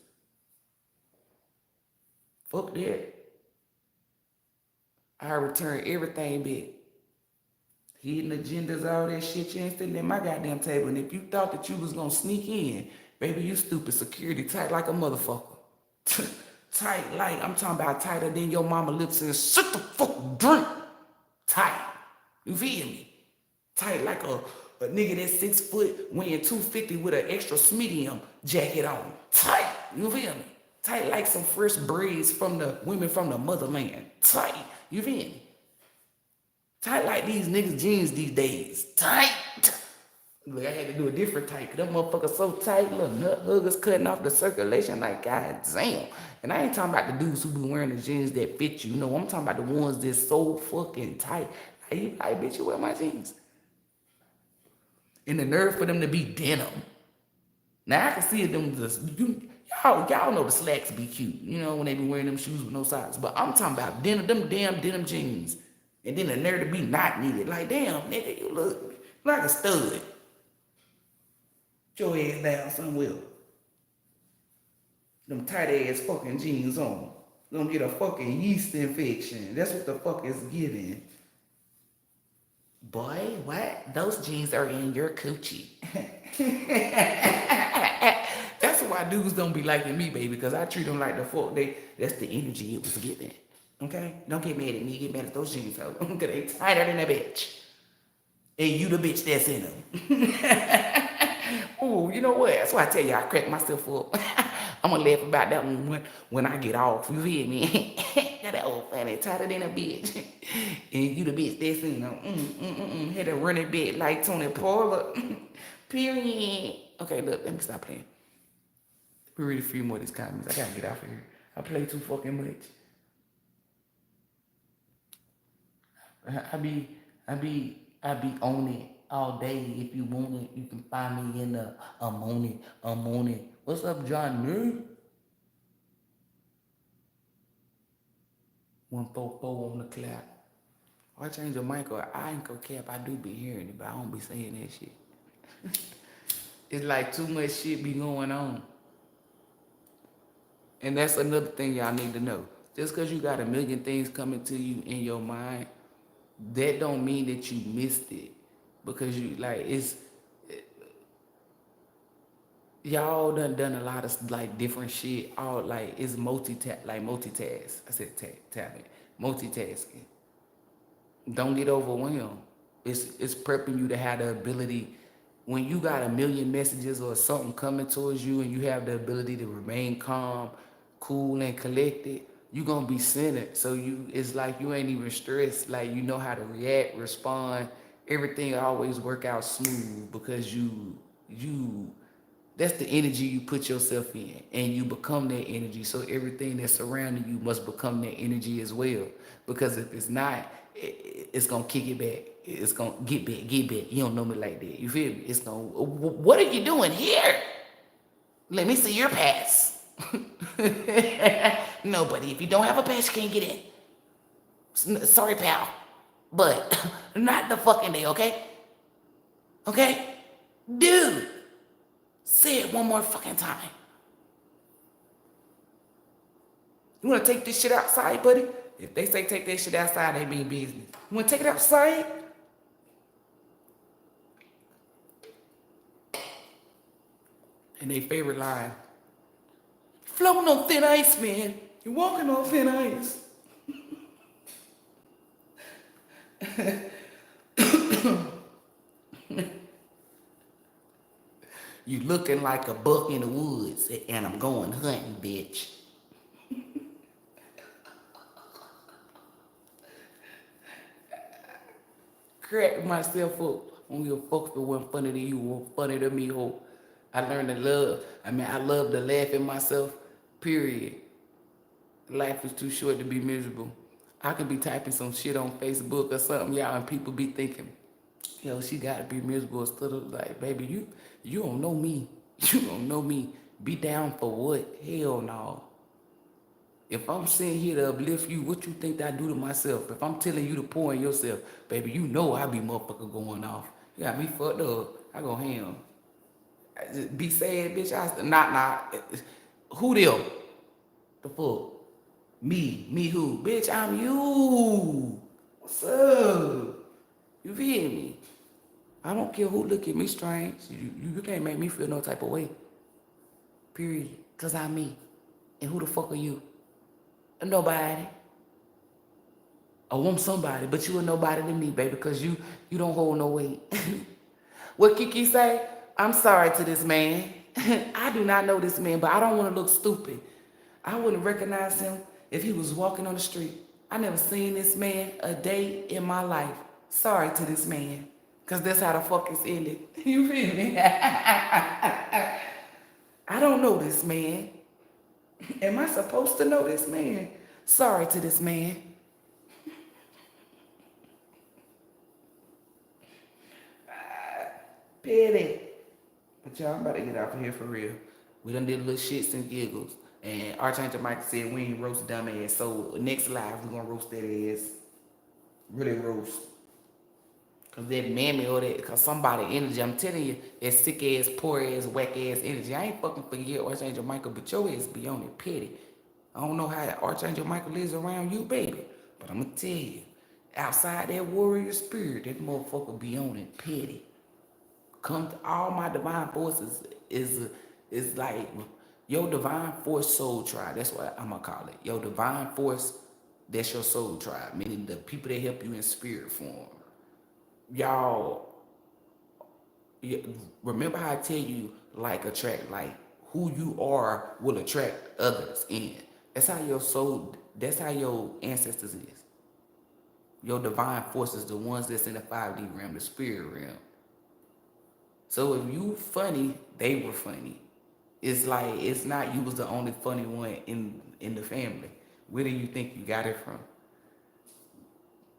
Fuck that. I return everything back. Hidden agendas, all that shit, you ain't sitting at my goddamn table. And if you thought that you was gonna sneak in, baby, you stupid. Security tight like a motherfucker. Tight like, I'm talking about tighter than your mama lips and shut the fuck drink. Tight. You feel me? Tight like a nigga that's 6 foot weighing 250 with an extra medium jacket on. Tight. You feel me? Tight like some fresh braids from the women from the motherland. Tight. You feel me? Tight like these niggas' jeans these days. Tight. Look, I had to do a different tight, cause them motherfuckers so tight, little nut huggers cutting off the circulation like god damn. And I ain't talking about the dudes who be wearing the jeans that fit you. No, I'm talking about the ones that's so fucking tight. I bitch, you wear my jeans. And the nerve for them to be denim. Now I can see them just y'all know the slacks be cute, you know, when they be wearing them shoes with no socks. But I'm talking about denim, them damn denim jeans. And then the nerve to be not needed. Like, damn, nigga, you look like a stud. Your ass down somewhere. Them tight ass fucking jeans on. Gonna get a fucking yeast infection. That's what the fuck is giving. Boy, what? Those jeans are in your coochie. That's why dudes don't be liking me, baby, because I treat them like the fuck that's the energy it was giving. Okay? Don't get mad at me, get mad at those jeans, though. Because they tighter than a bitch. And you the bitch that's in them. Ooh, you know what? That's why I tell you I crack myself up. I'm gonna laugh about that one when I get off. You feel me? That old funny, tighter than a bitch. And you the bitch that's in them. Had a running bit like Tony Pollard. Period. Okay, look, let me stop playing. We read a few more of these comments. I gotta get off of here. I play too fucking much. I be on it all day. If you want it, you can find me in the I'm on it. What's up, John New? 144 on the clock. I change the mic or I ain't gonna cap. I do be hearing it, but I don't be saying that shit. It's like too much shit be going on. And that's another thing y'all need to know. Just because you got a million things coming to you in your mind, that don't mean that you missed it. Because you, like, y'all done a lot of, like, different shit. All, like, it's multitask. I said tapping. Multitasking. Don't get overwhelmed. It's prepping you to have the ability, when you got a million messages or something coming towards you and you have the ability to remain calm, cool, and collected, you're gonna be centered. So it's like you ain't even stressed. Like, you know how to react, respond. Everything always work out smooth because that's the energy you put yourself in, and you become that energy. So everything that's surrounding you must become that energy as well. Because if it's not, it's gonna kick it back. It's gonna get back. You don't know me like that. You feel me? It's gonna, what are you doing here? Let me see your pass. Nobody. If you don't have a pass, you can't get in. Sorry, pal. But not the fucking day, okay? Okay? Dude, say it one more fucking time. You wanna take this shit outside, buddy? If they say take that shit outside, they mean business. You wanna take it outside? And their favorite line, floating on thin ice, man. You're walking on thin ice. You looking like a buck in the woods, and I'm going hunting, bitch. Crack myself up. I don't give a fuck if it wasn't funny to you or funny to me, ho. I learned to love. I love to laugh at myself, period. Life is too short to be miserable. I could be typing some shit on Facebook or something, y'all, and people be thinking, yo, she gotta be miserable. Instead of like, baby, you don't know me. You don't know me. Be down for what? Hell no. If I'm sitting here to uplift you, what you think I do to myself? If I'm telling you to pour in yourself, baby, you know I be motherfucker going off. You got me fucked up. I go ham. Be sad, bitch. Not. Who them? The fuck? Me who? Bitch, I'm you. What's up? You feel me? I don't care who look at me strange. You can't make me feel no type of way. Period. Because I'm me. And who the fuck are you? Nobody. I want somebody, but you are nobody to me, baby, because you don't hold no weight. What Kiki say? I'm sorry to this man. I do not know this man, but I don't want to look stupid. I wouldn't recognize him if he was walking on the street. I never seen this man a day in my life. Sorry to this man, because that's how the fuck it's ended. You feel me? I don't know this man. Am I supposed to know this man? Sorry to this man. Petty. But y'all, I'm about to get out of here for real. We done did little shits and giggles. And Archangel Michael said we ain't roast dumb ass. So next live, we gonna roast that ass. Really roast. Cause that mammy or that, cause somebody energy, I'm telling you, that sick ass, poor ass, whack ass energy. I ain't fucking forget Archangel Michael, but your ass be on it petty. I don't know how Archangel Michael is around you, baby. But I'm gonna tell you, outside that warrior spirit, that motherfucker be on it petty. Come to all my divine forces is like your divine force soul tribe. That's what I'm gonna call it. Your divine force, that's your soul tribe, meaning the people that help you in spirit form. Y'all, remember how I tell you, like attract, like who you are will attract others in. That's how your soul, that's how your ancestors is. Your divine forces, the ones that's in the 5D realm, the spirit realm. So if you funny, they were funny. It's like, it's not you was the only funny one in the family. Where do you think you got it from?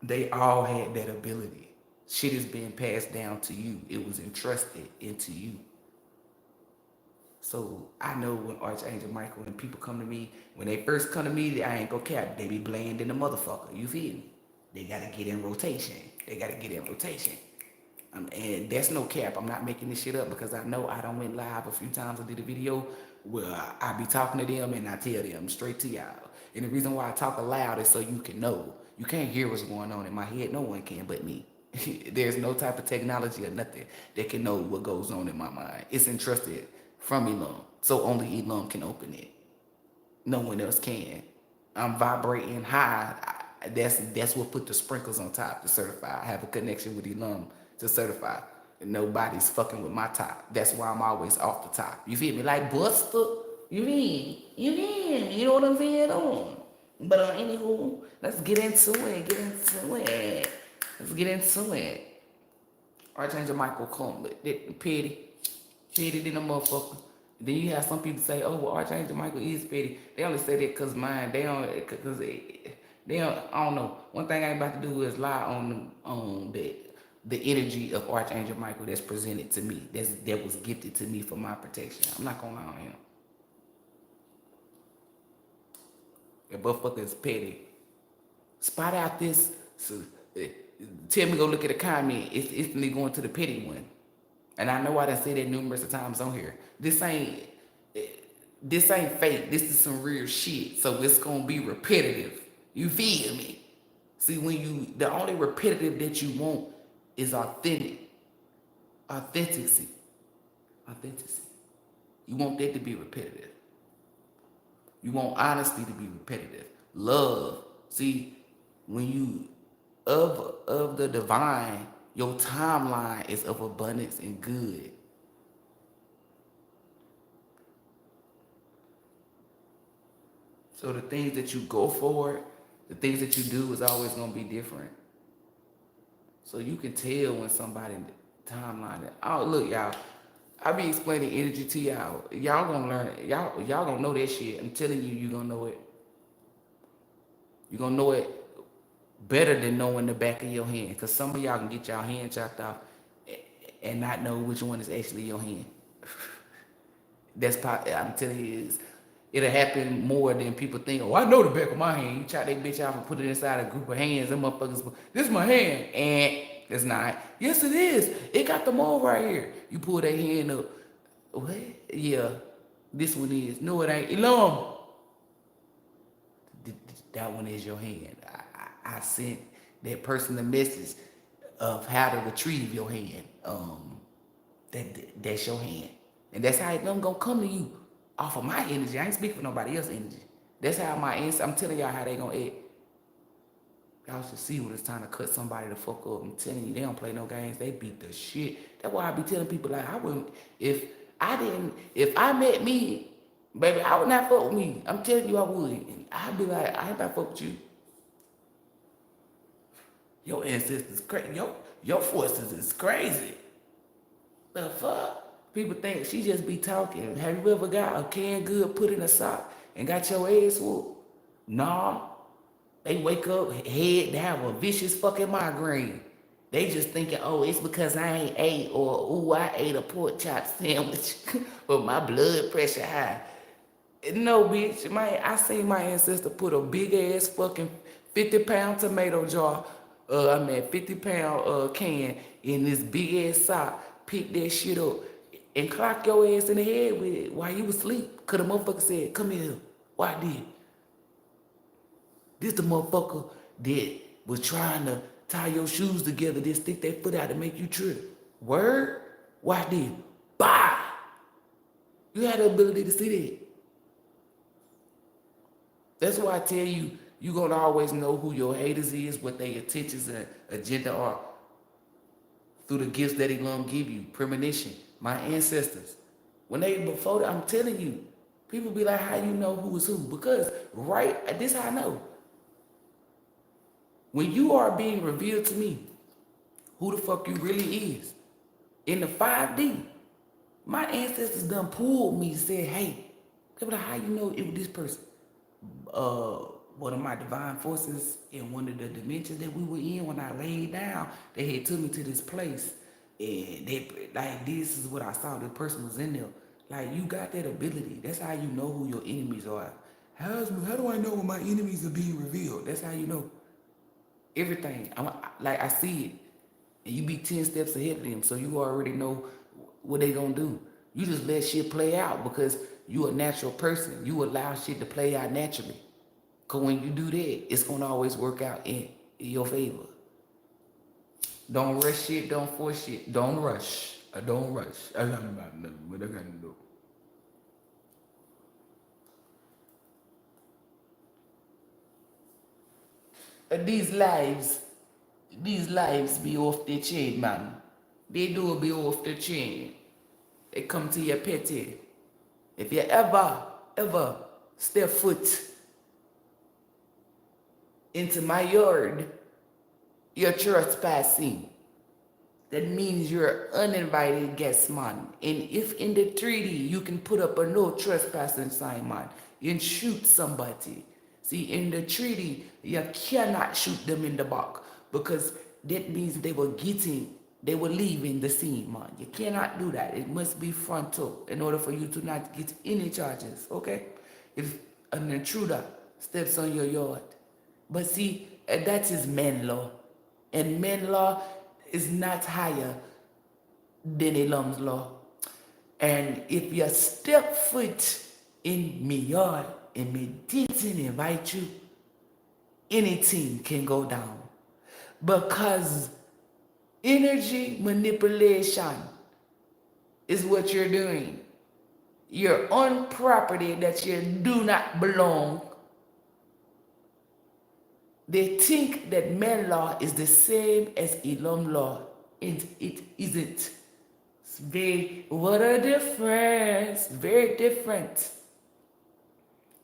They all had that ability. Shit is being passed down to you. It was entrusted into you. So I know when Archangel Michael and people come to me, when they first come to me, I ain't gonna cap. They be bland in the motherfucker. You feel me? They gotta get in rotation. And that's no cap. I'm not making this shit up because I know I done went live a few times. I did a video where I be talking to them and I tell them straight to y'all. And the reason why I talk aloud is so you can know. You can't hear what's going on in my head. No one can but me. There's no type of technology or nothing that can know what goes on in my mind. It's entrusted from ELOHYM. So only ELOHYM can open it. No one else can. I'm vibrating high. That's what put the sprinkles on top to certify. I have a connection with ELOHYM to certify. And nobody's fucking with my top. That's why I'm always off the top. You feel me? Like Buster. You mean? You know what I'm saying? But anywho, let's get into it. Let's get into it. Archangel Michael come with petty than a motherfucker. Then you have some people say, oh, well, Archangel Michael is petty. They only say that because mine, they don't, I don't know. One thing I ain't about to do is lie on the energy of Archangel Michael that's presented to me, that was gifted to me for my protection. I'm not gonna lie on him. That motherfucker is petty. Spot out this, tell me go look at a comment, it's instantly going to the petty one. And I know I done said that numerous of times on here. This ain't fake. This is some real shit. So it's gonna be repetitive. You feel me? See, the only repetitive that you want is authenticity. You want that to be repetitive. You want honesty to be repetitive. Love. See, when you of the divine, your timeline is of abundance and good. So the things that you go for, the things that you do is always gonna be different. So you can tell when somebody timeline that, oh look y'all, I be explaining energy to y'all. Y'all gonna learn it. Y'all gonna know that shit. I'm telling you, you gonna know it. You gonna know it better than knowing the back of your hand. Cause some of y'all can get y'all hand chopped off and not know which one is actually your hand. I'm telling you, it'll happen more than people think. Oh, I know the back of my hand. You chop that bitch off and put it inside a group of hands. Them motherfuckers, this is my hand. And it's not. Yes, it is. It got the mole right here. You pull that hand up. What? Yeah, this one is. No, it ain't. ELOHYM. That one is your hand. I sent that person a message. of how to retrieve your hand. That's your hand. And that's how I'm gonna come to you off of my energy. I ain't speaking for nobody else's energy. That's how my answer, I'm telling y'all how they gonna act. Y'all should see when it's time to cut somebody the fuck up. I'm telling you, they don't play no games. They beat the shit. That's why I be telling people, like, I wouldn't, if I met me, baby, I would not fuck with me. I'm telling you I would. And I'd be like, I ain't not fuck with you. Your ancestors crazy. Your forces is crazy. The fuck? People think she just be talking. Have you ever got a canned good put in a sock and got your ass whooped? Nah. They wake up, head, they have a vicious fucking migraine. They just thinking, oh, it's because I ain't ate, or, ooh, I ate a pork chop sandwich, but my blood pressure high. No, bitch, I seen my ancestor put a big ass fucking 50-pound tomato jar, 50-pound can in this big ass sock, pick that shit up, and clock your ass in the head with it while you was asleep. Cause the motherfucker said, come here, why did? This the motherfucker that was trying to tie your shoes together, then stick their foot out to make you trip. Word? Why did? Bah! You had the ability to see that. That's why I tell you, you're going to always know who your haters is, what their intentions and agenda are through the gifts that ELOHYM give you. Premonition. My ancestors. Before that, I'm telling you, people be like, how you know who is who? Because, this how I know. When you are being revealed to me, who the fuck you really is, in the 5D, my ancestors done pulled me and said, hey, how you know it was this person? One of my divine forces in one of the dimensions that we were in when I laid down, they had took me to this place. And they, like, this is what I saw, the person was in there. Like, you got that ability. That's how you know who your enemies are. How do I know when my enemies are being revealed? That's how you know. Everything. I see it. And you be 10 steps ahead of them, so you already know what they gonna do. You just let shit play out because you a natural person. You allow shit to play out naturally. Because when you do that, it's gonna always work out in your favor. Don't rush shit, don't force shit. Don't rush. Don't rush. I got nothing, but I gotta do. These lives be off the chain, man. They do be off the chain. They come to your petty. If you ever step foot into my yard, you're trespassing. That means you're an uninvited guest, man. And if in the 3D you can put up a no trespassing sign, man, and shoot somebody. See, in the 3D, you cannot shoot them in the back because that means they were leaving the scene, man. You cannot do that. It must be frontal in order for you to not get any charges, okay? If an intruder steps on your yard. But see, that is men law. And men law is not higher than ELOHYM's law. And if you step foot in me yard and me didn't invite you, anything can go down. Because energy manipulation is what you're doing. You're on property that you do not belong. They think that man law is the same as ELOHYM law, and it isn't. What a difference, very different.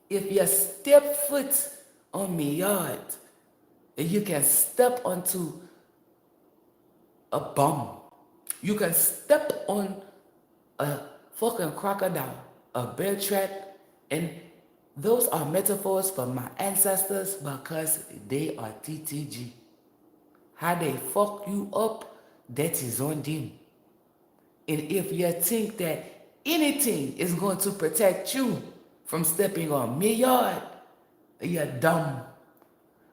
If you step foot on me yard, you can step onto a bomb. You can step on a fucking crocodile, a bear trap, and those are metaphors for my ancestors because they are TTG. How they fuck you up, that is on them. And if you think that anything is going to protect you from stepping on me yard, you're dumb.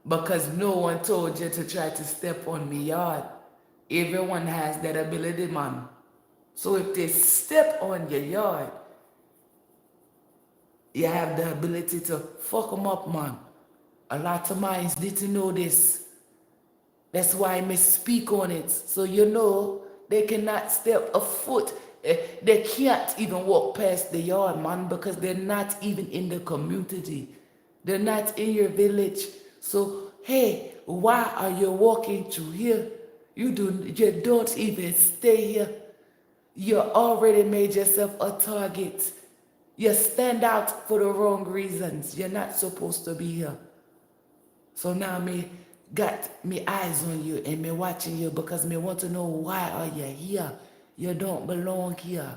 Because no one told you to try to step on me yard. Everyone has that ability, man. So if they step on your yard, you have the ability to fuck them up, man. A lot of minds didn't know this. That's why I may speak on it. So you know they cannot step a foot. They can't even walk past the yard, man, because they're not even in the community. They're not in your village. So, hey, why are you walking through here? You don't even stay here. You already made yourself a target. You stand out for the wrong reasons. You're not supposed to be here. So now me got me eyes on you and me watching you because me want to know why are you here. You don't belong here.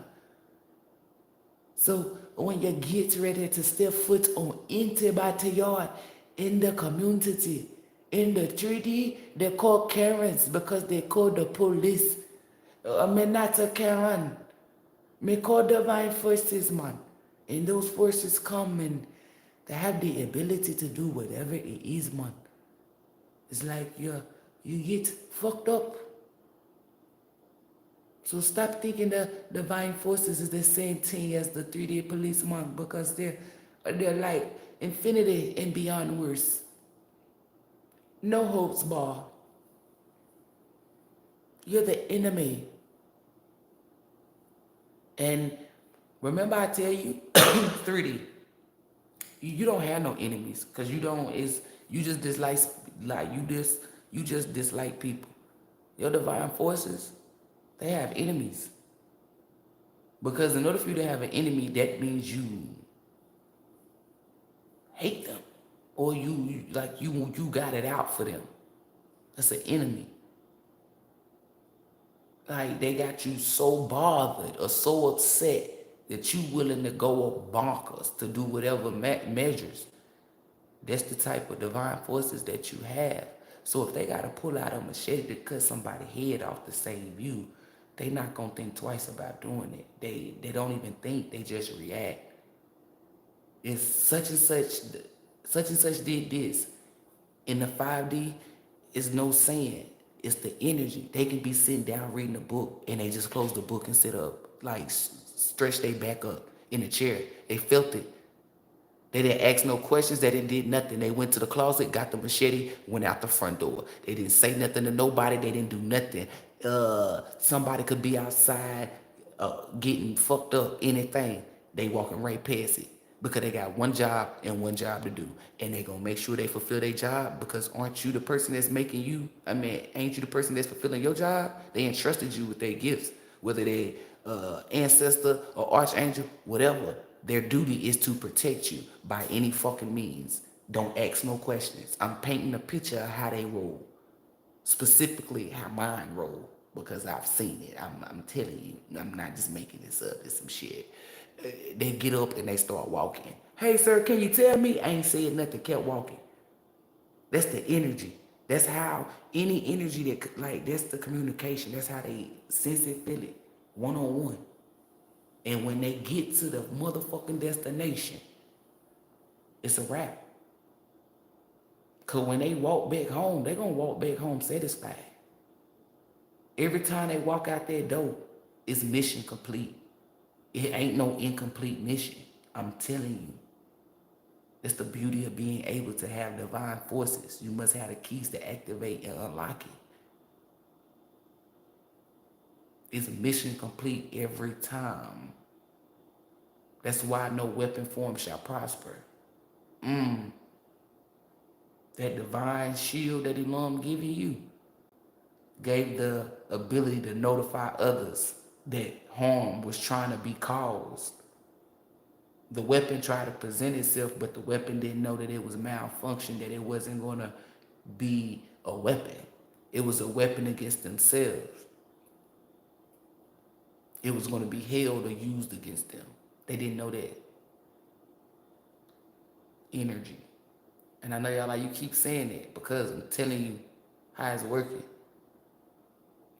So when you get ready to step foot on into backyard in the community, in the treaty, they call Karens because they call the police. Me not a Karen. Me call divine forces, man. And those forces come and they have the ability to do whatever it is, man. It's like you get fucked up. So stop thinking the divine forces is the same thing as the 3D policeman because they're like infinity and beyond worse. No hopes, bar. You're the enemy. And remember I tell you, 3D, you don't have no enemies because you just dislike you just dislike people. Your divine forces, they have enemies. Because in order for you to have an enemy, that means you hate them. Or you got it out for them. That's an enemy. Like they got you so bothered or so upset that you willing to go up bonkers to do whatever measures. That's the type of divine forces that you have. So if they got to pull out a machete to cut somebody's head off to save you, they not going to think twice about doing it. They don't even think, they just react. It's such and such did this. In the 5D, it's no saying. It's the energy. They can be sitting down reading a book and they just close the book and sit up, like stretch their back up in the chair. They felt it. They didn't ask no questions. They didn't did nothing. They went to the closet, got the machete, went out the front door. They didn't say nothing to nobody. They didn't do nothing. Somebody could be outside getting fucked up, anything. They walking right past it because they got one job and one job to do. And they going to make sure they fulfill their job because aren't you the person that's making you, ain't you the person that's fulfilling your job? They entrusted you with their gifts, whether they ancestor or archangel, whatever. Their duty is to protect you by any fucking means. Don't ask no questions. I'm painting a picture of how they roll. Specifically how mine roll. Because I've seen it. I'm telling you. I'm not just making this up. It's some shit. They get up and they start walking. Hey, sir, can you tell me? I ain't said nothing. Kept walking. That's the energy. That's how any energy that, like, that's the communication. That's how they sense it, feel it. One-on-one. And when they get to the motherfucking destination, it's a wrap. Because when they walk back home, they're going to walk back home satisfied. Every time they walk out that door, it's mission complete. It ain't no incomplete mission. I'm telling you. It's the beauty of being able to have divine forces. You must have the keys to activate and unlock it. It's mission complete every time. That's why no weapon form shall prosper. That divine shield that ELOHYM giving you gave the ability to notify others that harm was trying to be caused. The weapon tried to present itself, but the weapon didn't know that it was malfunctioned, that it wasn't going to be a weapon. It was a weapon against themselves. It was going to be held or used against them. They didn't know that. Energy. And I know y'all like, you keep saying it because I'm telling you how it's working.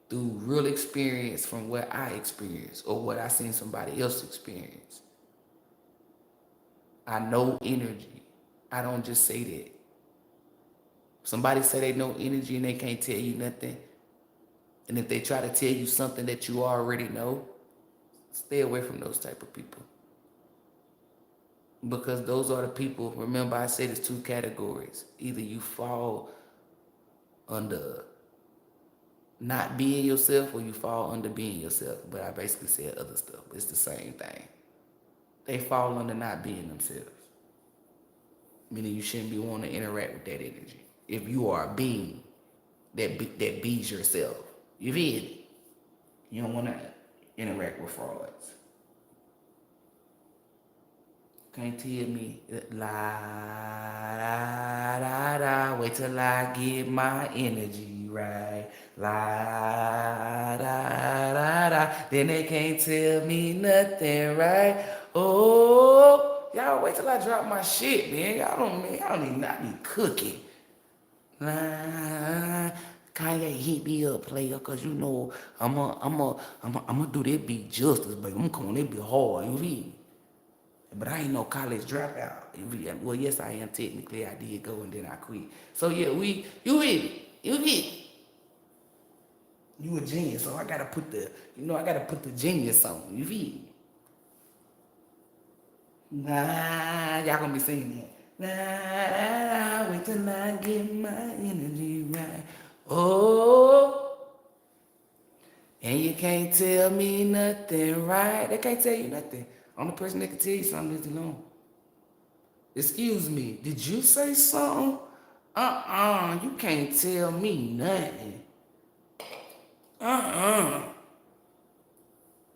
Through real experience from what I experienced or what I seen somebody else experience. I know energy. I don't just say that. Somebody say they know energy and they can't tell you nothing. And if they try to tell you something that you already know, stay away from those type of people. Because those are the people, remember I said there's two categories. Either you fall under not being yourself or you fall under being yourself. But I basically said other stuff. It's the same thing. They fall under not being themselves. Meaning you shouldn't be wanting to interact with that energy. If you are a being that bees yourself. You feel it? You don't want to interact with frauds. Can't tell me la da da da. Wait till I get my energy right. La da da da. Then they can't tell me nothing, right? Oh, y'all wait till I drop my shit, man. Y'all need not be cooking. Kanye hit me up, player, cause you know I'ma do that beat justice, baby. I'm coming that be hard, you read. But I ain't no college dropout. Well, yes, I am technically. I did go and then I quit. So yeah, you hit it. You hit it. You a genius, so I gotta put the genius on. You feel me? Nah, y'all gonna be singing that. Nah, wait till I get my energy right. Oh, and you can't tell me nothing, right? They can't tell you nothing. Only person that can tell you something is alone. Excuse me, did you say something? You can't tell me nothing.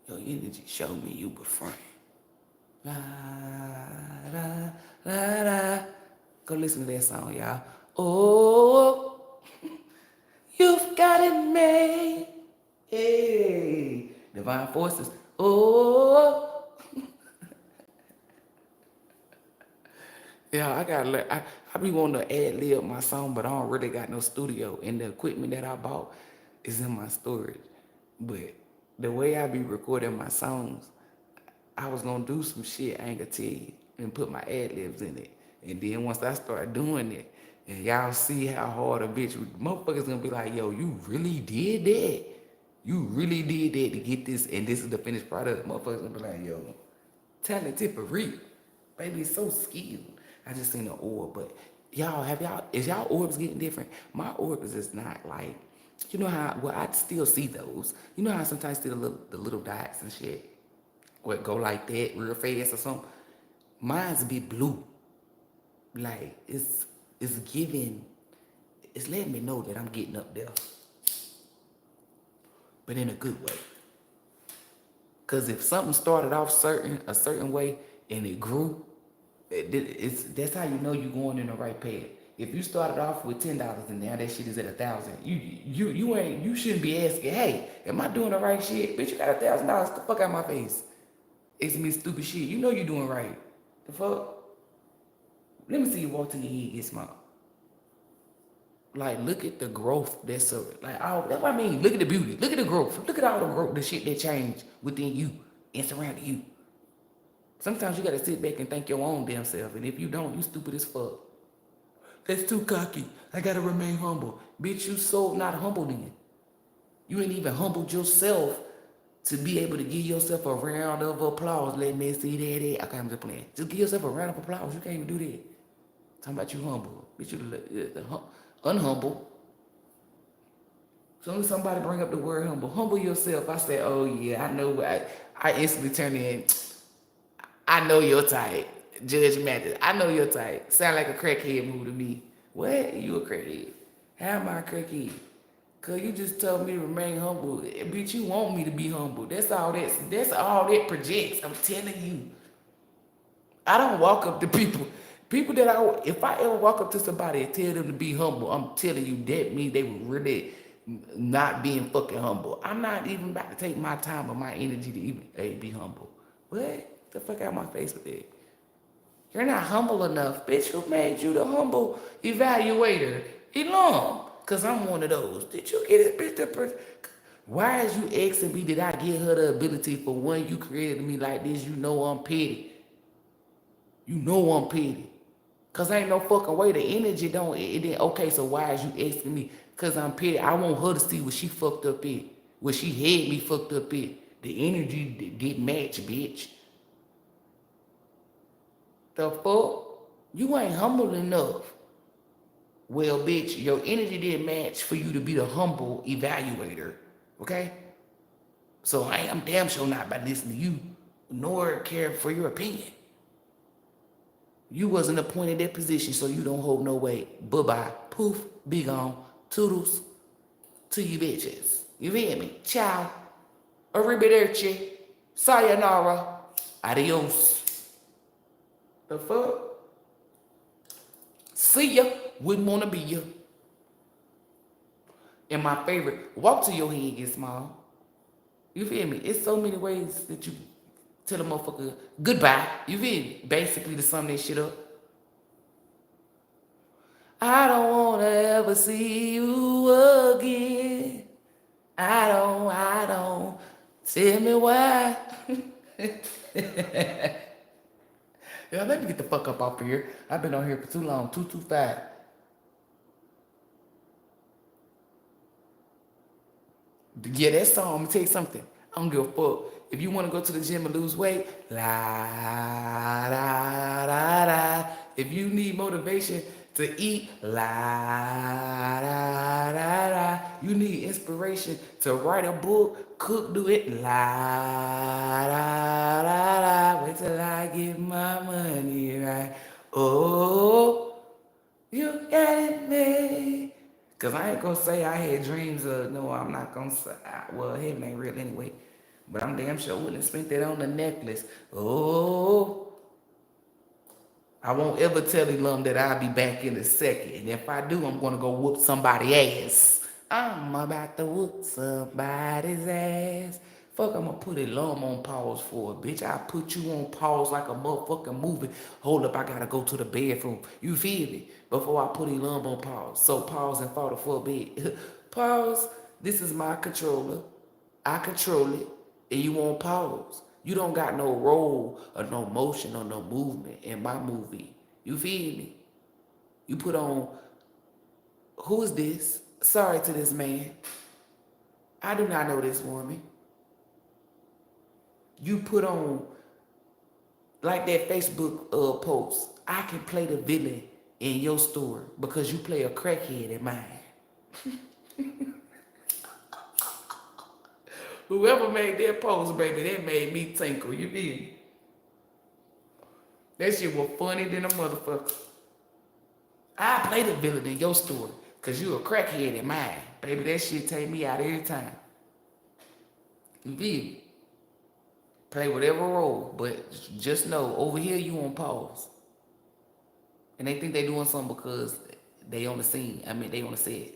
Your energy showed me you were friend. La, la, la, la. Go listen to that song, y'all. Oh, you've got it made. Hey, divine forces. Oh. Yeah, I be wanting to ad-lib my song, but I don't really got no studio. And the equipment that I bought is in my storage. But the way I be recording my songs, I was gonna do some shit I ain't gonna tell you and put my ad-libs in it. And then once I start doing it, and y'all see how hard a bitch, motherfuckers gonna be like, yo, you really did that? You really did that to get this, and this is the finished product. Motherfuckers gonna be like, yo, talented for real. Baby, it's so skilled. I just seen the orb, but is y'all orbs getting different? My orbs is not like, you know how, well, I still see those. You know how I sometimes see the little dots and shit? Or it go like that real fast or something? Mine's be blue. Like, it's giving, it's letting me know that I'm getting up there. But in a good way. Because if something started off a certain way and it grew, that's how you know you're going in the right path. If you started off with $10 and now that shit is at 1,000, you shouldn't be asking, hey, am I doing the right shit? Bitch, you got $1,000, the fuck out my face. It's me stupid shit. You know you're doing right. The fuck? Let me see you walk to your head, get small. Like, look at the growth that's what I mean. Look at the beauty. Look at the growth. Look at all the growth, the shit that changed within you and surrounding you. Sometimes you gotta sit back and think your own damn self. And if you don't, you stupid as fuck. That's too cocky. I gotta remain humble. Bitch, you so not humble then. You ain't even humbled yourself to be able to give yourself a round of applause. Let me see that. Okay, I'm just playing. Just give yourself a round of applause. You can't even do that. Talking about you humble. Bitch, you unhumble. As soon as somebody bring up the word humble yourself. I say, oh yeah, I know. I instantly turn in. I know your type. Judge Mathis. I know your type. Sound like a crackhead move to me. What? You a crackhead? How am I a crackhead? Cause you just told me to remain humble. Bitch, you want me to be humble. That's all that projects. I'm telling you. I don't walk up to people. People that if I ever walk up to somebody and tell them to be humble, I'm telling you that means they were really not being fucking humble. I'm not even about to take my time or my energy to even be humble. What? The fuck out my face with that. You're not humble enough. Bitch, who made you the humble evaluator? ELOHYM. Because I'm one of those. Did you get it, bitch? Why is you asking me, did I give her the ability for when you created me like this? You know I'm petty. You know I'm petty. Because ain't no fucking way. The energy don't, okay, so why is you asking me? Because I'm petty. I want her to see what she fucked up in. What she had me fucked up in. The energy didn't match, bitch. The fuck? You ain't humble enough. Well, bitch, your energy didn't match for you to be the humble evaluator, okay? So I'm damn sure not about listening to you, nor care for your opinion. You wasn't appointed that position, so you don't hold no weight. Bye-bye. Poof. Be gone. Toodles. To you bitches. You feel me? Ciao. Arrivederci. Sayonara. Adios. The fuck? See ya. Wouldn't wanna be ya. And my favorite, walk till your head get small. You feel me? It's so many ways that you tell a motherfucker goodbye. You feel me? Basically to sum that shit up. I don't wanna ever see you again. I don't. Tell me why. Yeah, let me get the fuck up off of here. I've been on here for too long. 225. Yeah, that song, I'm gonna tell you something. I don't give a fuck. If you wanna go to the gym and lose weight, la da da da. If you need motivation to eat, la da da da. You need inspiration to write a book, cook, do it, la da da da. Wait till I get my money right. Oh, you got it made. Cause I ain't gonna say I had dreams of, no, I'm not gonna say, well, heaven ain't real anyway. But I'm damn sure wouldn't have spent that on the necklace. Oh, I won't ever tell ELOHYM that I'll be back in a second. And if I do, I'm gonna go whoop somebody's ass. I'm about to whoop somebody's ass. Fuck, I'm gonna put ELOHYM on pause for a bitch. I put you on pause like a motherfucking movie. Hold up, I gotta go to the bedroom. You feel me? Before I put ELOHYM on pause. So pause and fought for a bit. Pause. This is my controller. I control it. And you on pause. You don't got no role or no motion or no movement in my movie. You feel me? You put on, who is this? Sorry to this man. I do not know this woman. You put on, like that Facebook post, I can play the villain in your story because you play a crackhead in mine. Whoever made that post, baby, that made me tinkle. You feel me? That shit was funny than a motherfucker. I play the villain in your story because you a crackhead in mine. Baby, that shit take me out every time. You feel me? Play whatever role, but just know, over here you on pause. And they think they doing something because they on the scene. I mean, they on the set.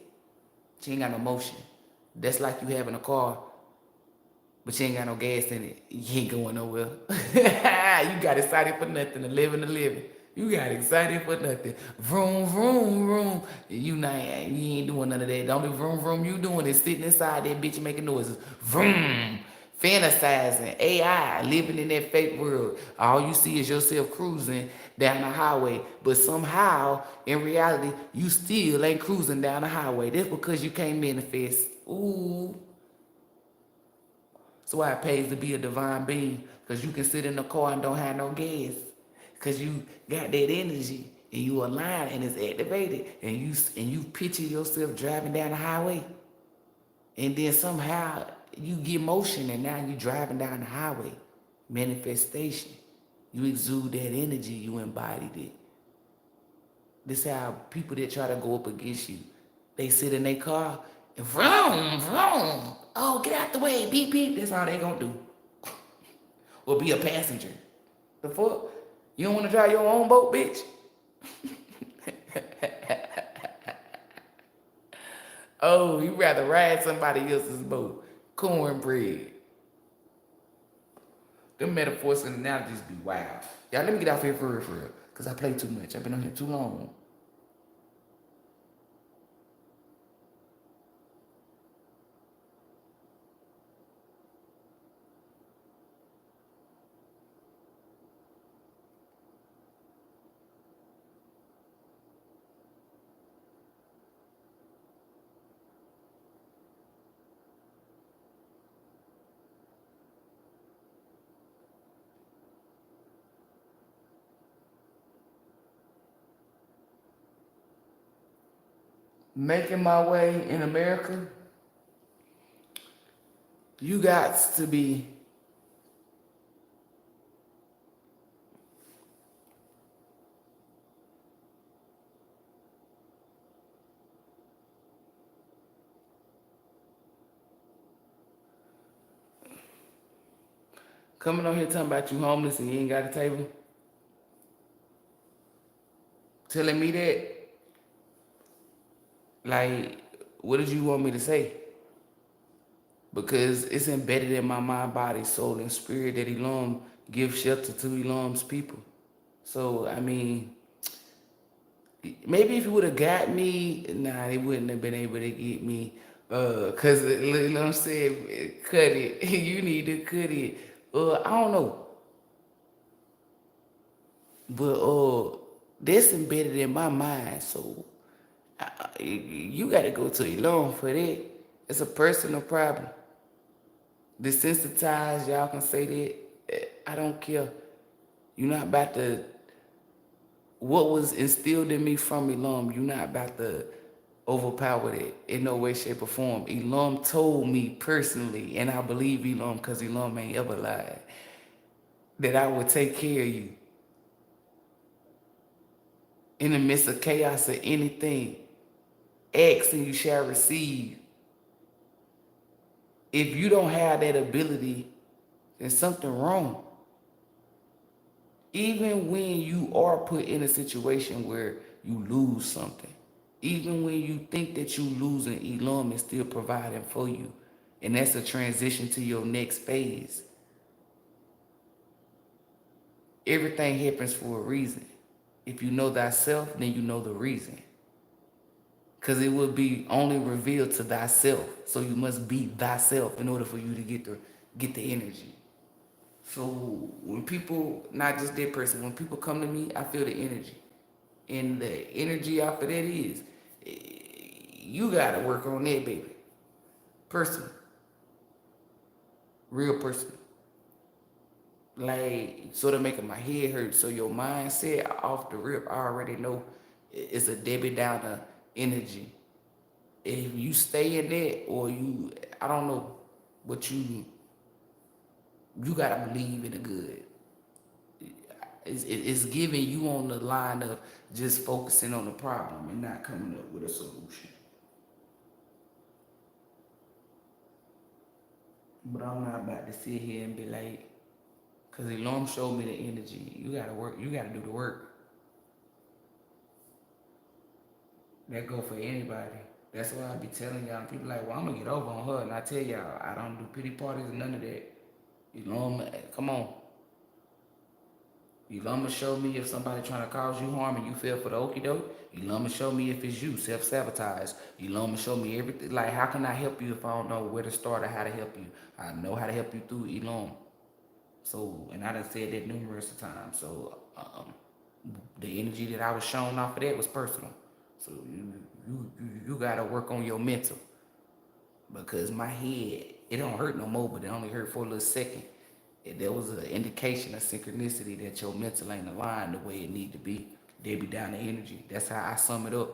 She ain't got no motion. That's like you having a car, but you ain't got no gas in it. You ain't going nowhere. You got excited for nothing, to live in the living. You got excited for nothing. Vroom, vroom, vroom. You ain't doing none of that. The only vroom, vroom you doing is sitting inside that bitch making noises. Vroom. Fantasizing, AI, living in that fake world. All you see is yourself cruising down the highway. But somehow, in reality, you still ain't cruising down the highway. That's because you can't manifest. Ooh. That's why it pays to be a divine being. Because you can sit in the car and don't have no gas. Because you got that energy and you align and it's activated. And you picture yourself driving down the highway. And then somehow you get motion and now you driving down the highway. Manifestation. You exude that energy, you embodied it. This is how people that try to go up against you, they sit in their car and vroom, vroom. Oh, get out the way, beep, beep. That's all they gonna do. Or be a passenger. The fuck? You don't wanna drive your own boat, bitch? Oh, you rather ride somebody else's boat. Cornbread. Them metaphors and analogies be wild. Y'all, let me get off here for real. Because I play too much. I've been on here too long. making my way in America, you got to be coming on here talking about you homeless and you ain't got a table, telling me that, like, what did you want me to say? Because it's embedded in my mind, body, soul, and spirit that ELOHYM gives shelter to ELOHYM's people. So, I mean, maybe if you would have got me, nah, they wouldn't have been able to get me. Cause you know what I'm saying, cut it. You need to cut it. I don't know, but that's embedded in my mind. So you got to go to ELOHYM for that. It's a personal problem. Desensitized, y'all can say that. I don't care. You're not about to. What was instilled in me from ELOHYM, you're not about to overpower that in no way, shape, or form. ELOHYM told me personally, and I believe ELOHYM because ELOHYM ain't ever lied, that I would take care of you in the midst of chaos or anything. Ask and you shall receive. If you don't have that ability, then something wrong. Even when you are put in a situation where you lose something, even when you think that you losing, ELOHYM is still providing for you. And that's a transition to your next phase. Everything happens for a reason. If you know thyself, then you know the reason. Because it will be only revealed to thyself. So you must be thyself in order for you to get the energy. So when people, not just that person, when people come to me, I feel the energy. And the energy after that is, you gotta work on that, baby. Personal. Real personal. Like, sort of making my head hurt. So your mindset off the rip, I already know it's a Debbie Downer energy. If you stay in that, or you, I don't know, but you gotta believe in the good. It's giving you on the line of just focusing on the problem and not coming up with a solution. But I'm not about to sit here and be like, because ELOHYM showed me the energy. You gotta work, you gotta do the work. That go for anybody. That's why I be telling y'all, people like, well, I'm gonna get over on her. And I tell y'all, I don't do pity parties and none of that. ELOHYM, come on. ELOHYM show me if somebody trying to cause you harm and you fell for the okie doke. ELOHYM show me if it's you, self-sabotage. ELOHYM show me everything. Like, how can I help you if I don't know where to start or how to help you? I know how to help you through ELOHYM. So, and I done said that numerous times. So, the energy that I was shown off of that was personal. So you gotta work on your mental, because my head, it don't hurt no more, but it only hurt for a little second. There was an indication of synchronicity that your mental ain't aligned the way it need to be. They be down the energy. That's how I sum it up.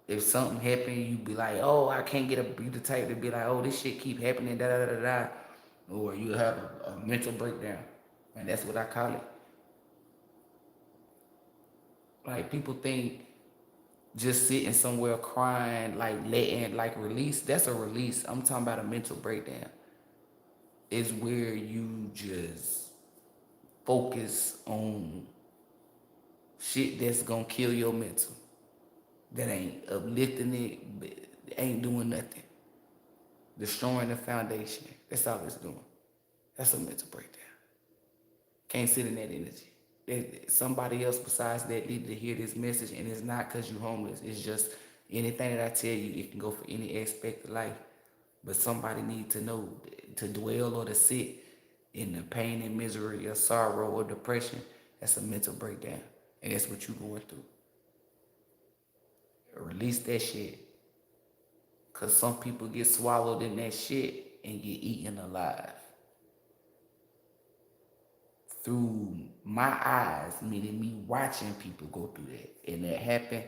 If something happen, you be like, oh, I can't get a, be the type to be like, oh, this shit keep happening, da da da da, or you have a mental breakdown, and that's what I call it. Like, people think just sitting somewhere crying, like letting, like release, that's a release. I'm talking about a mental breakdown. It's where you just focus on shit that's gonna kill your mental. That ain't uplifting it, ain't doing nothing. Destroying the foundation. That's all it's doing. That's a mental breakdown. Can't sit in that energy. Somebody else besides that needed to hear this message, and it's not because you're homeless. It's just anything that I tell you, it can go for any aspect of life. But somebody needs to know, to dwell or to sit in the pain and misery or sorrow or depression. That's a mental breakdown, and that's what you're going through. Release that shit, because some people get swallowed in that shit and get eaten alive. Through my eyes, meaning me watching people go through that. And that happened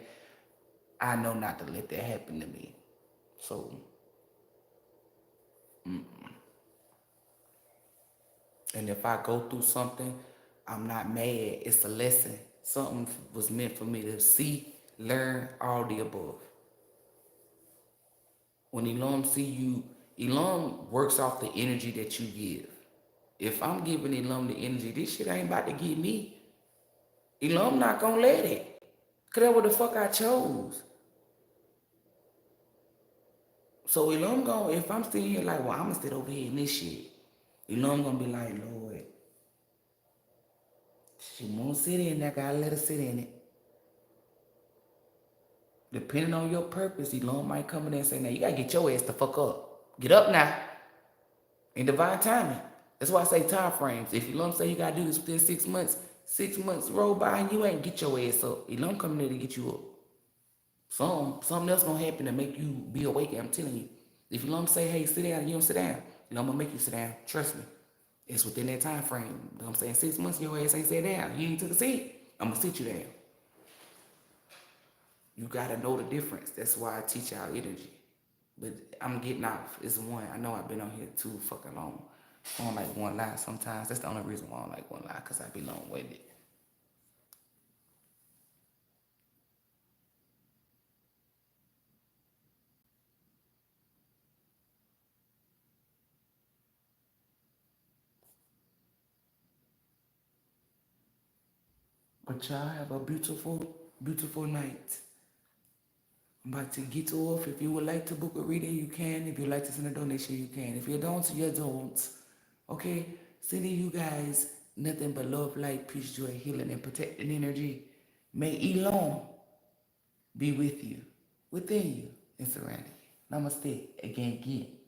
I know not to let that happen to me. So, and if I go through something, I'm not mad. It's a lesson. Something was meant for me to see, learn, all the above. When ELOHYM see you, ELOHYM works off the energy that you give. If I'm giving ELOHYM the energy, this shit ain't about to get me. ELOHYM not gonna let it. Cause that's what the fuck I chose. So ELOHYM gonna, if I'm sitting here like, well, I'm gonna sit over here in this shit. ELOHYM gonna be like, Lord, she won't sit in there, gotta let her sit in it. Depending on your purpose, ELOHYM might come in there and say, now you gotta get your ass the fuck up. Get up now. In divine timing. That's why I say time frames. If ELOHYM say you gotta do this within 6 months roll by and you ain't get your ass up. ELOHYM coming there to get you up. Something else gonna happen to make you be awake. I'm telling you. If ELOHYM say, hey, sit down, you don't sit down. ELOHYM gonna make you sit down. Trust me. It's within that time frame. You know what I'm saying? 6 months, your ass ain't sat down. You ain't took a seat. I'm gonna sit you down. You gotta know the difference. That's why I teach y'all energy. But I'm getting off. It's one. I know I've been on here too fucking long. I don't like one lie sometimes. That's the only reason why I don't like one lie, because I be long-winded. But y'all have a beautiful, beautiful night. I'm about to get off. If you would like to book a reading, you can. If you'd like to send a donation, you can. If you don't, you don't. Okay? Sending you guys nothing but love, light, peace, joy, healing, and protecting energy. May ELOHYM be with you, within you, and surrounding you. Namaste. Again.